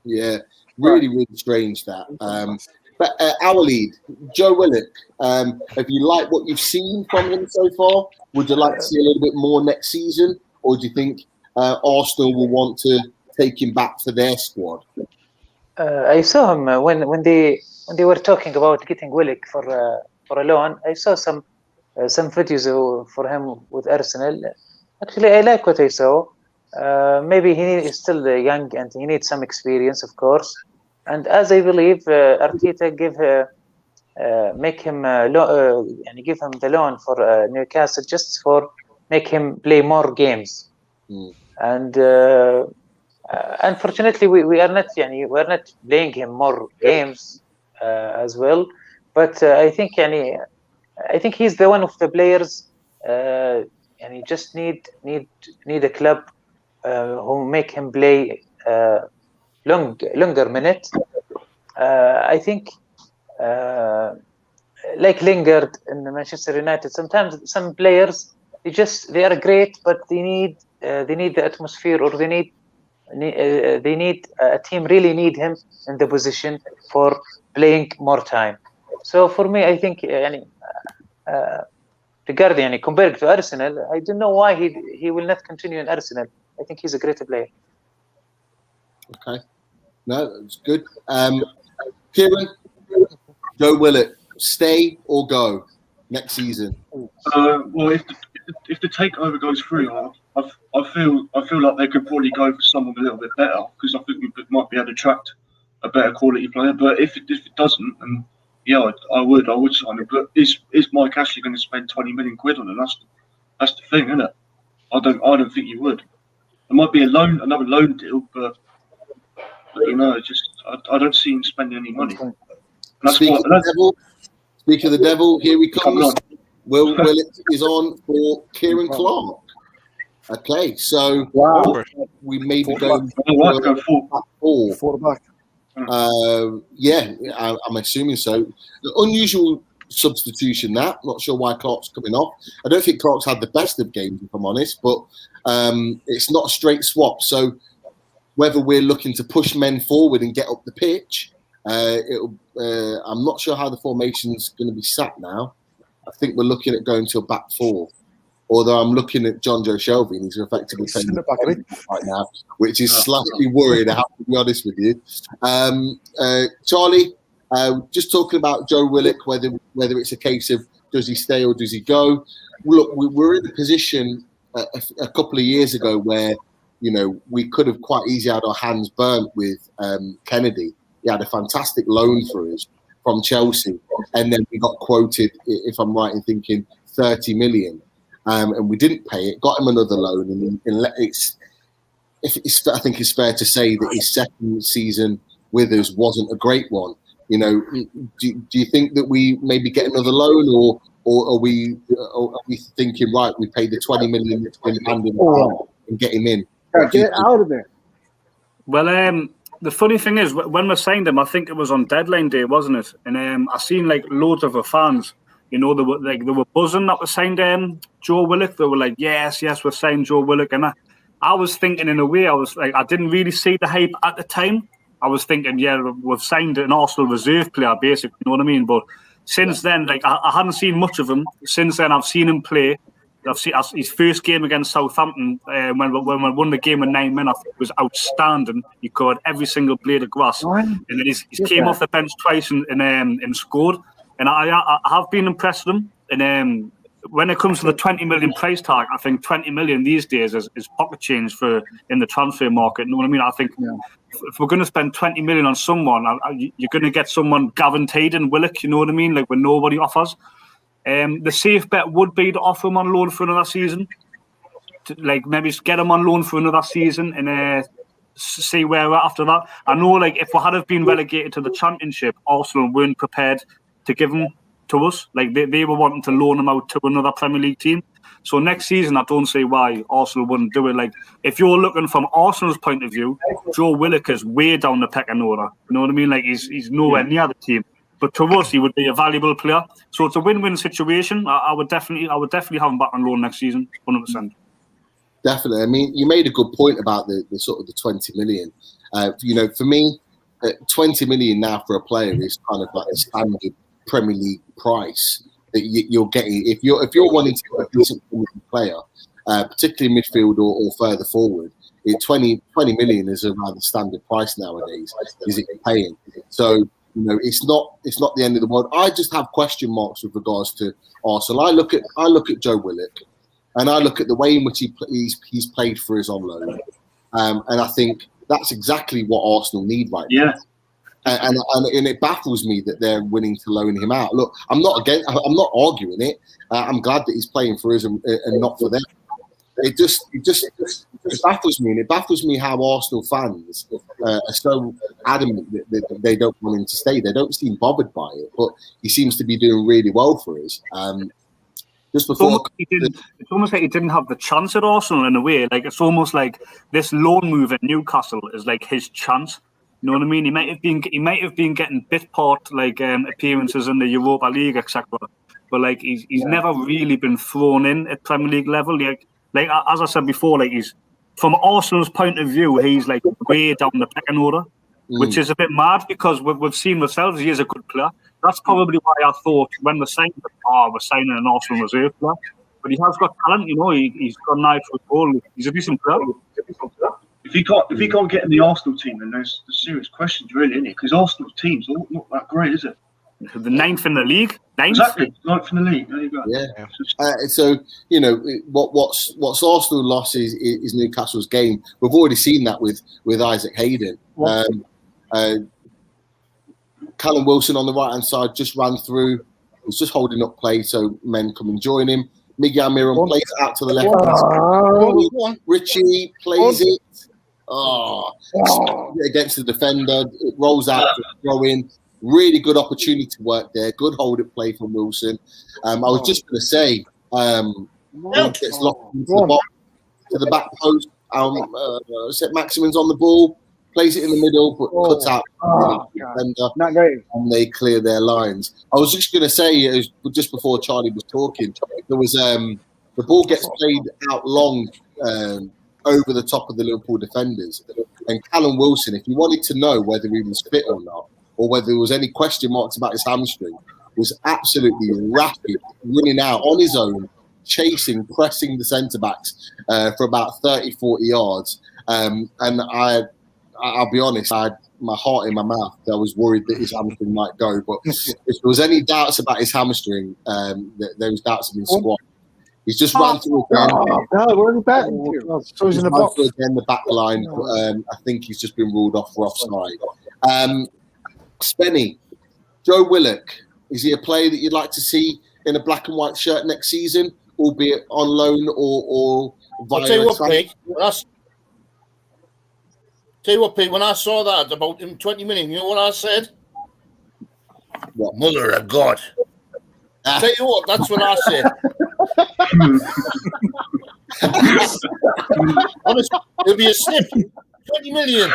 Yeah, really strange that. But our lead, Joe Willock, have you liked what you've seen from him so far? Would you like to see a little bit more next season? Or do you think Arsenal will want to take him back for their squad? I saw him when they were talking about getting Willock for a loan. I saw some videos for him with Arsenal. Actually, I like what I saw. Maybe he is still young and he needs some experience, of course. And as I believe, Arteta give him the loan for Newcastle just for make him play more games. And unfortunately, we are not playing him more games as well. But I think he's the one of the players. Just need a club who make him play longer minute. I think like Lingard in Manchester United. Sometimes some players they are great, but they need the atmosphere, or they need a team really need him in the position for playing more time. So for me, I think regarding compared to Arsenal, I don't know why he will not continue in Arsenal. I think he's a great player. Okay, no, that's good. Kieran, Joe Willock, stay or go next season? Well, if the takeover goes through, I feel like they could probably go for someone a little bit better, because I think we might be able to attract a better quality player. But if it doesn't, then yeah, I would sign him. But is Mike Ashley going to spend 20 million quid on it? That's the thing, isn't it? I don't think he would. It might be another loan deal, but I don't see him spending any money. Speak of the devil, here he comes. Will Willock is on for Kieran Clark. Okay, so we may be going four back. Yeah, I'm assuming so. The unusual substitution, not sure why Clark's coming off. I don't think Clark's had the best of games, if I'm honest, but it's not a straight swap. So whether we're looking to push men forward and get up the pitch, I'm not sure how the formation's going to be sat now. I think we're looking at going to a back four. Although I'm looking at John Joe Shelby, and he's effectively playing right now, which is slightly worried, I have to be honest with you. Charlie, just talking about Joe Willock, whether it's a case of does he stay or does he go? Look, we were in a position a couple of years ago where, we could have quite easily had our hands burnt with Kennedy. He had a fantastic loan for us from Chelsea, and then we got quoted, if I'm right in thinking, 30 million. And we didn't pay it, got him another loan, and I think it's fair to say that his second season with us wasn't a great one. Do you think that we maybe get another loan, or are we thinking, right, we paid the 20 million and get him in? Get out of there. Well, the funny thing is, when we signed him, I think it was on deadline day, wasn't it? And I seen loads of the fans. They were buzzing that we signed Joe Willock. They were like, yes, we've signed Joe Willock. And I was thinking, in a way, I didn't really see the hype at the time. I was thinking, yeah, we've signed an Arsenal reserve player, basically, you know what I mean? But since then, I hadn't seen much of him. Since then, I've seen him play. I've seen his first game against Southampton, when we won the game in 9 minutes, I think, was outstanding. He covered every single blade of grass. And then he came off the bench twice and scored. And I have been impressed with him. And when it comes to the 20 million price tag, I think 20 million these days is pocket change in the transfer market. You know what I mean? I think if we're going to spend 20 million on someone, you're going to get someone guaranteed in Willock, you know what I mean? When nobody offers. The safe bet would be to offer him on loan for another season. Maybe get him on loan for another season and see where we're at after that. I know, if we had have been relegated to the Championship, Arsenal weren't prepared to give him to us. They were wanting to loan him out to another Premier League team. So next season, I don't see why Arsenal wouldn't do it. If you're looking from Arsenal's point of view, Joe Willock is way down the pecking order. You know what I mean? He's nowhere near the team. But to us, he would be a valuable player. So it's a win-win situation. I would definitely have him back on loan next season, 100%. Definitely. I mean, you made a good point about the sort of the 20 million. For me, 20 million now for a player is kind of like a standard Premier League price that you're getting. If you're wanting to get a decent Premier League player, particularly midfield or further forward, 20 million is around the standard price nowadays. Is it paying? So it's not the end of the world. I just have question marks with regards to Arsenal. I look at Joe Willock, and I look at the way in which he's played for us on loan, and I think that's exactly what Arsenal need right now. And it baffles me that they're willing to loan him out. Look, I'm not arguing it. I'm glad that he's playing for us and not for them. It just baffles me, and it baffles me how Arsenal fans are so adamant that they don't want him to stay. They don't seem bothered by it, but he seems to be doing really well for us. Just before, it's almost like he didn't have the chance at Arsenal in a way. Like it's almost like this loan move at Newcastle is like his chance. You know what I mean? He might have been getting bit part appearances in the Europa League, etc. But like he's never really been thrown in at Premier League level. Like as I said before, like he's from Arsenal's point of view, he's like way down the pecking order, which is a bit mad because we've seen ourselves. He is a good player. That's probably why I thought when we signed him, we're signing an Arsenal reserve player. But he has got talent, he's got an eye for goal. He's a decent player. If he can't get in the Arsenal team, then there's serious questions, really, isn't it? Because Arsenal's team's not that great, is it? The 9th in the league. 9th? Exactly, 9th in the league. There you go. Yeah. So what's Arsenal lost is Newcastle's game. We've already seen that with Isaac Hayden. Callum Wilson on the right hand side just ran through. Was just holding up play so men come and join him. Miguel Almiron plays it out to the left. Richie plays it. Against the defender. It rolls out for throw in. Really good opportunity to work there. Good hold up play from Wilson. I was just going to say, gets locked into the box to the back post. Maximin's on the ball, plays it in the middle, but cuts out the defender. Not great. And they clear their lines. I was just going to say, just before Charlie was talking, there was the ball gets played out long over the top of the Liverpool defenders. And Callum Wilson, if you wanted to know whether he was fit or not, or whether there was any question marks about his hamstring, was absolutely rapid, running out on his own, chasing, pressing the centre-backs for about 30, 40 yards. And I'll be honest, I had my heart in my mouth. I was worried that his hamstring might go. But if there was any doubts about his hamstring, those doubts have been squashed. He's just run through again. Where are you batting? So he's in the box. Again, the back line. But, I think he's just been ruled off for offside. Spenny, Joe Willock, is he a player that you'd like to see in a black and white shirt next season, albeit on loan or via? I'll tell you what, Pete, when I saw that about him 20 million, you know what I said? What? Mother of God. I'll tell you what, that's what I said. Honestly, it'll be a snip. 20 million.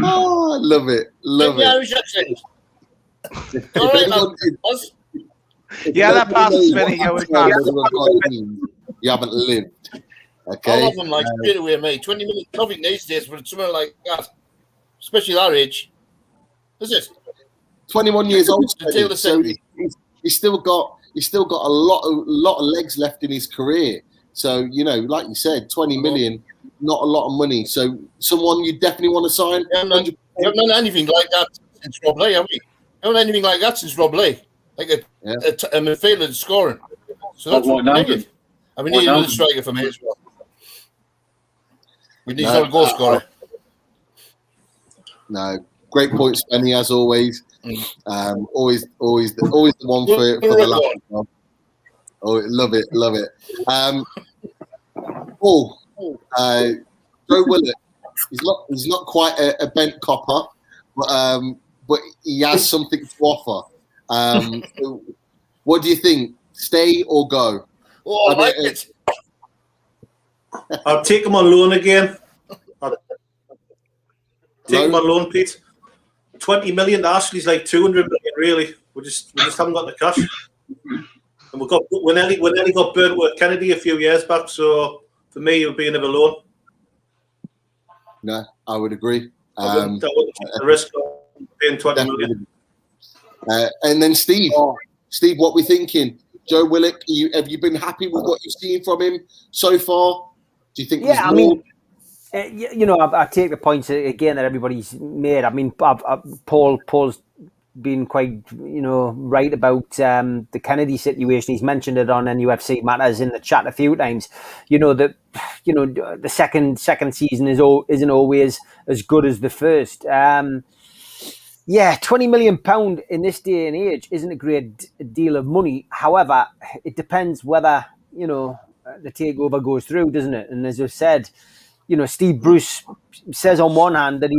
Oh, I love it. Love it. Irish accent. All right, that passes Spenny. You haven't lived. Okay. I love them like straight away, mate. 20 million nothing these days for something like that, especially our age. Is it? 21 years old. So he's still got a lot of legs left in his career. So like you said, 20 million, not a lot of money. So someone you definitely want to sign. We haven't done anything like that since Rob Ley, have we? We haven't done anything like that since Rob Ley. Like a midfielder scoring. So that's what we needed. And we need another striker for me as well. We need another goal scorer. No, great points, Benny, as always. Always the one for the last one. Oh, love it. Joe Willock, he's not quite a bent copper, but he has something to offer. So what do you think? Stay or go? Oh, I like it. I'll take him on loan again. Take him on loan, Pete. 20 million. Ashley's like 200 million really. We just haven't got the cash. And we nearly got burnt with Kennedy a few years back. So for me, it would be another loan. No, I would agree. I wouldn't take the risk of paying 20 million. And then Steve, what we thinking? Joe Willock, have you been happy with what you've seen from him so far? Do you think? Yeah, I mean, I take the points again that everybody's made. I mean, Paul's been quite, right about the Kennedy situation. He's mentioned it on NUFC Matters in the chat a few times. The second season isn't always as good as the first. £20 million in this day and age isn't a great deal of money. However, it depends whether the takeover goes through, doesn't it? And as I said, Steve Bruce says on one hand that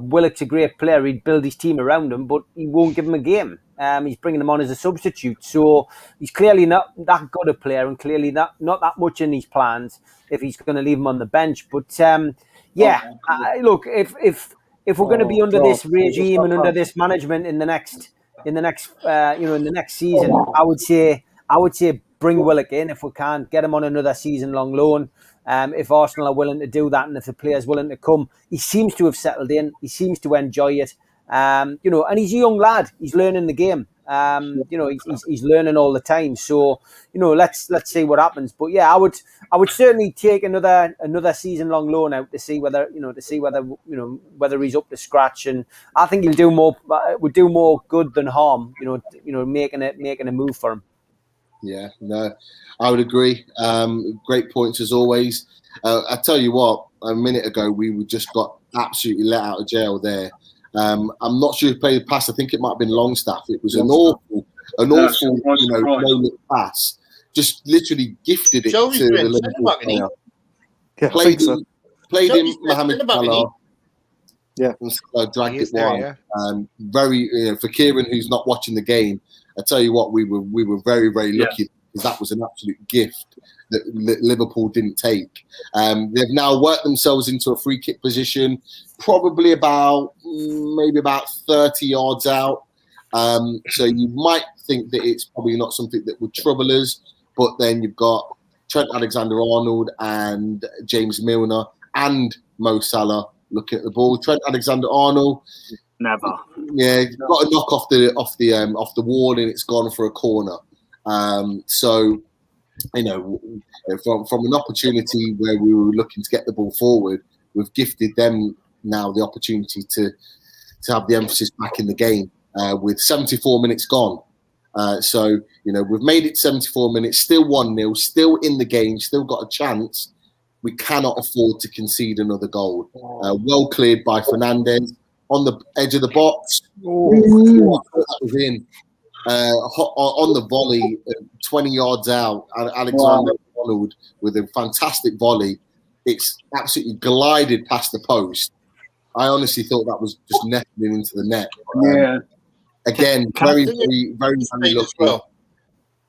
Willock's a great player. He'd build his team around him, but he won't give him a game. He's bringing him on as a substitute. So he's clearly not that good a player and clearly not that much in his plans if he's going to leave him on the bench. But look, if we're going to be under this regime and under this management in the next season, I would say bring Willock in if we can, get him on another season-long loan. If Arsenal are willing to do that and if the player's willing to come, he seems to have settled in. He seems to enjoy it. And he's a young lad. He's learning the game. He's learning all the time. So, let's see what happens. But yeah, I would certainly take another season-long loan out to see whether he's up to scratch. And I think he'll would do more good than harm. Making a move for him. Yeah, no, I would agree. Great points as always. I tell you what, a minute ago we just got absolutely let out of jail there. I'm not sure who played the pass. I think it might have been Longstaff. It was an awful no-look pass. Just literally gifted it to the Liverpool player. Yeah, played him Mohamed Salah. Yeah, and dragged it wide. Very for Kieran, who's not watching the game. I tell you what, we were very, very lucky because that was an absolute gift that Liverpool didn't take. They've now worked themselves into a free kick position, probably about 30 yards out. So you might think that it's probably not something that would trouble us, but then you've got Trent Alexander-Arnold and James Milner and Mo Salah looking at the ball. Trent Alexander-Arnold. Never. Yeah, got a knock off the wall and it's gone for a corner. So, from an opportunity where we were looking to get the ball forward, we've gifted them now the opportunity to have the emphasis back in the game with 74 minutes gone. So, we've made it 74 minutes, still 1-0, still in the game, still got a chance. We cannot afford to concede another goal. Well cleared by Fernandes. On the edge of the box, that was in. On the volley, 20 yards out, Alexander-Arnold with a fantastic volley. It's absolutely glided past the post. I honestly thought that was just netted into the net. Again, very, very, very, very lucky. Well.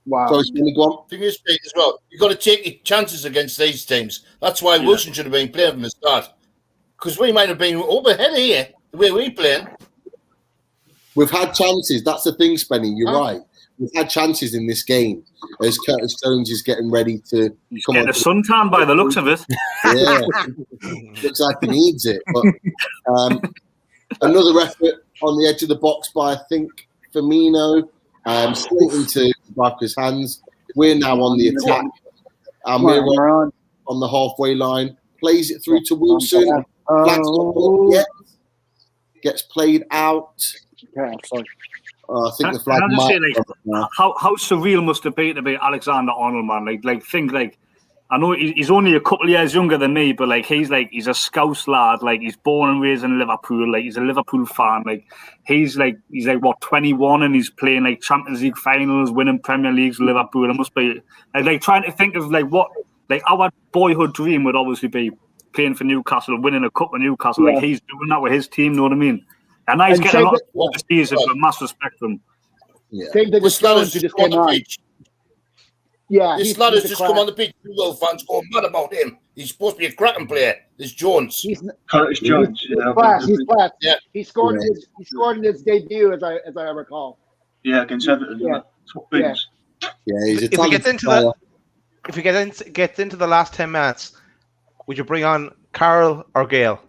Wow. So go on. Thing is, Pete, as well, you've got to take your chances against these teams. That's why Wilson should have been playing from the start. Because we might have been up ahead here, the way we're playing. We've had chances. That's the thing, Spenny. You're right. We've had chances in this game as Curtis Jones is getting ready to come on. A suntan by the looks of it. Yeah. Looks like he needs it. But another effort on the edge of the box by, I think, Firmino. Straight into Barker's hands. We're now on the attack. Almiron on the halfway line. Plays it through to Wilson. Flag's not up yet. Gets played out. I think the flag might. How surreal must it be to be Alexander-Arnold, man? I know he's only a couple of years younger than me, but he's a Scouse lad. He's born and raised in Liverpool. He's a Liverpool fan. He's 21 and he's playing Champions League finals, winning Premier Leagues with Liverpool. It must be trying to think of what our boyhood dream would obviously be playing for Newcastle, winning a cup with Newcastle. He's doing that with his team. You know what I mean? And now he's getting a lot of the season, but mass respect for him. Yeah. Same thing with Jones, who just came on. Yeah, this lad has just come on the pitch. Little fans go mad about him. He's supposed to be a cracking player. This Jones. Curtis Jones. He's class. Yeah. He scored in his debut, as I recall. Yeah, against Everton. Yeah. That's what beats. Yeah, he's a If we talented get into player. the last 10 minutes, would you bring on Carroll or Gale?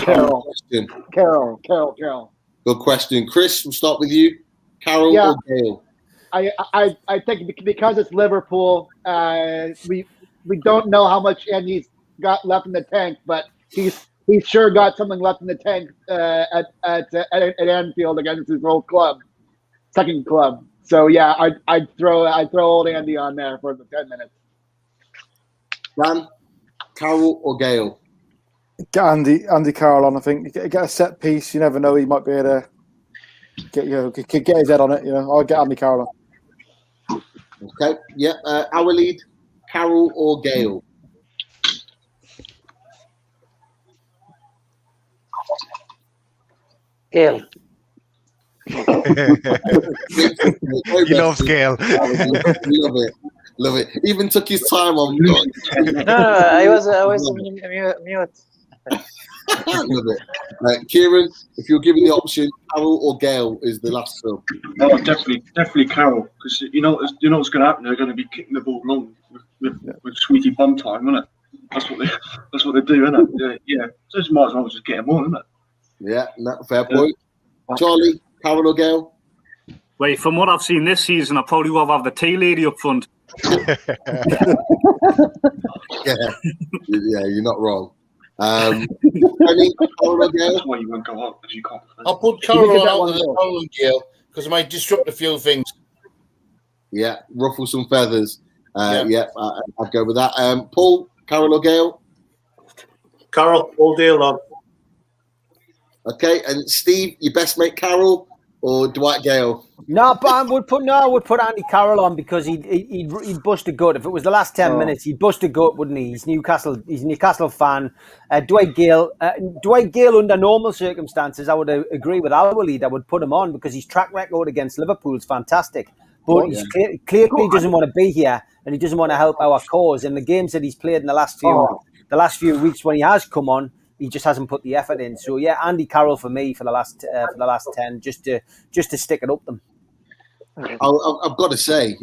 Carroll. Question. Carroll. Good question. Chris, we'll start with you. Carroll Yeah. or Gale? I think because it's Liverpool, we don't know how much Andy's got left in the tank, but he's sure got something left in the tank at Anfield against his old club, second club. So yeah, I'd throw old Andy on there for the 10 minutes. Dan, Carroll or Gale? Get Andy Carroll on. I think get a set piece. You never know. He might be able to get his head on it. I'll get Andy Carroll on. Okay. Yeah. Our lead, Carroll or Gale? Gale. He loves Gale. Love it. Even took his time on. No, I was mute. Love it. Kieran, if you're given the option, Carroll or Gale is the last film. Oh, definitely Carroll, because you know what's going to happen. They're going to be kicking the ball long with Sweetie Bum time, isn't it? That's what they do, isn't it? Yeah. So just might as well just get them on, isn't it? Yeah, fair point. Charlie, Carroll or Gale? Wait, from what I've seen this season, I probably will have the tea lady up front. Yeah, you're not wrong. Carroll or Gale? That's why you won't go up, because you can't. I'll put Carroll out with Carroll and Gale because it might disrupt a few things. Yeah, ruffle some feathers. I'd go with that. Paul, Carroll or Gale? Carroll, all day long. Okay, and Steve, your best mate Carroll or Dwight Gale? No, but I would put Andy Carroll on because he'd bust a gut. If it was the last 10 minutes, he'd bust a gut, wouldn't he? He's a Newcastle fan. Dwight Gale under normal circumstances, I would agree with our lead. I would put him on because his track record against Liverpool is fantastic. But he's clearly doesn't want to be here and he doesn't want to help our cause. In the games that he's played in the last few weeks when he has come on, he just hasn't put the effort in. So yeah, Andy Carroll for me for the last 10, just to stick it up them. I've got to say,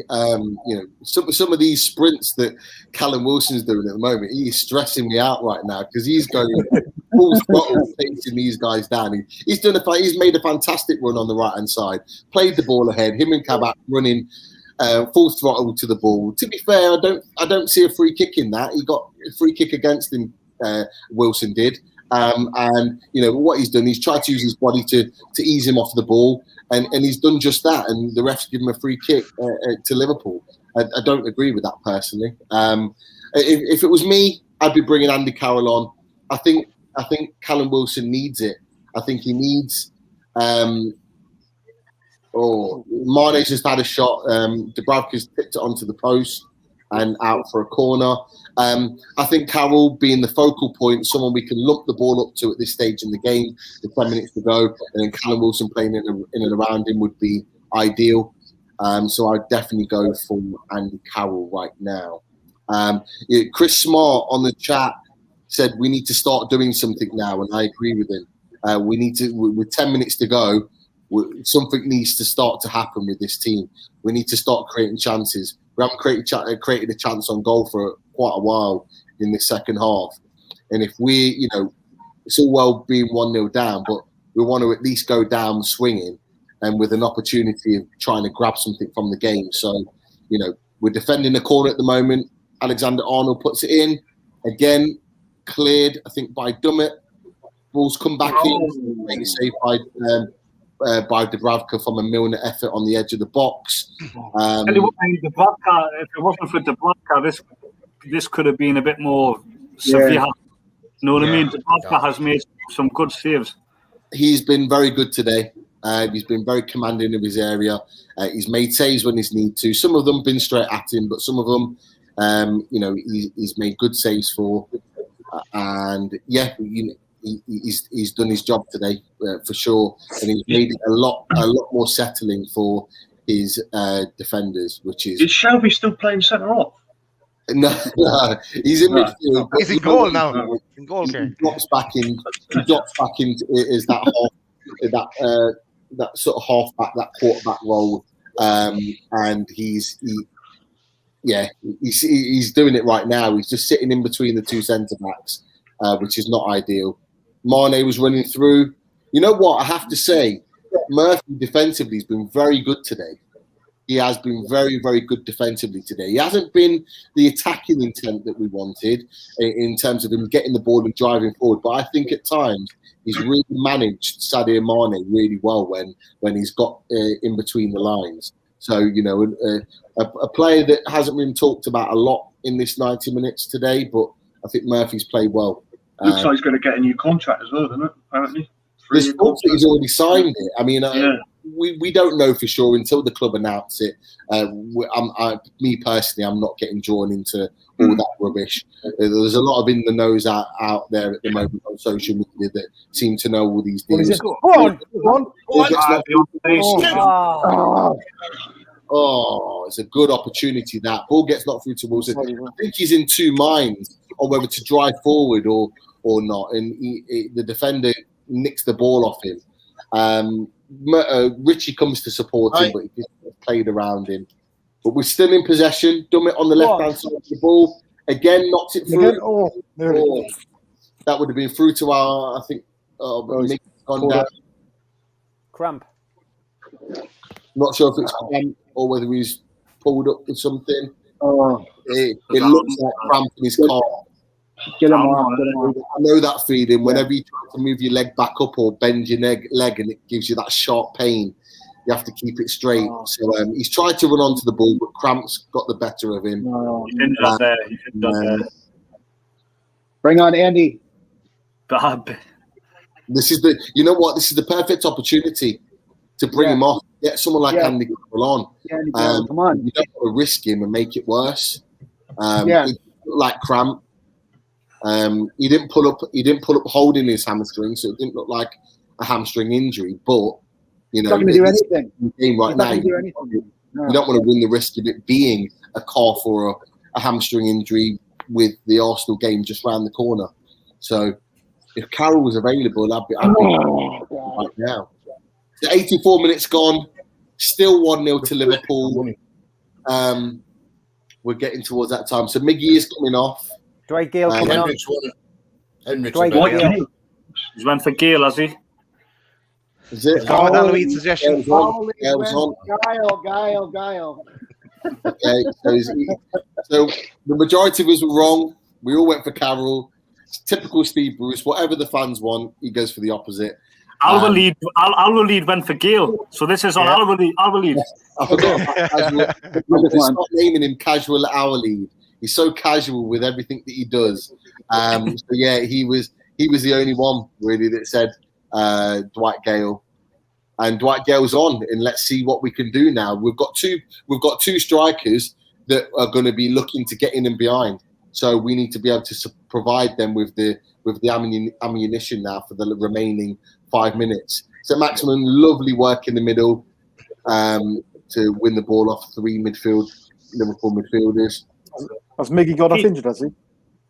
some of these sprints that Callum Wilson's doing at the moment, he's stressing me out right now because he's going full throttle, chasing these guys down. He's made a fantastic run on the right hand side, played the ball ahead. Him and Kabak running full throttle to the ball. To be fair, I don't see a free kick in that. He got a free kick against him. Wilson did, and what he's done, he's tried to use his body to ease him off the ball, and he's done just that. And the refs give him a free kick to Liverpool. I don't agree with that personally. If it was me, I'd be bringing Andy Carroll on. I think Callum Wilson needs it. I think he needs. Mane's just had a shot. Dubravka's tipped it onto the post and out for a corner. I think Carroll being the focal point, someone we can lump the ball up to at this stage in the game, with 10 minutes to go, and then Callum Wilson playing in and around him would be ideal. So I'd definitely go for Andy Carroll right now. Chris Smart on the chat said we need to start doing something now, and I agree with him. We need to, with 10 minutes to go, something needs to start to happen with this team. We need to start creating chances. We haven't created a chance on goal for quite a while in the second half. And if it's all well being 1-0 down, but we want to at least go down swinging and with an opportunity of trying to grab something from the game. So, we're defending the corner at the moment. Alexander-Arnold puts it in. Again, cleared, I think, by Dummett. Ball's come back in. Make it safe by Dubravka from a Milner effort on the edge of the box. Dubravka, if it wasn't for Dubravka, this could have been a bit more severe. You know what I mean? Dubravka has made some good saves. He's been very good today. He's been very commanding of his area. He's made saves when he's need to. Some of them been straight at him, but some of them, he's made good saves for. He's done his job today for sure, and he's made it a lot more settling for his defenders. Which is Shelby still playing centre off? No, he's in midfield. He's in goal now. In goal, he drops back into is that half, that sort of halfback, that quarterback role, and he's doing it right now. He's just sitting in between the two centre backs, which is not ideal. Mane was running through. You know what? I have to say, Murphy defensively has been very good today. He has been very, very good defensively today. He hasn't been the attacking intent that we wanted in terms of him getting the ball and driving forward. But I think at times he's really managed Sadio Mane really well when he's got in between the lines. So, you know, a player that hasn't been talked about a lot in this 90 minutes today, but I think Murphy's played well. Looks like he's going to get a new contract as well, doesn't it? Apparently. There's talk that he's already signed it. I mean, we don't know for sure until the club announce it. Me personally, I'm not getting drawn into all that rubbish. There's a lot of in the nose out there at the moment on social media that seem to know all these deals. Go on. Oh, it's a good opportunity. That ball gets knocked through to Wilson. I think he's in two minds on whether to drive forward or not, and the defender nicks the ball off him. Richie comes to support him, but he just played around him. But we're still in possession. Done it on the left-hand side of the ball. Again, knocked it through. That would have been through to our, I think, Nick's gone down. Cramp. Not sure if it's cramp or whether he's pulled up with something. It looks like cramp in his calf. Get him on. I know that feeling. Whenever you try to move your leg back up or bend your leg and it gives you that sharp pain, you have to keep it straight. So he's tried to run onto the ball, but cramps got the better of him. Bring on Andy. This is the perfect opportunity to bring him off. Get someone like Andy on. Come on. You don't want to risk him and make it worse. It looked like cramp. He didn't pull up holding his hamstring, so it didn't look like a hamstring injury. But you know, he's not going to do anything. Game right now, you don't want to run the risk of it being a calf or a hamstring injury with the Arsenal game just round the corner. So if Carroll was available, I'd be right now. So 84 minutes gone, still 1-0 to Liverpool. We're getting towards that time. So Miggy is coming off. Dwight Gale coming on. He's went for Gale, has he? Is it? Go with Aloise's suggestion. Guile. Okay, so the majority of us were wrong. We all went for Carroll. It's typical Steve Bruce. Whatever the fans want, he goes for the opposite. Alwaleed went for Gale. So this is on Alwaleed. I forgot. Stop naming him Casual Alwaleed. He's so casual with everything that he does. So yeah, he was the only one really that said Dwight Gale, and Dwight Gale's on. And let's see what we can do now. We've got two strikers that are going to be looking to get in and behind. So we need to be able to provide them with the ammunition now for the remaining 5 minutes. So Maximum, lovely work in the middle to win the ball off three Liverpool midfielders. Has Miggy got off injured, has he?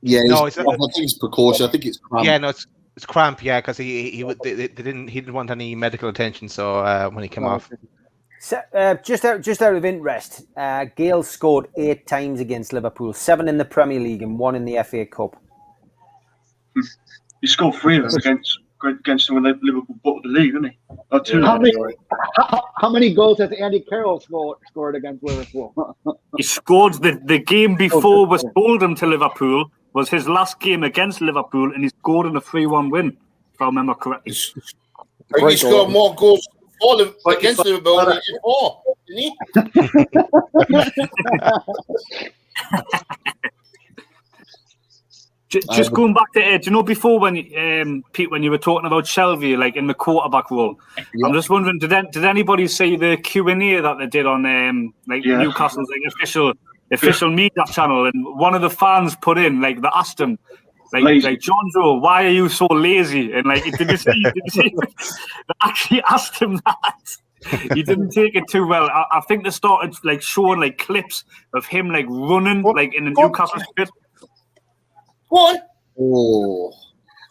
Yeah, I think it's precaution. I think it's cramp. Yeah, no, it's cramp. Yeah, because he didn't want any medical attention. So when he came off, so, just out of interest, Gale scored 8 times against Liverpool, 7 in the Premier League and 1 in the FA Cup. He scored 3 of them against them when Liverpool bought the league, didn't he? How many goals has Andy Carroll scored against Liverpool? He scored the game before was sold him to Liverpool, was his last game against Liverpool, and he scored in a 3-1 win, if I remember correctly. He scored more goals against Liverpool than he did for, didn't he? Just going back to do you know before when Pete, when you were talking about Shelby, like in the quarterback role, I'm just wondering, did anybody see the Q&A that they did on Newcastle's official media channel, and one of the fans put in they asked him like John Joe, why are you so lazy? And did you see they actually asked him that. He didn't take it too well. I think they started showing clips of him running in the Newcastle pit. What? Oh,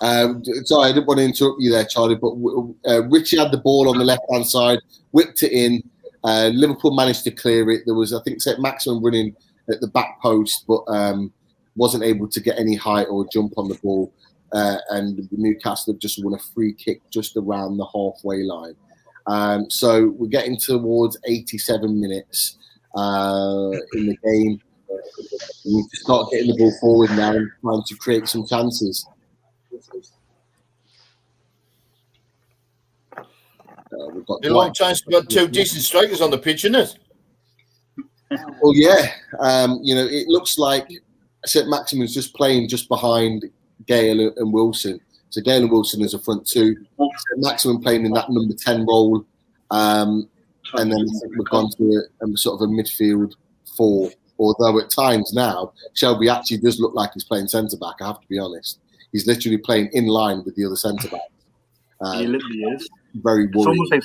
Sorry, I didn't want to interrupt you there, Charlie, but Richie had the ball on the left-hand side, whipped it in. Liverpool managed to clear it. There was, I think, St. Maximin running at the back post, but wasn't able to get any height or jump on the ball. And Newcastle have just won a free kick just around the halfway line. So we're getting towards 87 minutes in the game. We need to start getting the ball forward now and trying to create some chances. We've got a long time to got two decent strikers on the pitch, isn't it? Well, yeah. It looks like St. Maximin's just playing just behind Gale and Wilson. So Gale and Wilson is a front two. St. Maximin playing in that number 10 role. And then we've gone to a sort of a midfield 4. Although at times now, Shelby actually does look like he's playing centre-back, I have to be honest. He's literally playing in line with the other centre-back. He literally is. Very worrying. It's almost like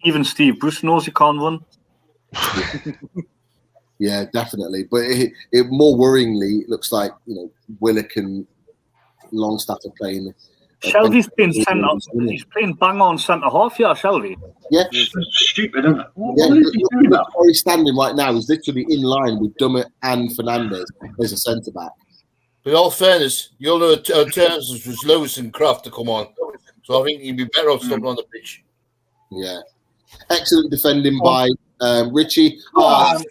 even Steve Bruce knows he can't run. Yeah, definitely. But it more worryingly, it looks like, Willock and Longstaff are playing. Shelby's playing centre. He's playing bang on centre half, yeah, Shelby. Yeah. It's stupid, isn't it? Where he's standing right now, he's literally in line with Dummett and Fernandez as a centre back. In all fairness, your alternatives was Lewis and Kraft to come on. So I think he'd be better off stopping on the pitch. Yeah. Excellent defending by Richie. Where?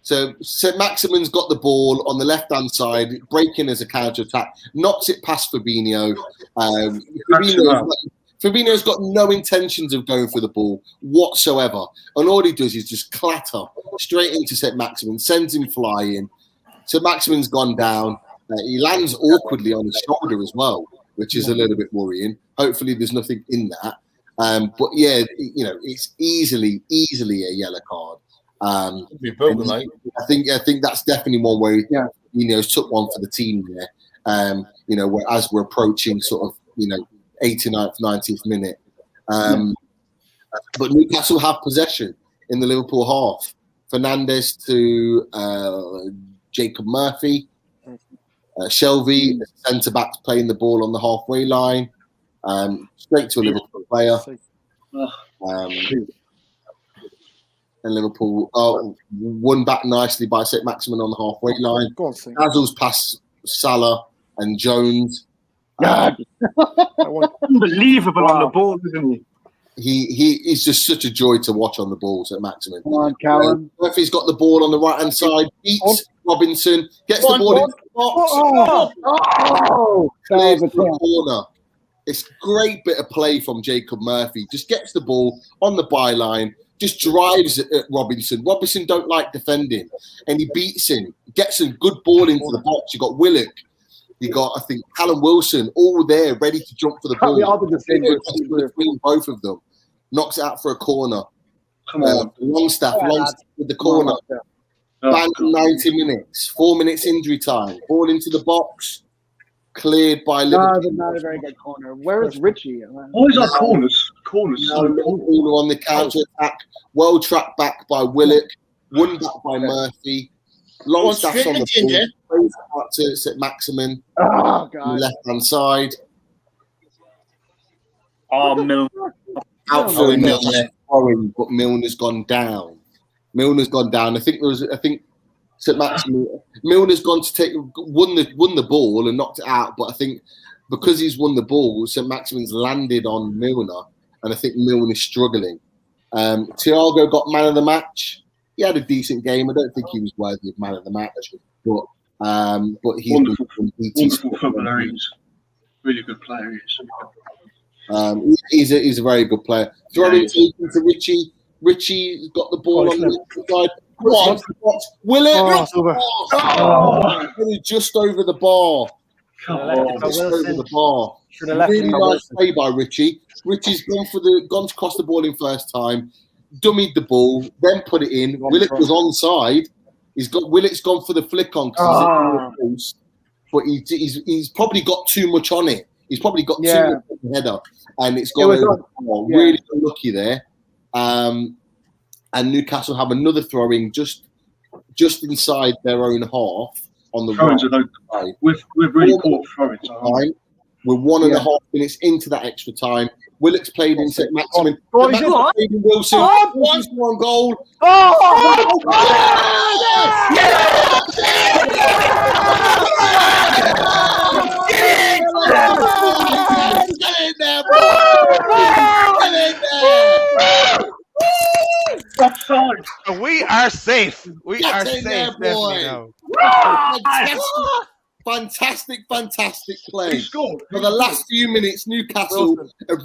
So St. Maximin's got the ball on the left-hand side, breaking as a counter-attack, knocks it past Fabinho. Fabinho's got no intentions of going for the ball whatsoever. And all he does is just clatter straight into St. Maximin, sends him flying. St. Maximin's gone down. He lands awkwardly on his shoulder as well, which is a little bit worrying. Hopefully there's nothing in that. But yeah, it's easily a yellow card. I think that's definitely one way. Took one for the team there. As we're approaching sort of 89th, 90th minute. But Newcastle have possession in the Liverpool half. Fernandez to Jacob Murphy. Shelby, centre back, playing the ball on the halfway line. Straight to a Liverpool player. And Liverpool won back nicely by St. Maximin on the halfway line. Azul's past Salah and Jones. Unbelievable on the ball, isn't he? He is just such a joy to watch on the ball, St. Maximin. Come on, Callum. Murphy's got the ball on the right-hand side, beats Robinson, gets the ball into the box. Clears the corner. It's a great bit of play from Jacob Murphy. Just gets the ball on the byline, just drives at Robinson. Robinson don't like defending, and he beats him. Gets a good ball into the box. You got Willock. You got, I think, Callum Wilson, all there, ready to jump for the ball. Between both of them. Knocks it out for a corner. Longstaff with the corner. Bang, 90 minutes. 4 minutes injury time. Ball into the box. Cleared by Liverpool. Not a very good corner. Where is Richie? Why is our corners? All on the counter attack. Well tracked back by Willock. Won back by Murphy. Longstaff's on the ball. Plays out to St. Maximin. Oh, God. On the left-hand side. Milner. Out for Milner. But Milner's gone down. I think St. Maximin. Milner's gone to won the ball and knocked it out. But I think because he's won the ball, St. Maximin's landed on Milner. And I think Milner's struggling. Thiago got man of the match. He had a decent game. I don't think he was worthy of man of the match, but he's wonderful footballer. He's really good player. He's a very good player. Throwing to Richie. Richie's got the ball on the side. Willock! Just over the bar. Just over the bar. Really nice play by Richie. Richie's gone to cross the ball in first time. Dummied the ball, then put it in. Willock was onside. Willock's gone for the flick on because he's in the post, but he's probably got too much on it. He's probably got too much on the header, and it's gone over. Really unlucky there. And Newcastle have another throwing just inside their own half. on the Throw-ins are right no. side. We're really poor throw-ins. Time. We're 1.5 minutes into that extra time. Willock's played in St. Maximin. Oh, St. Maximin played in Wilson. One goal. Get in there, boy! Get in there! Offside. We are safe. We Get are in safe. there, Definitely boy. now. Fantastic play. He scored. For the last few minutes, Newcastle have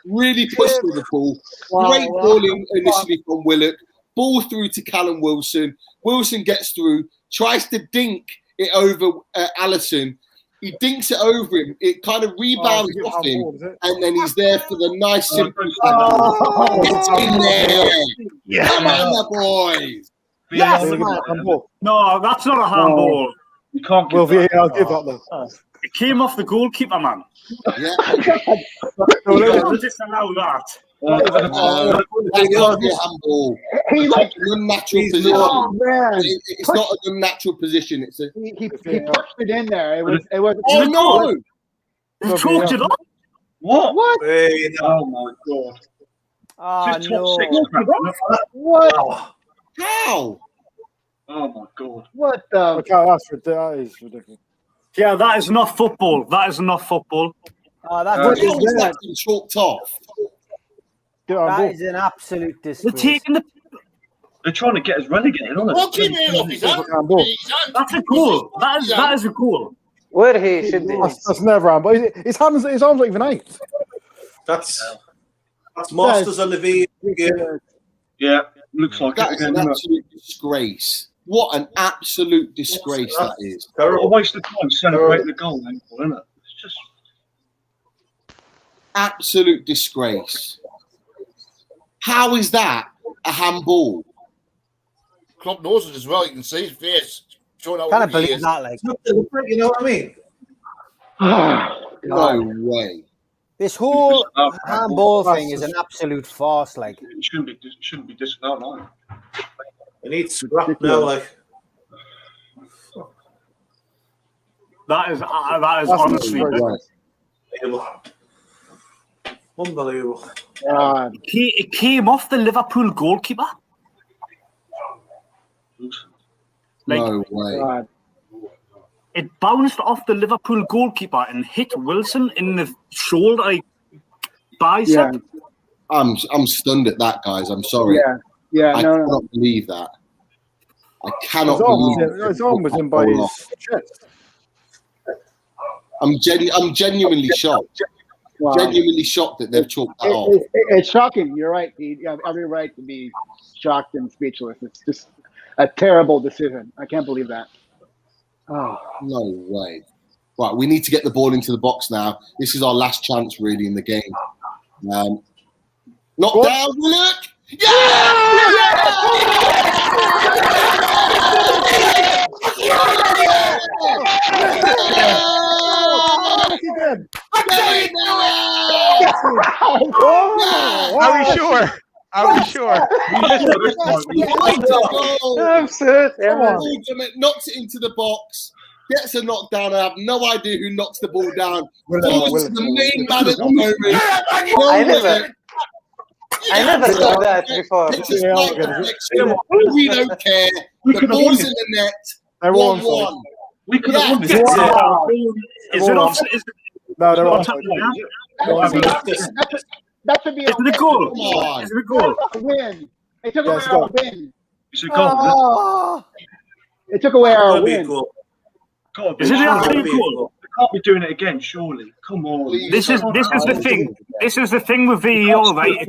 really pushed Liverpool. Great balling initially from Willock. Ball through to Callum Wilson. Wilson gets through, tries to dink it over Alisson. He dinks it over him. It kind of rebounds off him, and then he's there for the nice simple. Get in there! Yeah. Come on, boys! Yes, No, that's not a handball. You can't give Well, that. VAR give that though. It came off the goalkeeper, man. Yeah. We'll disallow that. That's not a handball. He like An unnatural position. oh man, It's not an unnatural position. It's a. he pushed it in there. It was. Oh no! You choked it off. What? What? Oh my god. Oh, Is this top no. six crap? What? How? Oh my god. What the? Okay, that is ridiculous. Yeah, that is not football. That is not football. Oh, that's What is that been chalked off? that is an absolute They're disgrace. taking the. They're trying to get us relegated, aren't they? Well, keep it off his hand. That's a goal. That is a goal. Where he should be. That's never handball. His arms not even out. That's Masters of Levy. Yeah, looks like That it is again. an Isn't it? absolute disgrace. What an absolute disgrace that is. What a waste of time celebrating the goal, isn't it? It's just Absolute disgrace. How is that a handball? Klopp knows it as well. You can see his face. Showing out Can't what he believe is. that. Like You know what I mean? No way. this whole handball thing is an absolute farce. Like it shouldn't be disallowed either. They need scrap now, like. That is honestly. Unbelievable. God. It came off the Liverpool goalkeeper. Like No way. God. it bounced off the Liverpool goalkeeper and hit Wilson in the shoulder, like bicep. Yeah. I'm stunned at that, guys. I'm sorry. Yeah. I No. cannot believe that. I cannot His believe arm was in by his chest. I'm genuinely shocked. Wow. Genuinely shocked that they've chalked that off. It's shocking. You're right, Pete. You have every right to be shocked and speechless. It's just a terrible decision. I can't believe that. Oh. No way. Right, we need to get the ball into the box now. This is our last chance, really, in the game. Knock down, Willock! Are we sure? Are we sure? Ultimate knocks it into the box, gets a knockdown. I have no idea who knocks the ball down. Forwards to the main man at the moment. I never saw that before. We don't care. The ball's in the net. 1-1. We could have won this. Is it off? No, they're on. That should be Is it a goal? Come on. Is it a goal? a win. They took away it's our goal. win. It's a goal. They took away our Gotta be win. cool. Can't be. Is it They actually a goal? can't be doing it again, surely. Come on. This is the thing. This is the thing with VAR, right?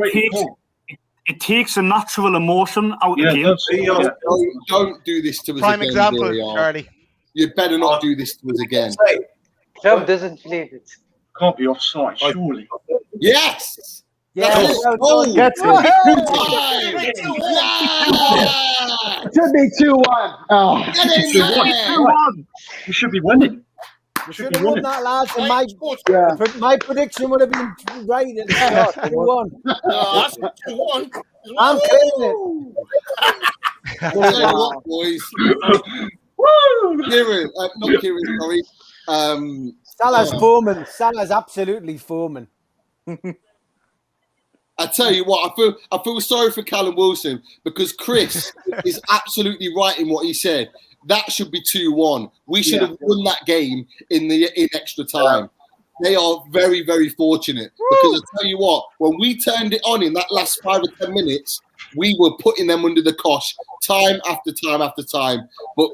It takes a natural emotion out of the game. Don't do this to us Prime again. example, VAR. Charlie. You better not do this to us again. Job doesn't believe it. Can't be offside, surely. Yes! Yeah, That's it. Oh, Get it. yeah! It should be 2-1. Oh. Get in there! We should be winning. We should should be have won winning. that, lads. And Yeah. my prediction would have been right at the start. 2-1. That's 2-1. I'm claiming it. I'll tell you what, boys. Kieran, not Kieran, sorry. Salah's foaming. Salah's absolutely foaming. I tell you what, I feel sorry for Callum Wilson because Chris is absolutely right in what he said. That should be 2-1. We should have won that game in extra time. They are very, very fortunate because I tell you what, when we turned it on in that last 5 or 10 minutes, we were putting them under the cosh time after time after time. But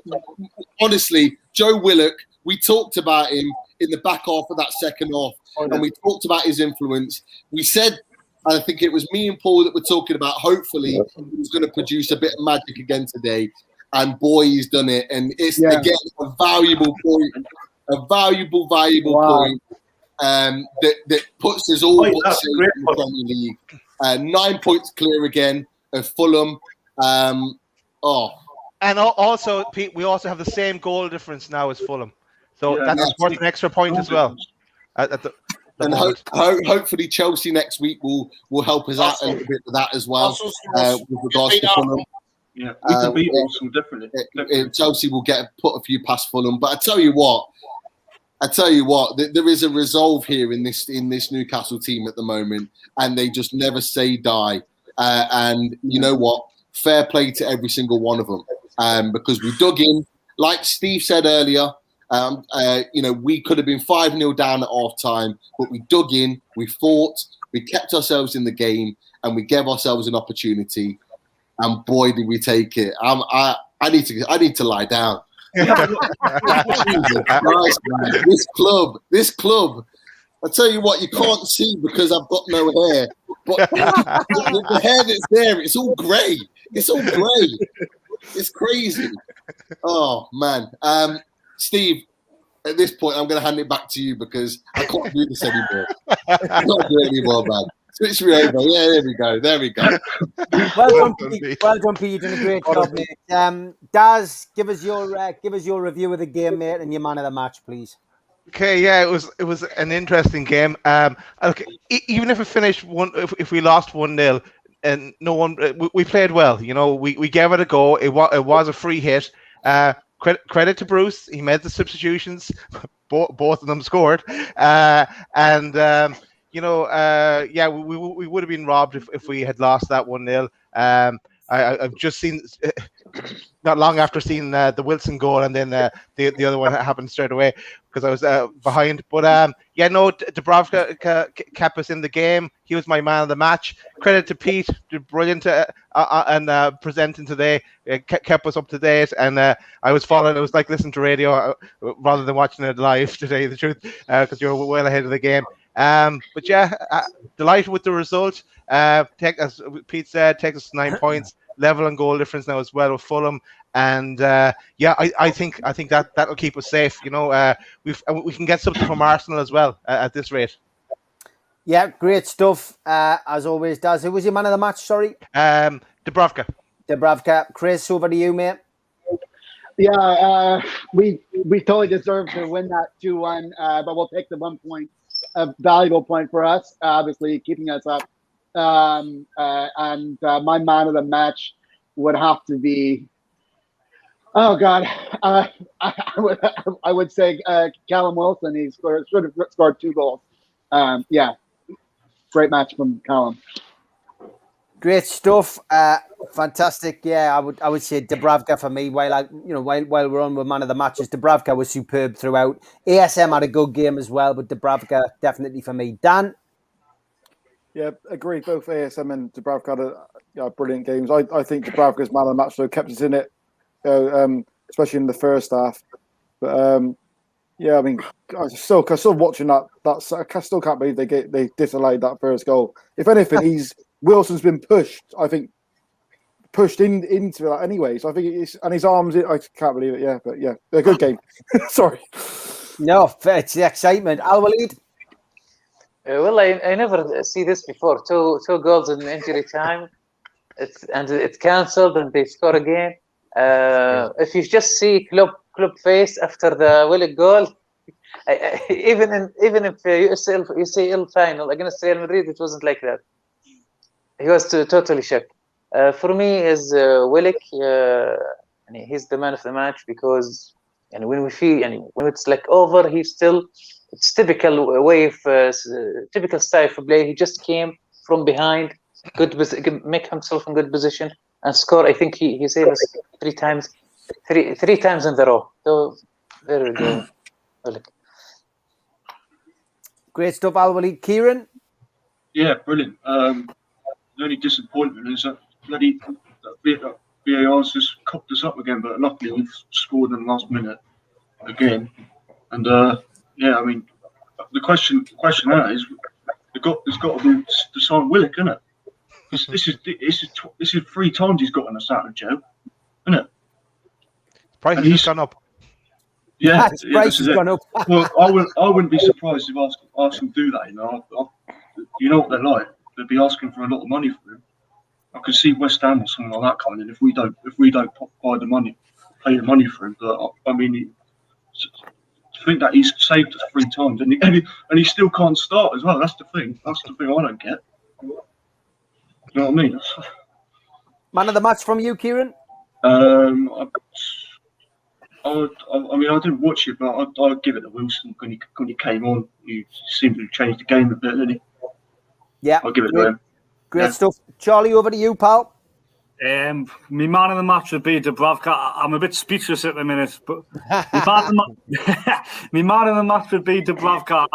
honestly, Joe Willock, we talked about him in the back half of that second half, and we talked about his influence. We said, I think it was me and Paul that were talking about, hopefully he's going to produce a bit of magic again today. And boy, he's done it. And it's, again, a valuable point, point that puts us all in the Premier League. 9 points clear again of Fulham. And also, Pete, we also have the same goal difference now as Fulham. So that's worth an extra point as well. And hopefully Chelsea next week will help us out a little bit with that as well. With regards to Fulham. Yeah, we can beat Arsenal, definitely. Chelsea will put a few past Fulham. But I tell you what, there is a resolve here in this Newcastle team at the moment, and they just never say die. And you know what? Fair play to every single one of them. Because we dug in, like Steve said earlier. We could have been 5-0 down at half time, but we dug in, we fought, we kept ourselves in the game, and we gave ourselves an opportunity. And boy, did we take it! I need to lie down. Jesus Christ, man. This club. I tell you what, you can't see because I've got no hair, but the hair that's there, it's all grey. It's crazy. Oh man. Steve, at this point, I'm going to hand it back to you because I can't do this anymore. I can't do it anymore, man. Switch me over. Yeah, there we go. Well done, Pete. You've done a great job, mate. Daz, give us your review of the game, mate, and your man of the match, please. Okay, yeah, it was an interesting game. Okay, even if it finished if we lost 1-0, and we played well. You know, we gave it a go. It was a free hit. Credit to Bruce. He made the substitutions. Both of them scored. We would have been robbed if we had lost that 1-0. I've just seen, not long after seeing the Wilson goal, and then the other one happened straight away because I was behind. But Dubravka kept us in the game. He was my man of the match. Credit to Pete, brilliant and presenting today. Kept us up to date, and I was following. It was like listening to radio rather than watching it live today. The truth, because you're well ahead of the game. Delighted with the result. As Pete said, takes us 9 points, level and goal difference now as well with Fulham, and I think that'll keep us safe. You know, we can get something from Arsenal as well at this rate. Yeah, great stuff as always. Daz, who was your man of the match? Sorry, Dubravka. Chris, over to you, mate. Yeah, we totally deserve to win that 2-1, but we'll take the 1 point. A valuable point for us, obviously keeping us up. And my man of the match would have to be, I would say Callum Wilson. He should have scored 2 goals. Great match from Callum. Great stuff. Fantastic. Yeah, I would say Dubravka for me. While we're on with man of the matches, Dubravka was superb throughout. ASM had a good game as well, but Dubravka definitely for me. Dan? Yeah, agreed. Both ASM and Dubravka had brilliant games. I think Dubravka's man of the match though kept us in it, especially in the first half. But I mean, I still watching that. I still can't believe they disallowed that first goal. If anything, Wilson's been pushed. I think pushed into that anyway. So I think and his arms. I can't believe it. Yeah, but yeah, a good game. Sorry. No, it's the excitement. Al-Walid? Well, I never see this before. Two goals in injury time. It's cancelled and they score again. If you just see club face after the Willock goal, even if UCL final against Real Madrid, it wasn't like that. He was totally shocked. For me, is Willock. and he's the man of the match because, and when we feel, and when it's like over, he's still, it's typical way of typical style of play. He just came from behind, make himself in good position and score. I think he saved us three times in the row. So very good. Great stuff, Al-Walid. Kieran? Yeah, brilliant. The only disappointment is that bloody VAR's just cocked us up again, but luckily we've scored in the last minute again. And yeah, I mean, the question now is, there's got to be to sign Willock, isn't it? Because this is 3 times he's gotten us out of jail, isn't it? Price has gone up. Yeah, price has gone up. Well, I wouldn't be surprised if Arsenal do that. You know what they're like. They'd be asking for a lot of money for him. I could see West Ham or something like that coming in if we don't pay the money for him. But I mean, to think that he's saved us 3 times and he still can't start as well. That's the thing. That's the thing I don't get. You know what I mean? Man of the match from you, Kieran? I mean, I didn't watch it, but I'd give it to Wilson when he came on. He seemed to change the game a bit, didn't he? Yeah. I'll give it to him. Great stuff. Charlie, over to you, pal. My man of the match would be Dubravka. I'm a bit speechless at the minute, but my man of the match would be Dubravka.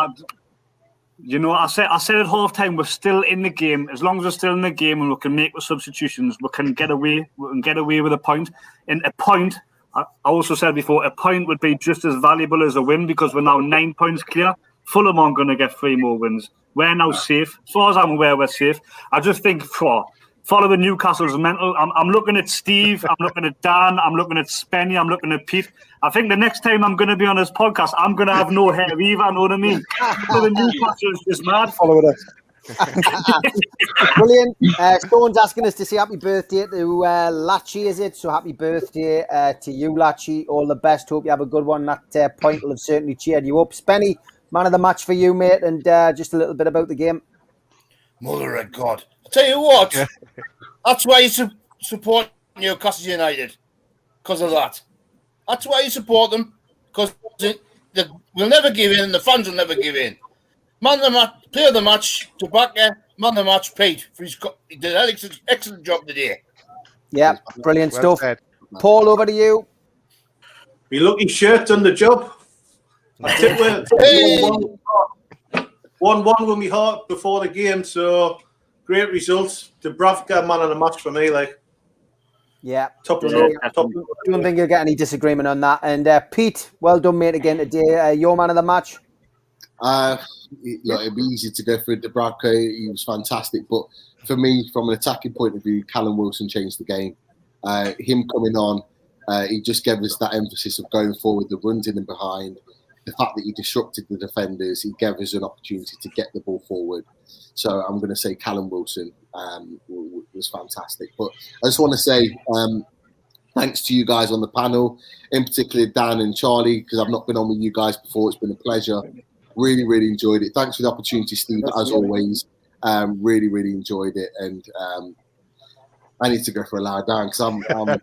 You know, I said at half time, we're still in the game. As long as we're still in the game and we can make the substitutions, we can get away with a point. And a point, I also said before, a point would be just as valuable as a win because we're now 9 points clear. Fulham aren't going to get 3 more wins. We're now safe. As far as I'm aware, we're safe. I just think following Newcastle's mental, I'm looking at Steve, I'm looking at Dan, I'm looking at Spenny, I'm looking at Pete. I think the next time I'm going to be on this podcast, I'm going to have no hair either, know what I mean? So the Newcastle is just mad. Follow it Brilliant. Stone's asking us to say happy birthday to Lachi, is it? So happy birthday to you, Lachi. All the best. Hope you have a good one. That point will have certainly cheered you up. Spenny, man of the match for you, mate, and just a little bit about the game. Mother of God. I'll tell you what, that's why you support Newcastle United, because of that. That's why you support them, because we'll never give in, and the fans will never give in. Man of the match, player of the match, Tobacco, man of the match, Pete. He did an excellent job today. Yeah, brilliant Well stuff. said. Paul, over to you. My lucky shirt done the job. I tip 1-1 with my heart before the game, so great results. Dubravka, man of the match for me. Yeah. Top. I don't think you'll get any disagreement on that. And Pete, well done, mate, again today. Your man of the match? It'd be easy to go for Dubravka. He was fantastic, but for me, from an attacking point of view, Callum Wilson changed the game. Him coming on, he just gave us that emphasis of going forward, the runs in and behind. The fact that he disrupted the defenders, he gave us an opportunity to get the ball forward. So I'm going to say Callum Wilson was fantastic. But I just want to say thanks to you guys on the panel, in particular Dan and Charlie, because I've not been on with you guys before. It's been a pleasure. Really, really enjoyed it. Thanks for the opportunity, Steve, as always. Really, really enjoyed it. And I need to go for a lie down because I'm done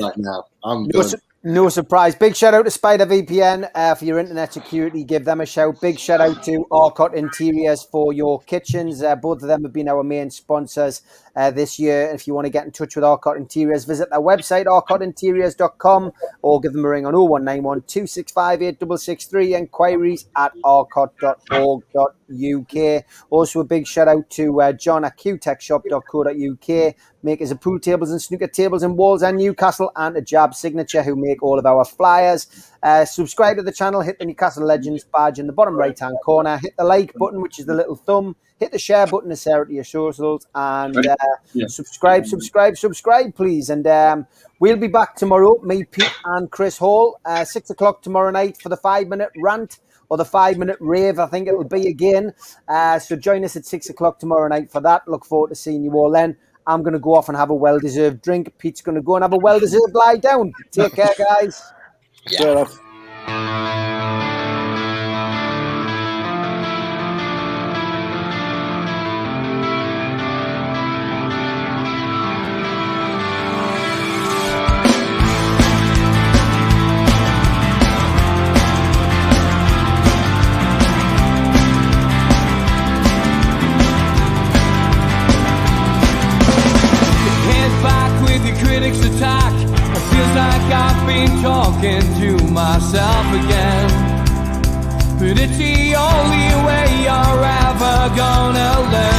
right now. I'm done. No surprise. Big shout out to Spider VPN for your internet security. Give them a shout. Big shout out to Arcot Interiors for your kitchens. Both of them have been our main sponsors this year. If you want to get in touch with Arcot Interiors, visit their website, arcotinteriors.com, or give them a ring on 0191 265 8663. Enquiries at arcot.org.uk. Also, a big shout out to John at qtechshop.co.uk, makers of pool tables and snooker tables in Walls and Newcastle, and to Jab Signature, who make all of our flyers. Subscribe to the channel, hit the Newcastle Legends badge in the bottom right hand corner, hit the like button, which is the little thumb, hit the share button to share it to your socials, and subscribe, please. And we'll be back tomorrow, me, Pete and Chris Hall, 6 o'clock tomorrow night for the 5-minute rant, or the 5-minute rave, I think it will be again. So join us at 6 o'clock tomorrow night for that. Look forward to seeing you all then. I'm going to go off and have a well-deserved drink. Pete's going to go and have a well-deserved lie down. Take care, guys. Yeah. been talking to myself again, but it's the only way you're ever gonna learn.